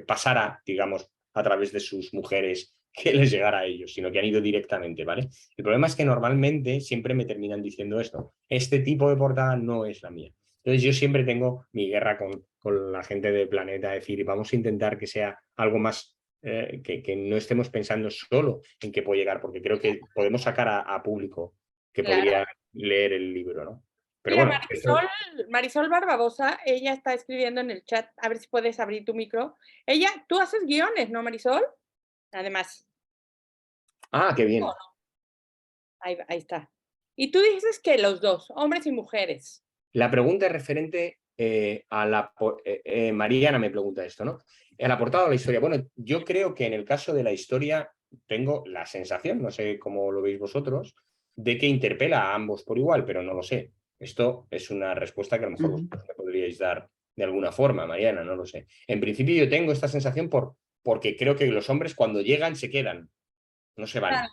pasara, digamos, a través de sus mujeres que les llegara a ellos, sino que han ido directamente, ¿vale? El problema es que normalmente siempre me terminan diciendo esto: este tipo de portada no es la mía. Entonces yo siempre tengo mi guerra con la gente del planeta, decir, vamos a intentar que sea algo más, que no estemos pensando solo en qué puede llegar, porque creo que podemos sacar a público que Claro. podría leer el libro, ¿no? Pero Mira, bueno, Marisol Barbabosa, ella está escribiendo en el chat, a ver si puedes abrir tu micro. Tú haces guiones, ¿no, Marisol? Además. Ah, qué bien. Ahí está. Y tú dices que los dos, hombres y mujeres. La pregunta es referente a la... Mariana me pregunta esto, ¿no? A la portada de la historia. Bueno, yo creo que en el caso de la historia tengo la sensación, no sé cómo lo veis vosotros, de que interpela a ambos por igual, pero no lo sé. Esto es una respuesta que a lo mejor vosotros me podríais dar de alguna forma, Mariana, no lo sé. En principio yo tengo esta sensación porque creo que los hombres cuando llegan se quedan, no se van.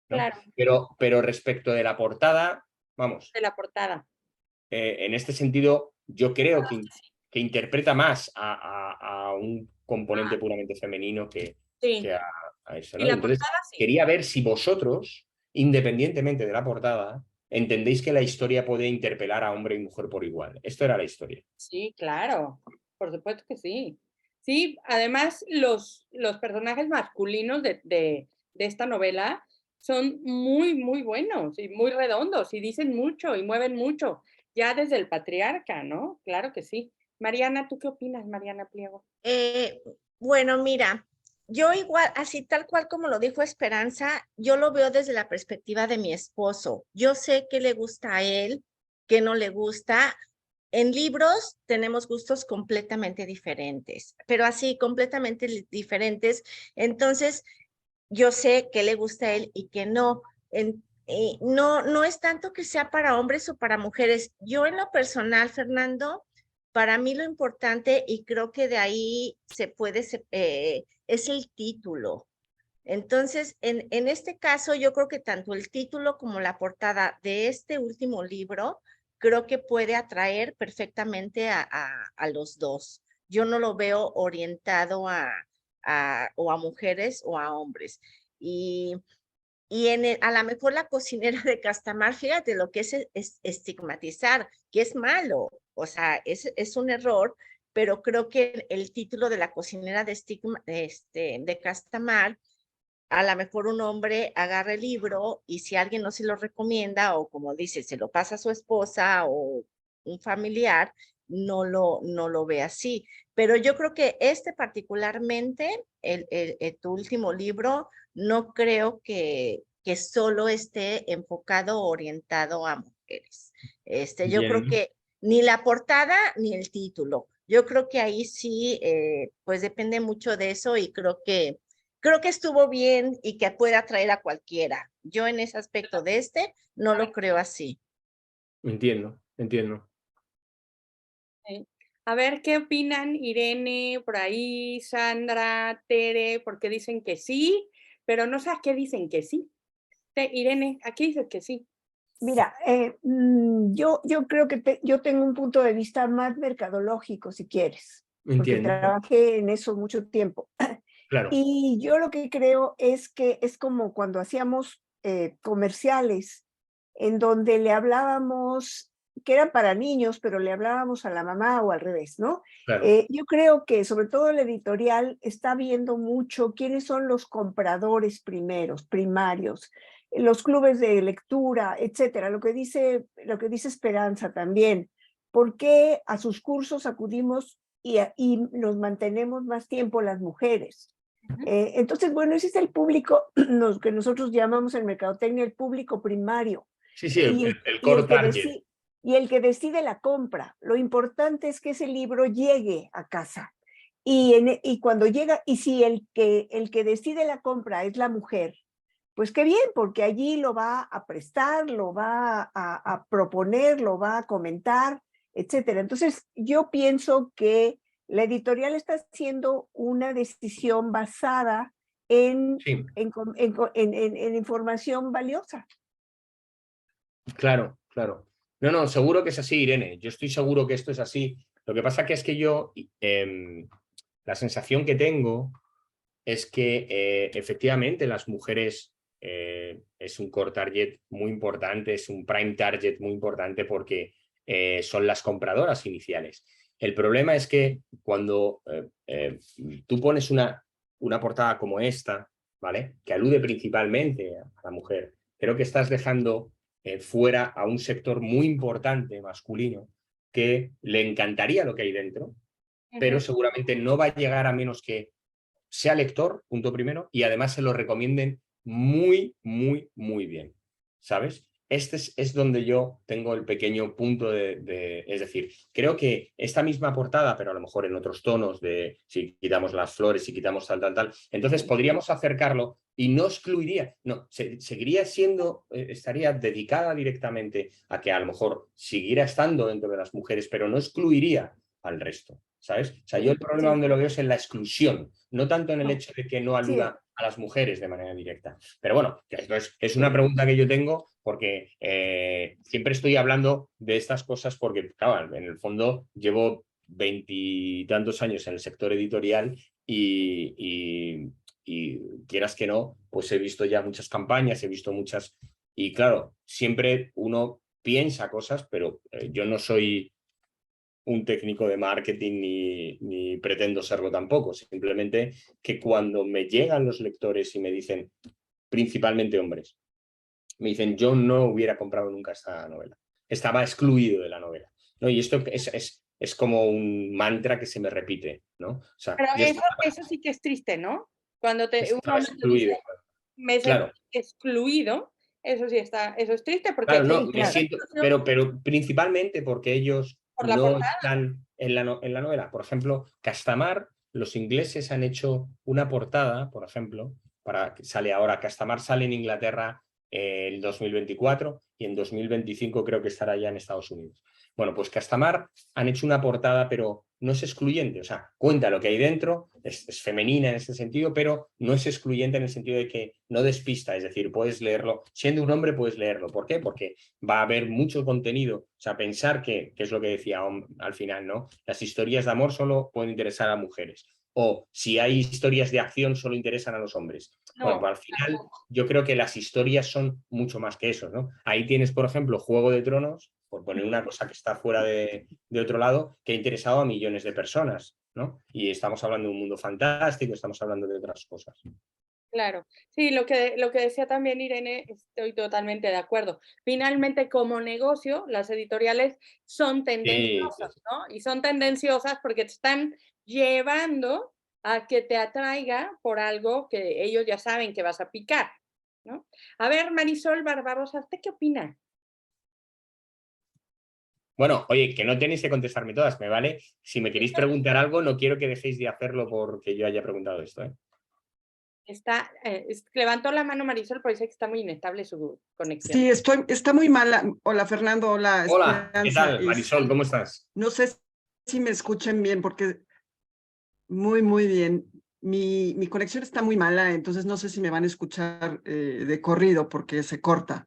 Claro, ¿no? claro. Pero respecto de la portada, vamos, De la portada. en este sentido, yo creo que interpreta más a un componente puramente femenino que Sí. a eso, Y ¿no? la Entonces, portada sí. quería ver si vosotros, independientemente de la portada, entendéis que la historia puede interpelar a hombre y mujer por igual. Esto era la historia. Sí, claro. Por supuesto que sí. Sí, además los personajes masculinos de esta novela son muy, muy buenos y muy redondos y dicen mucho y mueven mucho, ya desde el patriarca, ¿no? Claro que sí. Mariana, ¿tú qué opinas, Mariana Pliego? Bueno, mira, yo igual, así tal cual como lo dijo Esperanza, yo lo veo desde la perspectiva de mi esposo. Yo sé qué le gusta a él, qué no le gusta. En libros tenemos gustos completamente diferentes, pero así completamente diferentes. Entonces, yo sé qué le gusta a él y qué no. No es tanto que sea para hombres o para mujeres. Yo en lo personal, Fernando, para mí lo importante, y creo que de ahí es el título. Entonces, en este caso, yo creo que tanto el título como la portada de este último libro, creo que puede atraer perfectamente a los dos. yo no lo veo orientado o a mujeres o a hombres. Y a lo mejor la cocinera de Castamar, fíjate lo que es estigmatizar, que es malo, o sea, es un error, pero creo que el título de la cocinera de Castamar, a lo mejor un hombre agarra el libro y si alguien no se lo recomienda o como dice, se lo pasa a su esposa o un familiar, no lo ve así. Pero yo creo que particularmente, tu último libro, no creo que solo esté enfocado o orientado a mujeres. Yo creo que ni la portada ni el título. Yo creo que ahí sí, pues depende mucho de eso y creo que estuvo bien y que puede atraer a cualquiera. Yo en ese aspecto de no lo creo así. Entiendo. Sí. A ver, ¿qué opinan Irene, por ahí, Sandra, Tere? Porque dicen que sí, pero no sé a qué dicen que sí. Irene, ¿a qué dices que sí? Mira, yo creo que yo tengo un punto de vista más mercadológico, si quieres, porque trabajé en eso mucho tiempo. Claro. Y yo lo que creo es que es como cuando hacíamos comerciales en donde le hablábamos, que eran para niños, pero le hablábamos a la mamá o al revés, ¿no? Claro. Yo creo que sobre todo el editorial está viendo mucho quiénes son los compradores primarios, los clubes de lectura, etcétera, lo que dice Esperanza también. ¿Por qué a sus cursos acudimos y nos mantenemos más tiempo las mujeres? Entonces, bueno, ese es el público que nosotros llamamos en mercadotecnia el público primario. Sí, el core target. Y el que decide la compra. Lo importante es que ese libro llegue a casa. Y cuando llega, y si el que decide la compra es la mujer, pues qué bien, porque allí lo va a prestar, lo va a proponer, lo va a comentar, etcétera. Entonces, yo pienso que la editorial está haciendo una decisión basada en información valiosa. Claro. No, seguro que es así, Irene. Yo estoy seguro que esto es así. Lo que pasa que es que yo, la sensación que tengo es que efectivamente las mujeres es un core target muy importante, es un prime target muy importante porque son las compradoras iniciales. El problema es que cuando tú pones una portada como esta, ¿vale? Que alude principalmente a la mujer, creo que estás dejando fuera a un sector muy importante masculino que le encantaría lo que hay dentro, pero seguramente no va a llegar a menos que sea lector, punto primero, y además se lo recomienden muy bien, ¿sabes? Este es donde yo tengo el pequeño punto es decir, creo que esta misma portada, pero a lo mejor en otros tonos de si quitamos las flores, si quitamos tal, entonces podríamos acercarlo y no excluiría, no, seguiría siendo, estaría dedicada directamente a que a lo mejor siguiera estando dentro de las mujeres, pero no excluiría al resto, ¿sabes? O sea, yo el problema donde lo veo es en la exclusión, no tanto en el hecho de que no aluda a las mujeres de manera directa. Pero bueno, esto es una pregunta que yo tengo porque siempre estoy hablando de estas cosas porque, claro, en el fondo llevo 20 y tantos años en el sector editorial y quieras que no, pues he visto ya muchas campañas, he visto muchas... Y claro, siempre uno piensa cosas, pero yo no soy un técnico de marketing ni pretendo serlo tampoco, simplemente que cuando me llegan los lectores y me dicen, principalmente hombres, me dicen yo no hubiera comprado nunca esta novela, estaba excluido de la novela, ¿no? Y esto es como un mantra que se me repite, ¿no? O sea, pero eso sí que es triste, ¿no? Cuando estaba excluido, me claro. excluido, eso sí eso es triste porque... Claro, no, me siento, pero principalmente porque ellos no están en la novela. Por ejemplo, Castamar, los ingleses han hecho una portada, por ejemplo, para que sale ahora, Castamar sale en Inglaterra el 2024 y en 2025 creo que estará ya en Estados Unidos. Bueno, pues Castamar han hecho una portada, pero no es excluyente, o sea, cuenta lo que hay dentro, es femenina en ese sentido, pero no es excluyente en el sentido de que no despista, es decir, puedes leerlo, siendo un hombre puedes leerlo. ¿Por qué? Porque va a haber mucho contenido, o sea, pensar que es lo que decía al final, ¿no? Las historias de amor solo pueden interesar a mujeres, o si hay historias de acción solo interesan a los hombres. No. Bueno, pues al final yo creo que las historias son mucho más que eso, ¿no? Ahí tienes, por ejemplo, Juego de Tronos, por poner una cosa que está fuera de otro lado, que ha interesado a millones de personas, ¿no? Y estamos hablando de un mundo fantástico, estamos hablando de otras cosas. Claro, sí, lo que decía también Irene, estoy totalmente de acuerdo. Finalmente, como negocio, las editoriales son tendenciosas, Sí. ¿no? Y son tendenciosas porque te están llevando a que te atraiga por algo que ellos ya saben que vas a picar, ¿no? A ver, Marisol Barbarosa, ¿usted qué opina? Bueno, oye, que no tenéis que contestarme todas, ¿me vale? Si me queréis preguntar algo, no quiero que dejéis de hacerlo porque yo haya preguntado esto, ¿eh? Levantó la mano Marisol, pero dice que está muy inestable su conexión. Sí, está muy mala. Hola, Fernando. Hola, Hola, ¿qué Esperanza. tal, Marisol? ¿Cómo estás? No sé si me escuchan bien porque muy bien. Mi conexión está muy mala, entonces no sé si me van a escuchar de corrido porque se corta.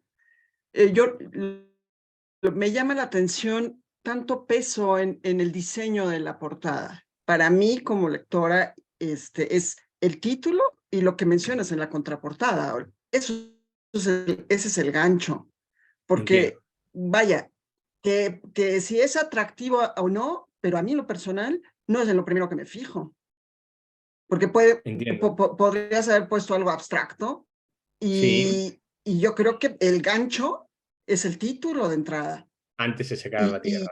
Me llama la atención tanto peso en el diseño de la portada. Para mí, como lectora, es el título y lo que mencionas en la contraportada. Ese es el gancho. Porque, vaya, que si es atractivo o no, pero a mí en lo personal no es en lo primero que me fijo. Porque podrías haber puesto algo abstracto y yo creo que el gancho es el título de entrada. Antes se secara la tierra.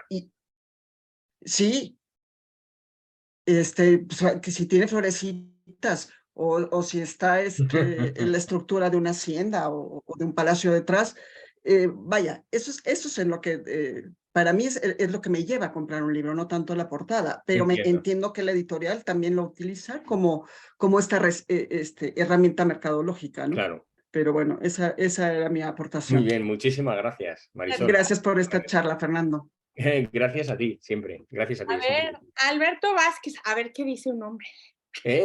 Sí, que si tiene florecitas o si está en la estructura de una hacienda o de un palacio detrás, vaya, eso es en lo que para mí es lo que me lleva a comprar un libro, no tanto la portada, pero entiendo que la editorial también lo utiliza como esta herramienta mercadológica, ¿no? Claro. Pero bueno, esa era mi aportación. Muy bien, muchísimas gracias, Marisol. Gracias por esta charla, Fernando. Gracias a ti, siempre. Gracias a ti. A ver, Alberto Vázquez, a ver qué dice un hombre.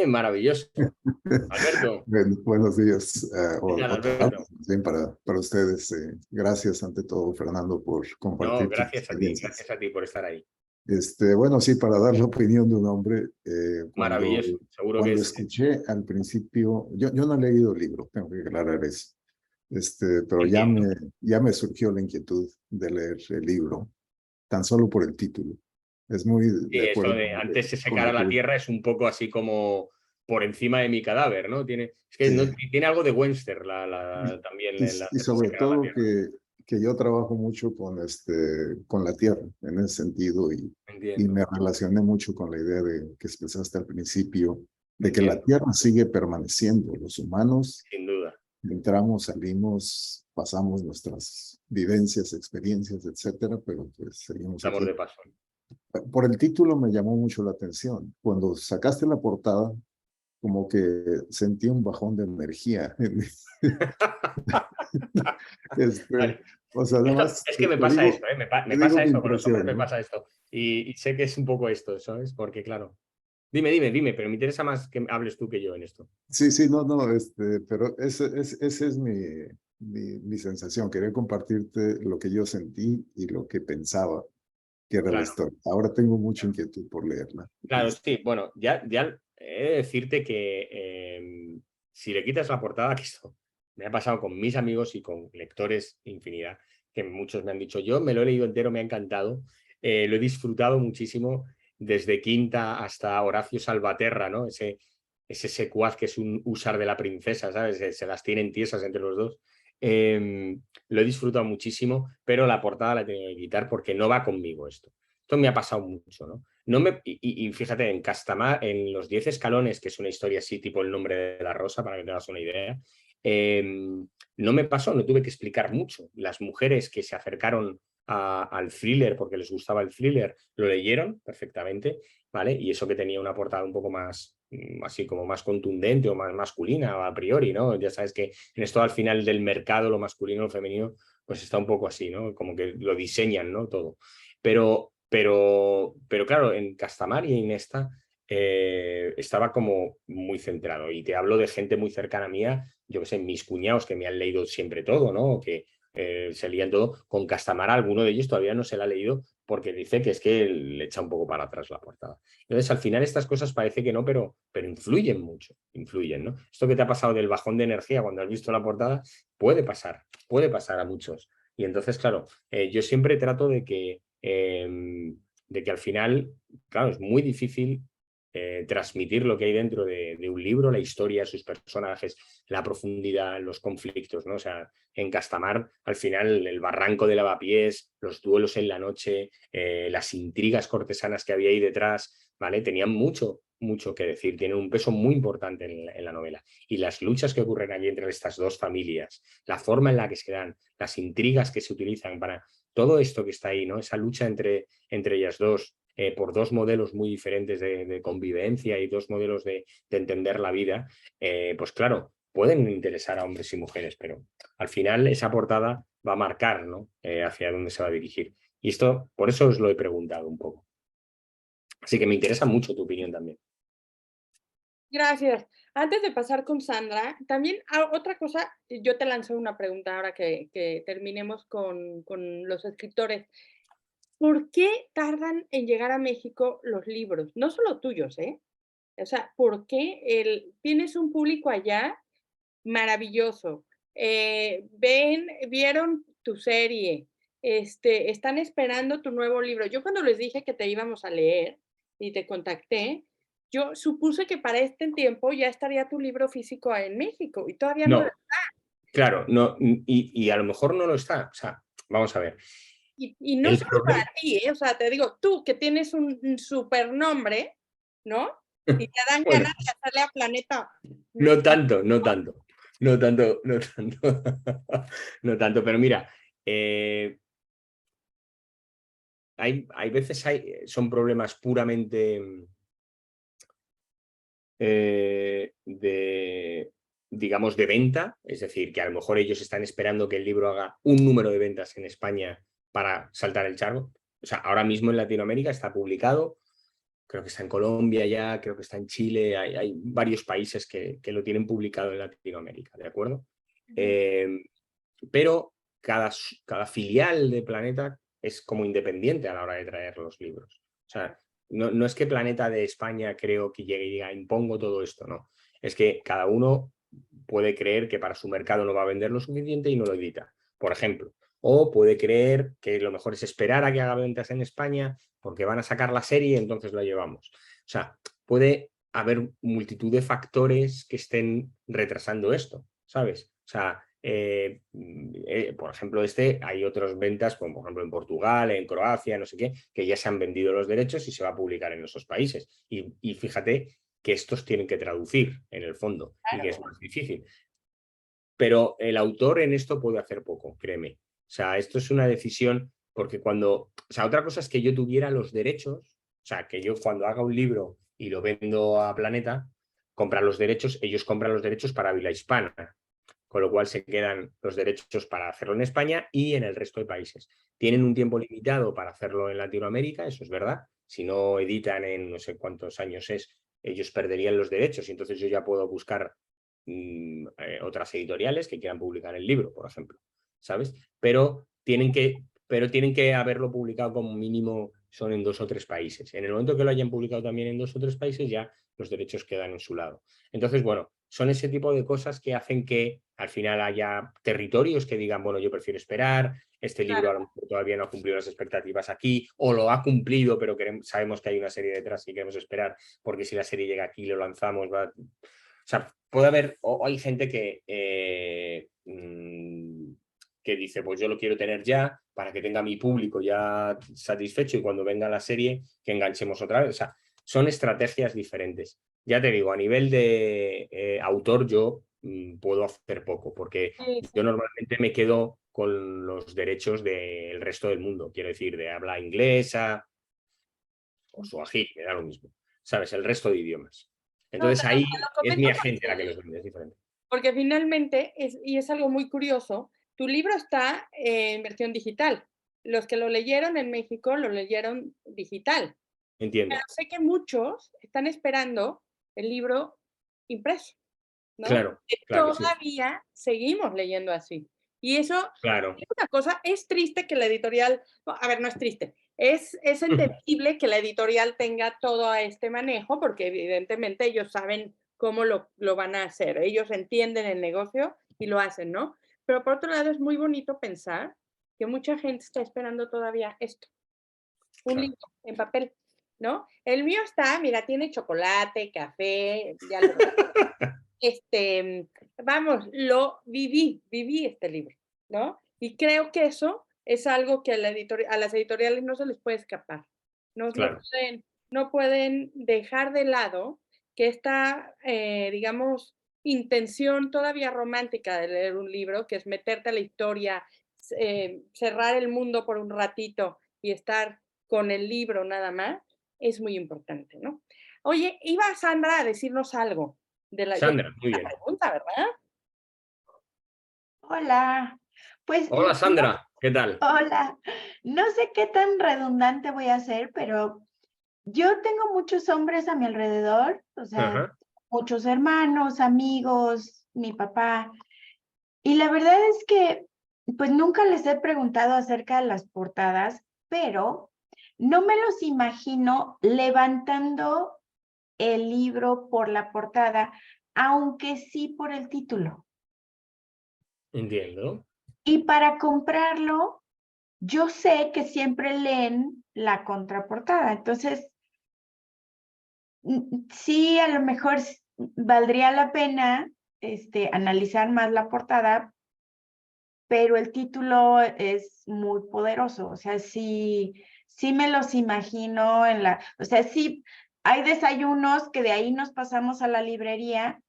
Maravilloso. Alberto. Buenos días. Bien, para ustedes. Gracias ante todo, Fernando, por compartir. No, gracias a ti por estar ahí. Bueno, sí, para dar la opinión de un hombre. Maravilloso, seguro cuando que escuché al principio, yo no he leído el libro, tengo que aclarar eso. Pero ya me surgió la inquietud de leer el libro, tan solo por el título. Es muy de acuerdo. Eso de antes se secara la tierra es un poco así como por encima de mi cadáver, ¿no? Tiene algo de Webster también. Y sobre todo que yo trabajo mucho con la tierra en ese sentido y me relacioné mucho con la idea que expresaste al principio de que la tierra sigue permaneciendo. Los humanos sin duda entramos, salimos, pasamos nuestras vivencias, experiencias, etcétera, pero pues seguimos aquí. De paso. Por el título me llamó mucho la atención. Cuando sacaste la portada, como que sentí un bajón de energía. O sea, además, es que me pasa esto, me pasa esto, con los hombres me pasa esto. Y sé que es un poco esto, ¿sabes? Porque claro. Dime, pero me interesa más que hables tú que yo en esto. Sí, no, pero esa es mi sensación. Quería compartirte lo que yo sentí y lo que pensaba que era la historia. Ahora tengo mucha inquietud por leerla. Claro, sí, bueno, ya he de decirte que si le quitas la portada, que esto me ha pasado con mis amigos y con lectores infinidad, que muchos me han dicho, yo me lo he leído entero, me ha encantado, lo he disfrutado muchísimo, desde Quinta hasta Horacio Salvaterra, ¿no? Ese secuaz que es un húsar de la princesa, ¿sabes? Se las tienen tiesas entre los dos. Lo he disfrutado muchísimo, pero la portada la he tenido que quitar porque no va conmigo esto. Esto me ha pasado mucho, ¿no? Y fíjate, en Castamar, en Los 10 escalones, que es una historia así, tipo El nombre de la rosa, para que te hagas una idea, no me pasó, no tuve que explicar mucho. Las mujeres que se acercaron al thriller, porque les gustaba el thriller, lo leyeron perfectamente, ¿vale? Y eso que tenía una portada un poco más, así como más contundente o más masculina a priori, ¿no? Ya sabes que en esto al final del mercado, lo masculino o lo femenino, pues está un poco así, ¿no? Como que lo diseñan, ¿no? Todo. Pero pero claro, en Castamar y en esta estaba como muy centrado. Y te hablo de gente muy cercana mía, yo que sé, mis cuñados que me han leído siempre todo, ¿no? Que se leían todo. Con Castamar, alguno de ellos todavía no se la ha leído porque dice que es que le echa un poco para atrás la portada. Entonces, al final estas cosas parece que no, pero influyen mucho, influyen, ¿no? Esto que te ha pasado del bajón de energía cuando has visto la portada, puede pasar a muchos. Y entonces, claro, yo siempre trato de que al final, claro, es muy difícil transmitir lo que hay dentro de un libro, la historia, sus personajes, la profundidad, los conflictos, ¿no? O sea, en Castamar, al final, el barranco de Lavapiés, los duelos en la noche, las intrigas cortesanas que había ahí detrás, ¿vale? Tenían mucho que decir, tienen un peso muy importante en la novela. Y las luchas que ocurren allí entre estas dos familias, la forma en la que se dan, las intrigas que se utilizan para todo esto que está ahí, ¿no? Esa lucha entre ellas dos, por dos modelos muy diferentes de convivencia y dos modelos de entender la vida, pues claro, pueden interesar a hombres y mujeres, pero al final esa portada va a marcar, ¿no? Hacia dónde se va a dirigir. Y esto, por eso os lo he preguntado un poco. Así que me interesa mucho tu opinión también. Gracias. Antes de pasar con Sandra, también otra cosa, yo te lancé una pregunta ahora que terminemos con los escritores. ¿Por qué tardan en llegar a México los libros? No solo tuyos, ¿eh? O sea, ¿por qué tienes un público allá maravilloso? Vieron tu serie, están esperando tu nuevo libro. Yo cuando les dije que te íbamos a leer y te contacté, yo supuse que para este tiempo ya estaría tu libro físico en México y todavía no lo está. Claro, no, y a lo mejor no lo está. O sea, vamos a ver. Y no solo para ti, o sea, te digo, tú que tienes un super nombre, ¿no? Y te dan Bueno, ganas de hacerle a Planeta. No tanto, no tanto, pero mira, hay veces son problemas puramente digamos, de venta, es decir, que a lo mejor ellos están esperando que el libro haga un número de ventas en España para saltar el charco. O sea, ahora mismo en Latinoamérica está publicado, creo que está en Colombia ya, creo que está en Chile, hay varios países que lo tienen publicado en Latinoamérica, ¿de acuerdo? Pero cada filial de Planeta es como independiente a la hora de traer los libros. O sea, no es que Planeta de España creo que llegue y diga impongo todo esto, no. Es que cada uno puede creer que para su mercado no va a vender lo suficiente y no lo edita, por ejemplo. O puede creer que lo mejor es esperar a que haga ventas en España porque van a sacar la serie y entonces la llevamos. O sea, puede haber multitud de factores que estén retrasando esto, ¿sabes? O sea, por ejemplo, hay otras ventas, como por ejemplo en Portugal, en Croacia, no sé qué, que ya se han vendido los derechos y se va a publicar en esos países. Y fíjate que estos tienen que traducir en el fondo, claro, y que es más difícil. Pero el autor en esto puede hacer poco, créeme. O sea, esto es una decisión, porque o sea, otra cosa es que yo tuviera los derechos, o sea, que yo cuando haga un libro y lo vendo a Planeta, compran los derechos, ellos compran los derechos para habla hispana, con lo cual se quedan los derechos para hacerlo en España y en el resto de países. Tienen un tiempo limitado para hacerlo en Latinoamérica, eso es verdad. Si no editan en no sé cuántos años ellos perderían los derechos y entonces yo ya puedo buscar otras editoriales que quieran publicar el libro, por ejemplo, ¿sabes? Pero tienen que haberlo publicado como mínimo son en 2 o 3 países. En el momento que lo hayan publicado también en 2 o 3 países, ya los derechos quedan en su lado. Entonces, bueno, son ese tipo de cosas que hacen que al final haya territorios que digan, bueno, yo prefiero esperar, este libro a lo mejor todavía no ha cumplido las expectativas aquí, o lo ha cumplido, pero sabemos que hay una serie detrás y queremos esperar, porque si la serie llega aquí y lo lanzamos, va... O sea, puede haber, o hay gente que dice, pues yo lo quiero tener ya para que tenga mi público ya satisfecho y cuando venga la serie que enganchemos otra vez. O sea, son estrategias diferentes. Ya te digo, a nivel de autor yo puedo hacer poco porque yo normalmente me quedo con los derechos del resto del mundo, quiero decir, de habla inglesa o suajili, me da lo mismo, ¿sabes? El resto de idiomas. Entonces ahí es mi agente la que los vende, es diferente. Porque finalmente, y es algo muy curioso, tu libro está en versión digital. los que lo leyeron en México lo leyeron digital. Entiendo. Pero sé que muchos están esperando el libro impreso, ¿no? Claro, claro. Todavía seguimos leyendo así. Y eso Claro. es una cosa, es triste que la editorial, a ver, no es triste, es entendible que la editorial tenga todo este manejo, porque evidentemente ellos saben cómo lo van a hacer, ellos entienden el negocio y lo hacen, ¿no? Pero por otro lado es muy bonito pensar que mucha gente está esperando todavía esto, un libro en papel, ¿no? El mío está, mira, tiene chocolate, café, ya lo vamos, lo viví este libro, ¿no? Y creo que eso es algo que a las editoriales no se les puede escapar. Claro. No pueden dejar de lado que esta, digamos, intención todavía romántica de leer un libro, que es meterte a la historia, cerrar el mundo por un ratito y estar con el libro nada más, es muy importante, ¿no? Oye, iba Sandra a decirnos algo. Sandra, muy bien. Pregunta, ¿verdad? Hola. Pues hola Sandra, ¿qué tal? Hola. No sé qué tan redundante voy a ser, pero yo tengo muchos hombres a mi alrededor, o sea, muchos hermanos, amigos, mi papá. Y la verdad es que, pues nunca les he preguntado acerca de las portadas, pero no me los imagino levantando el libro por la portada, aunque sí por el título. Entiendo. Y para comprarlo, yo sé que siempre leen la contraportada. Entonces, sí, a lo mejor valdría la pena analizar más la portada, pero el título es muy poderoso. O sea, sí me los imagino o sea, sí hay desayunos que de ahí nos pasamos a la librería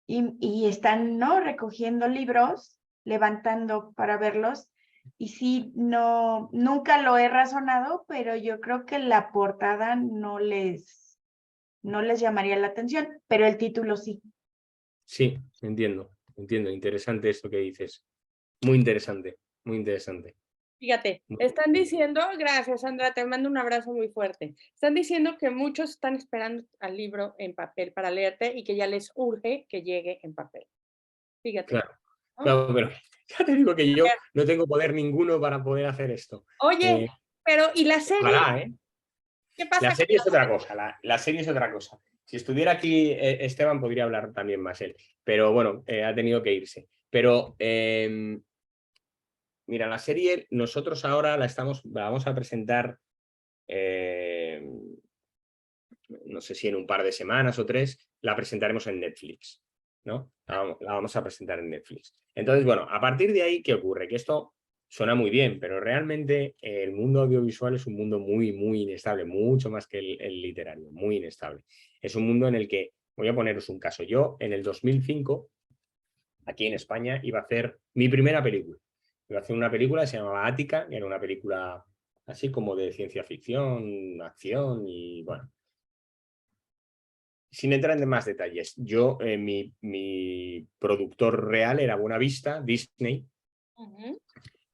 y están, ¿no? Recogiendo libros, levantando para verlos. Y sí, nunca lo he razonado, pero yo creo que la portada no les llamaría la atención, pero el título sí. Sí, entiendo. Interesante esto que dices. Muy interesante, muy interesante. Fíjate, están diciendo, gracias Sandra, te mando un abrazo muy fuerte. Están diciendo que muchos están esperando al libro en papel para leerte y que ya les urge que llegue en papel. Fíjate. Claro, claro, pero ya te digo que yo no tengo poder ninguno para poder hacer esto. Oye, pero ¿y la serie? Ojalá, ¿eh? ¿Qué pasa? La serie es otra cosa, la serie es otra cosa. Si estuviera aquí Esteban podría hablar también más él, pero bueno, ha tenido que irse. Pero mira, la serie nosotros ahora la vamos a presentar, no sé si en un par de semanas o 3, la presentaremos en Netflix, ¿no? La vamos a presentar en Netflix. Entonces, bueno, a partir de ahí, ¿qué ocurre? Que esto suena muy bien, pero realmente el mundo audiovisual es un mundo muy, muy inestable, mucho más que el literario, muy inestable. Es un mundo en el que, voy a poneros un caso, yo en el 2005, aquí en España, iba a hacer mi primera película. Iba a hacer una película que se llamaba Ática, que era una película así como de ciencia ficción, acción y bueno. Sin entrar en más detalles, yo, mi productor real era Buenavista, Disney,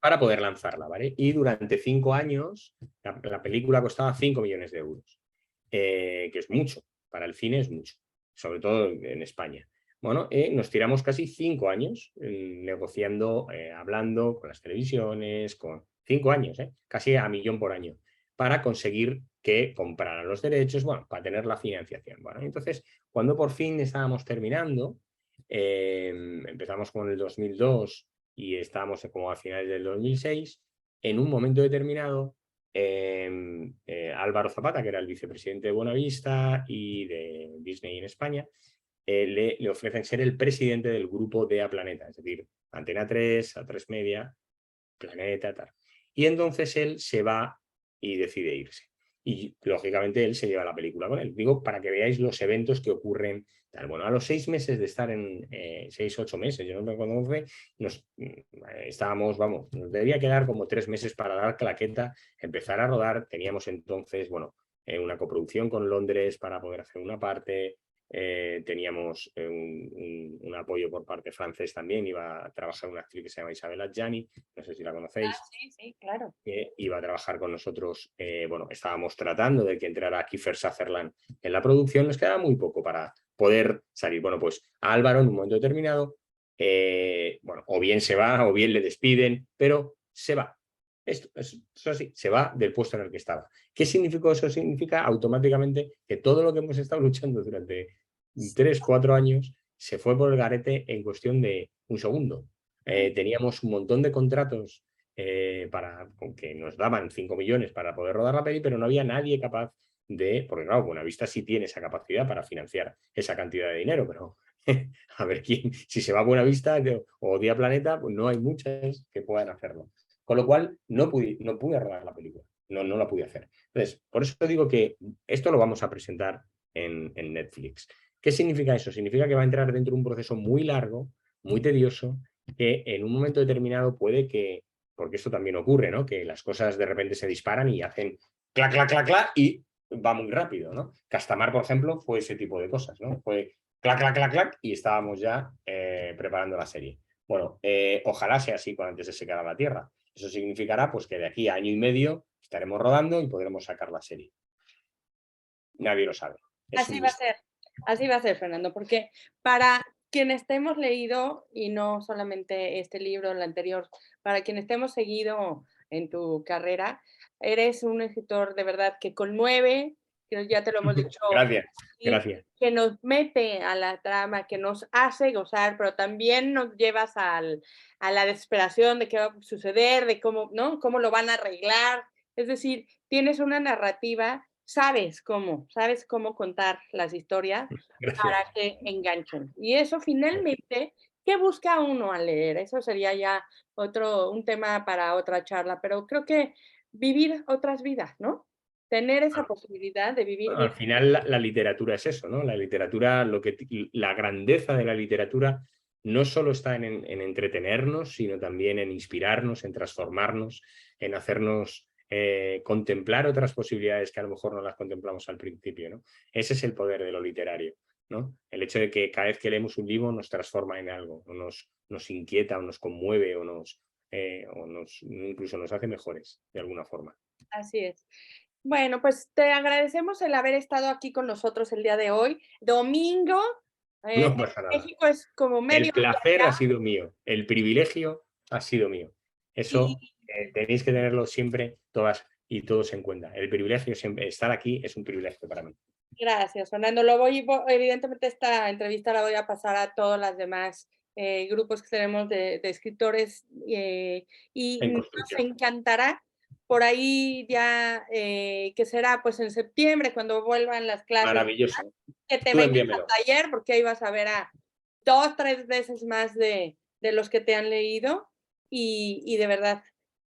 para poder lanzarla, ¿vale? Y durante 5 años la película costaba 5 millones de euros, que es mucho, para el cine es mucho, sobre todo en España. Bueno, nos tiramos casi 5 años negociando, hablando con las televisiones, con 5 años, casi a 1 millón por año, para conseguir que compraran los derechos, bueno, para tener la financiación. Bueno, entonces, cuando por fin estábamos terminando, empezamos con el 2002 y estábamos como a finales del 2006, en un momento determinado, Álvaro Zapata, que era el vicepresidente de Buenavista y de Disney en España, le ofrecen ser el presidente del grupo de A Planeta, es decir, Antena 3, A3 Media, Planeta, tal. Y entonces él se va y decide irse. Y lógicamente él se lleva la película con él. Digo, para que veáis los eventos que ocurren. Tal. Bueno, a los 6 meses de estar en 6, 8 meses, yo no me acuerdo cómo fue, estábamos, vamos, nos debería quedar como 3 meses para dar claqueta, empezar a rodar. Teníamos entonces, bueno, una coproducción con Londres para poder hacer una parte, teníamos un apoyo por parte francés también, iba a trabajar una actriz que se llama Isabel Adjani, no sé si la conocéis. Sí, sí, claro. Que iba a trabajar con nosotros, bueno, estábamos tratando de que entrara Kiefer Sutherland en la producción, nos quedaba muy poco para poder salir. Bueno, pues a Álvaro en un momento determinado, bueno, o bien se va o bien le despiden, pero se va. Eso sí, se va del puesto en el que estaba. ¿Qué significó eso? Significa automáticamente que todo lo que hemos estado luchando durante 3, 4 años se fue por el garete en cuestión de un segundo. Teníamos un montón de contratos que nos daban 5 millones para poder rodar la peli, pero no había nadie capaz de, porque claro, Buenavista sí tiene esa capacidad para financiar esa cantidad de dinero, pero a ver quién, si se va a Buenavista o Día Planeta, pues no hay muchas que puedan hacerlo. Con lo cual no pude rodar la película, no la pude hacer. Entonces, por eso digo que esto lo vamos a presentar en Netflix. ¿Qué significa eso? Significa que va a entrar dentro de un proceso muy largo, muy tedioso, que en un momento determinado puede que, porque esto también ocurre, ¿no? Que las cosas de repente se disparan y hacen clac, clac, clac, clac y va muy rápido, ¿no? Castamar, por ejemplo, fue ese tipo de cosas, ¿no? Fue clac, clac, clac, clac y estábamos ya preparando la serie. Bueno, ojalá sea así cuando antes de secar a la Tierra. Eso significará pues, que de aquí a año y medio estaremos rodando y podremos sacar la serie. Nadie lo sabe. Así va a ser, Fernando, porque para quienes te hemos leído, y no solamente este libro, el anterior, para quienes te hemos seguido en tu carrera, eres un escritor de verdad que conmueve, que ya te lo hemos dicho. Gracias. Que nos mete a la trama, que nos hace gozar, pero también nos llevas a la desesperación de qué va a suceder, de cómo, ¿no? Cómo lo van a arreglar. Es decir, tienes una narrativa, sabes cómo contar las historias para que enganchen. Y eso finalmente, ¿qué busca uno al leer? Eso sería ya un tema para otra charla, pero creo que vivir otras vidas, ¿no? Tener esa posibilidad de vivir. Al final la literatura es eso, ¿no? La literatura, la grandeza de la literatura no solo está en entretenernos, sino también en inspirarnos, en transformarnos, en hacernos contemplar otras posibilidades que a lo mejor no las contemplamos al principio, ¿no? Ese es el poder de lo literario, ¿no? El hecho de que cada vez que leemos un libro nos transforma en algo, o nos inquieta, o nos conmueve, o incluso nos hace mejores, de alguna forma. Así es. Bueno, pues te agradecemos el haber estado aquí con nosotros el día de hoy. Domingo. No pasa nada. México es como medio. El placer ha sido mío, el privilegio ha sido mío. Eso tenéis que tenerlo siempre todas y todos en cuenta. El privilegio, estar aquí es un privilegio para mí. Gracias, Fernando. Evidentemente esta entrevista la voy a pasar a todos los demás grupos que tenemos de escritores y nos encantará por ahí ya, que será pues en septiembre cuando vuelvan las clases. Maravilloso. Que te vengas al taller porque ahí vas a ver a 2, 3 veces más de los que te han leído y de verdad,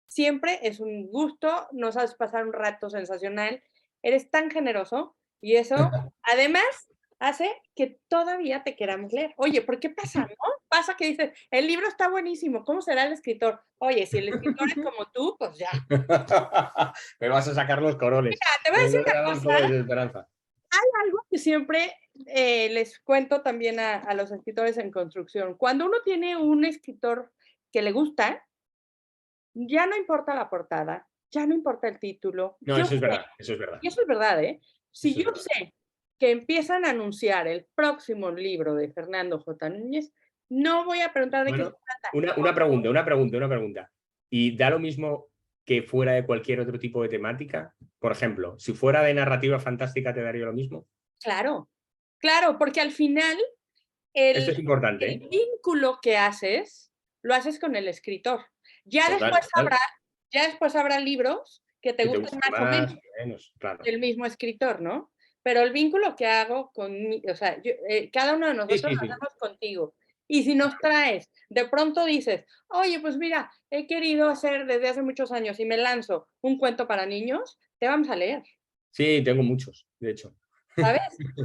siempre es un gusto, nos haces pasar un rato sensacional, eres tan generoso y eso además hace que todavía te queramos leer. Oye, ¿por qué pasa, no? Pasa que dices, el libro está buenísimo, ¿cómo será el escritor? Oye, si el escritor es como tú, pues ya. Me vas a sacar los coroles. Mira, te voy a decir una cosa. Hay algo que siempre les cuento también a los escritores en construcción. Cuando uno tiene un escritor que le gusta, ya no importa la portada, ya no importa el título. No, eso es verdad, eso es verdad. Y eso es verdad, ¿eh? Si yo sé que empiezan a anunciar el próximo libro de Fernando J. Núñez, no voy a preguntar de qué se trata. Una pregunta. ¿Y da lo mismo que fuera de cualquier otro tipo de temática? Por ejemplo, si fuera de narrativa fantástica, ¿te daría lo mismo? Claro, porque al final esto es importante, el vínculo que haces, lo haces con el escritor. Ya después habrá libros que te gusten más o menos claro. del mismo escritor, ¿no? Pero el vínculo que hago cada uno de nosotros lo hacemos contigo. Y si nos traes, de pronto dices, oye, pues mira, he querido hacer desde hace muchos años y me lanzo un cuento para niños, te vamos a leer. Sí, tengo muchos, de hecho. ¿Sabes?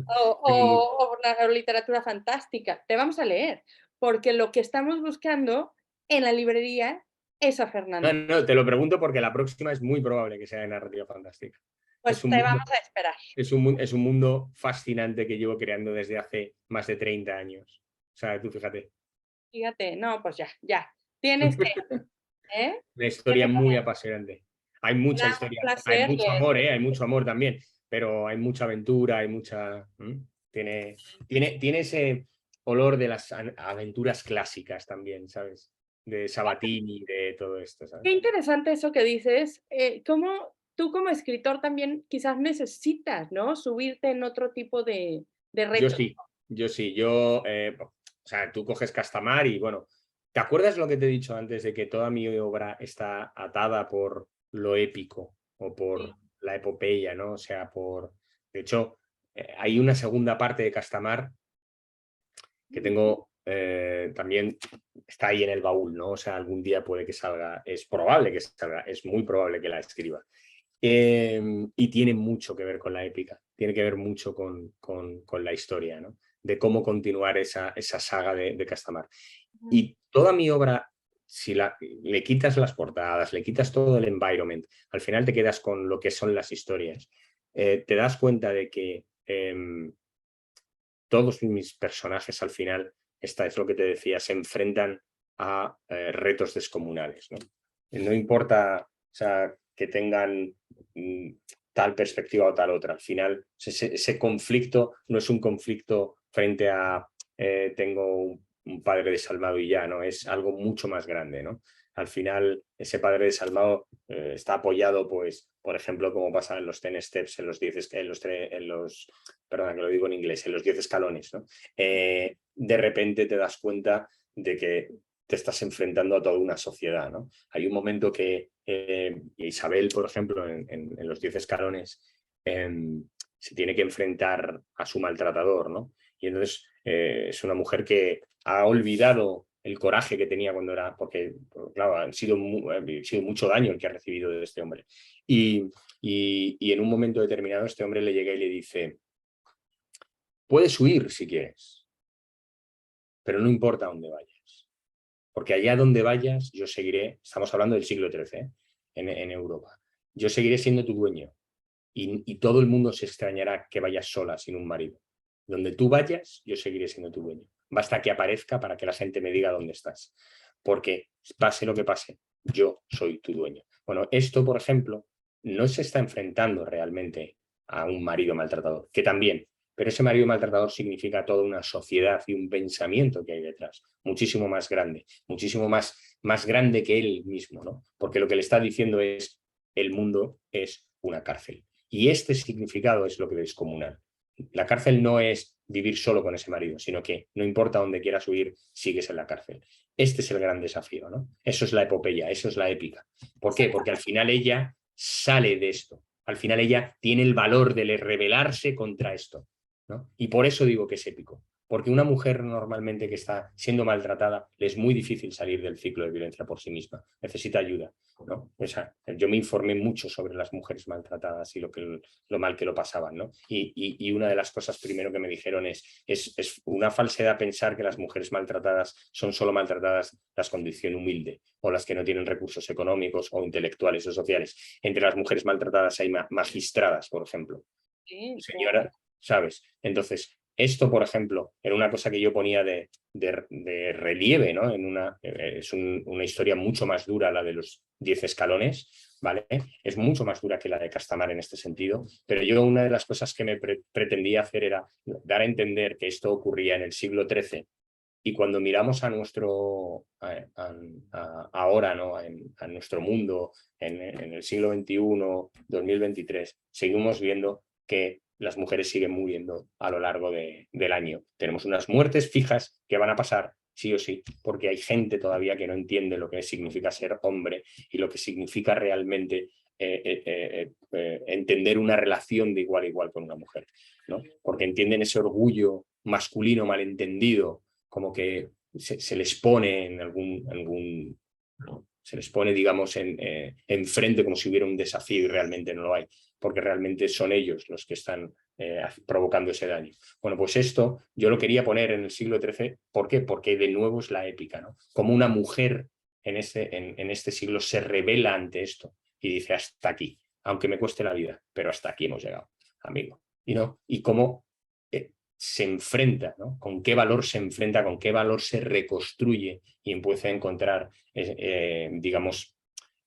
O la literatura fantástica, te vamos a leer. Porque lo que estamos buscando en la librería es a Fernando. No, te lo pregunto porque la próxima es muy probable que sea de narrativa fantástica. Pues te vamos a esperar. Es un mundo fascinante que llevo creando desde hace más de 30 años. O sea, tú fíjate. Fíjate, no, pues ya. Tienes que... Una historia muy apasionante. Hay mucha historia, hay mucho amor, hay mucho amor también, pero hay mucha aventura, hay mucha... Tiene ese olor de las aventuras clásicas también, ¿sabes? De Sabatini, de todo esto, ¿sabes? Qué interesante eso que dices. ¿Cómo tú como escritor también quizás necesitas, ¿no? Subirte en otro tipo de retos? Yo sí. O sea, tú coges Castamar y bueno, ¿te acuerdas lo que te he dicho antes de que toda mi obra está atada por lo épico o por la epopeya, ¿no? O sea, de hecho, hay una segunda parte de Castamar que tengo también, está ahí en el baúl, ¿no? O sea, algún día puede que salga, es probable que salga, es muy probable que la escriba. Y tiene mucho que ver con la épica, tiene que ver mucho con la historia, ¿no? De cómo continuar esa saga de Castamar. Y toda mi obra, si le quitas las portadas, le quitas todo el environment, al final te quedas con lo que son las historias. Te das cuenta de que todos mis personajes al final, esta es lo que te decía, se enfrentan a retos descomunales, ¿no? No importa, o sea, que tengan tal perspectiva o tal otra. Al final, ese conflicto no es un conflicto frente a tengo un padre desalmado y ya, ¿no? Es algo mucho más grande, ¿no? Al final, ese padre desalmado está apoyado, pues, por ejemplo, como pasa en los 10 steps, en los 10, perdón, que lo digo en inglés, en los 10 escalones, ¿no? De repente te das cuenta de que te estás enfrentando a toda una sociedad, ¿no? Hay un momento que Isabel, por ejemplo, en los 10 escalones, se tiene que enfrentar a su maltratador, ¿no? Y entonces es una mujer que ha olvidado el coraje que tenía cuando era, porque claro, ha sido mucho daño el que ha recibido de este hombre. Y en un momento determinado este hombre le llega y le dice, puedes huir si quieres, pero no importa dónde vayas, porque allá donde vayas yo seguiré, estamos hablando del siglo XIII, en Europa, yo seguiré siendo tu dueño y todo el mundo se extrañará que vayas sola sin un marido. Donde tú vayas, yo seguiré siendo tu dueño. Basta que aparezca para que la gente me diga dónde estás. Porque pase lo que pase, yo soy tu dueño. Bueno, esto, por ejemplo, no se está enfrentando realmente a un marido maltratador, que también, pero ese marido maltratador significa toda una sociedad y un pensamiento que hay detrás, muchísimo más grande, muchísimo más grande que él mismo, ¿no? Porque lo que le está diciendo es, el mundo es una cárcel. Y este significado es lo que es descomunal. La cárcel no es vivir solo con ese marido, sino que no importa dónde quieras huir, sigues en la cárcel. Este es el gran desafío, ¿no? Eso es la epopeya, eso es la épica. ¿Por qué? Porque al final ella sale de esto. Al final ella tiene el valor de rebelarse contra esto, ¿no? Y por eso digo que es épico. Porque una mujer normalmente que está siendo maltratada le es muy difícil salir del ciclo de violencia por sí misma. Necesita ayuda, ¿no? O sea, yo me informé mucho sobre las mujeres maltratadas y lo mal que lo pasaban, ¿no? Y una de las cosas primero que me dijeron es una falsedad pensar que las mujeres maltratadas son solo maltratadas las condición humilde o las que no tienen recursos económicos o intelectuales o sociales. Entre las mujeres maltratadas hay magistradas, por ejemplo. Sí, señora, ¿sabes? Entonces, esto, por ejemplo, era una cosa que yo ponía de relieve, ¿no? Es una historia mucho más dura, la de los 10 escalones, ¿vale? Es mucho más dura que la de Castamar en este sentido, pero yo una de las cosas que me pretendía hacer era dar a entender que esto ocurría en el siglo XIII y cuando miramos a nuestro, ahora, ¿no? A nuestro mundo, en el siglo XXI, 2023, seguimos viendo que las mujeres siguen muriendo a lo largo del año. Tenemos unas muertes fijas que van a pasar sí o sí, porque hay gente todavía que no entiende lo que significa ser hombre y lo que significa realmente entender una relación de igual a igual con una mujer, ¿no? Porque entienden ese orgullo masculino malentendido, como que se les pone en se les pone, digamos, enfrente como si hubiera un desafío y realmente no lo hay, porque realmente son ellos los que están provocando ese daño. Bueno, pues esto yo lo quería poner en el siglo XIII, ¿por qué? Porque de nuevo es la épica, ¿no? Como una mujer en este siglo se revela ante esto y dice hasta aquí. aunque me cueste la vida, pero hasta aquí hemos llegado, amigo. Y cómo se enfrenta, ¿no? Con qué valor se enfrenta, con qué valor se reconstruye y empieza a encontrar, digamos,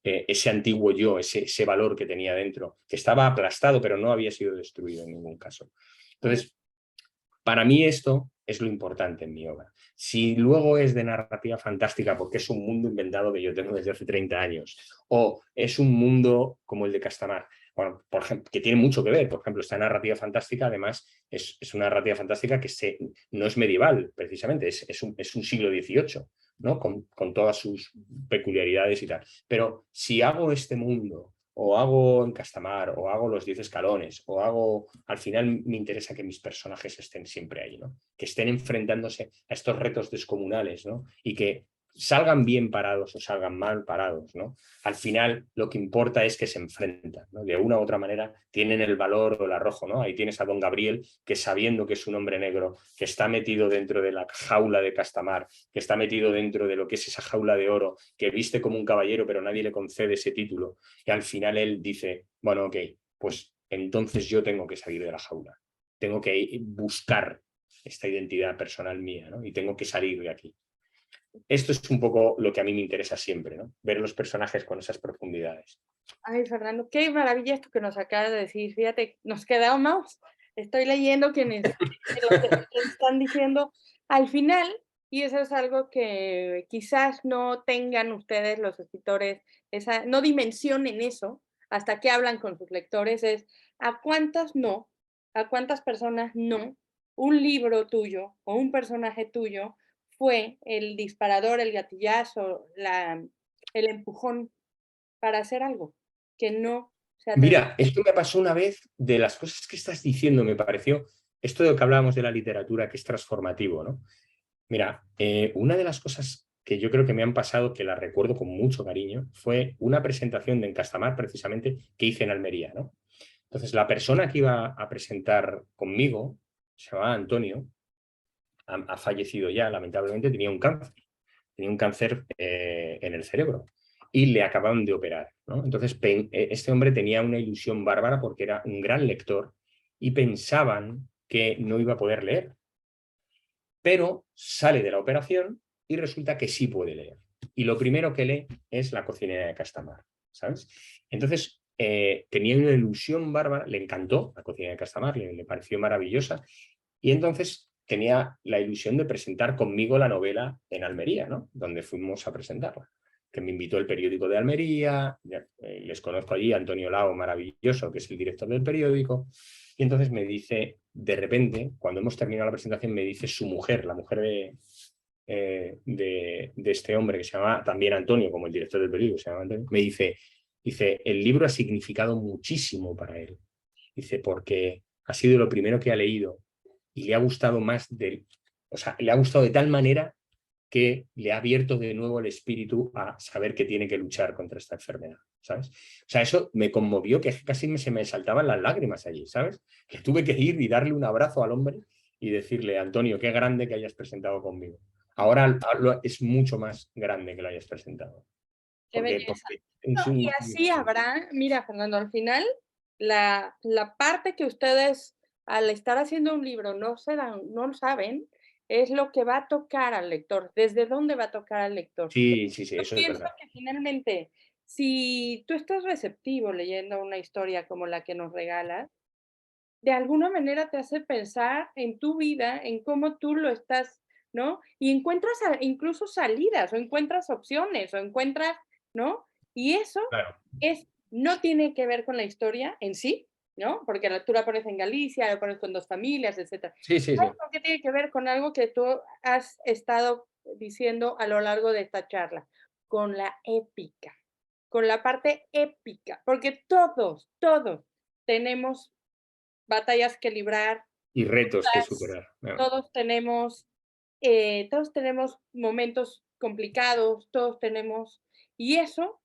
ese antiguo yo, ese valor que tenía dentro, que estaba aplastado, pero no había sido destruido en ningún caso. Entonces, para mí esto es lo importante en mi obra. Si luego es de narrativa fantástica porque es un mundo inventado que yo tengo desde hace 30 años, o es un mundo como el de Castamar, bueno, por ejemplo, que tiene mucho que ver, por ejemplo, esta narrativa fantástica además es una narrativa fantástica que no es medieval precisamente, es un siglo XVIII, ¿no? Con todas sus peculiaridades y tal. Pero si hago este mundo, o hago en Castamar, o hago los 10 escalones, o hago... Al final me interesa que mis personajes estén siempre ahí, ¿no? Que estén enfrentándose a estos retos descomunales, ¿no? Y que salgan bien parados o salgan mal parados, ¿no? Al final lo que importa es que se enfrentan, ¿no? De una u otra manera tienen el valor o el arrojo, ¿no? Ahí tienes a don Gabriel, que sabiendo que es un hombre negro, que está metido dentro de la jaula de Castamar, que está metido dentro de lo que es esa jaula de oro, que viste como un caballero pero nadie le concede ese título, y al final él dice, bueno, ok, pues entonces yo tengo que salir de la jaula, tengo que buscar esta identidad personal mía, ¿no? Y tengo que salir de aquí. Esto es un poco lo que a mí me interesa siempre, ¿no? Ver los personajes con esas profundidades. Ay, Fernando, qué maravilla esto que nos acabas de decir. Fíjate, nos quedamos. Estoy leyendo quienes están diciendo al final, y eso es algo que quizás no tengan ustedes los escritores, no dimensionen eso hasta que hablan con sus lectores, es a cuántas personas no, un libro tuyo o un personaje tuyo fue el disparador, el gatillazo, el empujón para hacer algo que no se atreve. Mira, esto me pasó una vez, de las cosas que estás diciendo, me pareció, esto de lo que hablábamos de la literatura, que es transformativo, ¿no? Mira, una de las cosas que yo creo que me han pasado, que la recuerdo con mucho cariño, fue una presentación de Encastamar, precisamente, que hice en Almería, ¿no? Entonces, la persona que iba a presentar conmigo, se llamaba Antonio, ha fallecido ya, lamentablemente, tenía un cáncer en el cerebro y le acababan de operar, ¿no? Entonces, este hombre tenía una ilusión bárbara porque era un gran lector y pensaban que no iba a poder leer. Pero sale de la operación y resulta que sí puede leer. Y lo primero que lee es La cocinera de Castamar, ¿sabes? Entonces, tenía una ilusión bárbara, le encantó La cocinera de Castamar, le pareció maravillosa, y entonces tenía la ilusión de presentar conmigo la novela en Almería, ¿no? Donde fuimos a presentarla. Que me invitó el periódico de Almería, les conozco allí, Antonio Lao, maravilloso, que es el director del periódico, y entonces me dice, de repente, cuando hemos terminado la presentación, me dice su mujer, la mujer de este hombre, que se llama también Antonio, como el director del periódico, se llama Antonio, me dice, el libro ha significado muchísimo para él. Dice, porque ha sido lo primero que ha leído y le ha gustado más o sea, le ha gustado de tal manera que le ha abierto de nuevo el espíritu a saber que tiene que luchar contra esta enfermedad, ¿sabes? O sea, eso me conmovió, que casi se me saltaban las lágrimas allí, ¿sabes? Que tuve que ir y darle un abrazo al hombre y decirle, Antonio, qué grande que hayas presentado conmigo. Ahora es mucho más grande que lo hayas presentado. Qué belleza. Y así habrá, mira, Fernando, al final, la parte que ustedes, al estar haciendo un libro, no lo saben, es lo que va a tocar al lector, desde dónde va a tocar al lector. Sí, eso es verdad. Pienso que finalmente, si tú estás receptivo leyendo una historia como la que nos regalas, de alguna manera te hace pensar en tu vida, en cómo tú lo estás, ¿no? Y encuentras incluso salidas, o encuentras opciones, o encuentras, ¿no? Y eso claro. No tiene que ver con la historia en sí, ¿no? Porque tú la pones en Galicia, la pones con dos familias, etc. Sí. ¿Qué tiene que ver con algo que tú has estado diciendo a lo largo de esta charla? Con la épica, con la parte épica, porque todos tenemos batallas que librar. Y retos que superar. Claro. Todos tenemos momentos complicados, y eso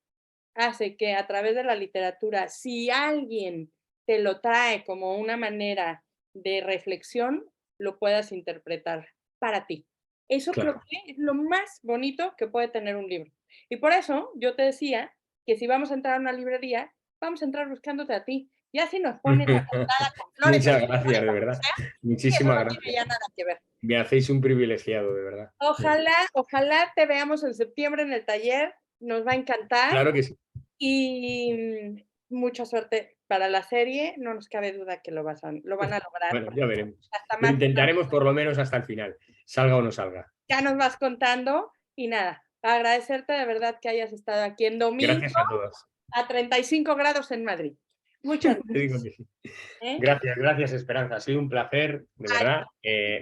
hace que a través de la literatura, si alguien te lo trae como una manera de reflexión, lo puedas interpretar para ti. Eso claro. Creo que es lo más bonito que puede tener un libro. Y por eso yo te decía que si vamos a entrar a una librería, vamos a entrar buscándote a ti. Ya si nos ponen la cantada con flores. Muchas gracias, de verdad. Muchísimas no gracias. tiene ya nada que ver. Me hacéis un privilegiado, de verdad. Ojalá te veamos en septiembre en el taller. Nos va a encantar. Claro que sí. Y mucha suerte para la serie. No nos cabe duda que lo van a lograr. Bueno, ya veremos. Lo intentaremos por lo menos hasta el final, salga o no salga. Ya nos vas contando. Y nada, agradecerte de verdad que hayas estado aquí en domingo. Gracias a todos. A 35 grados en Madrid. Muchas gracias. Te digo que sí. Gracias, Esperanza. Ha sido un placer, de verdad,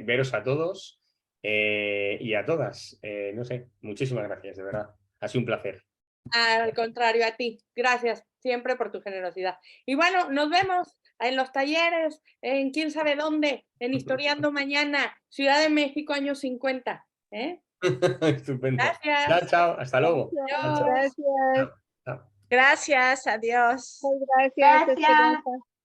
veros a todos y a todas. No sé, muchísimas gracias, de verdad. Ha sido un placer. Al contrario, a ti. Gracias siempre por tu generosidad. Y bueno, nos vemos en los talleres, en quién sabe dónde, en Historiando Mañana, Ciudad de México, años 50. Estupendo. Gracias. Chao, chao. Hasta luego. Gracias. Gracias, adiós. Gracias.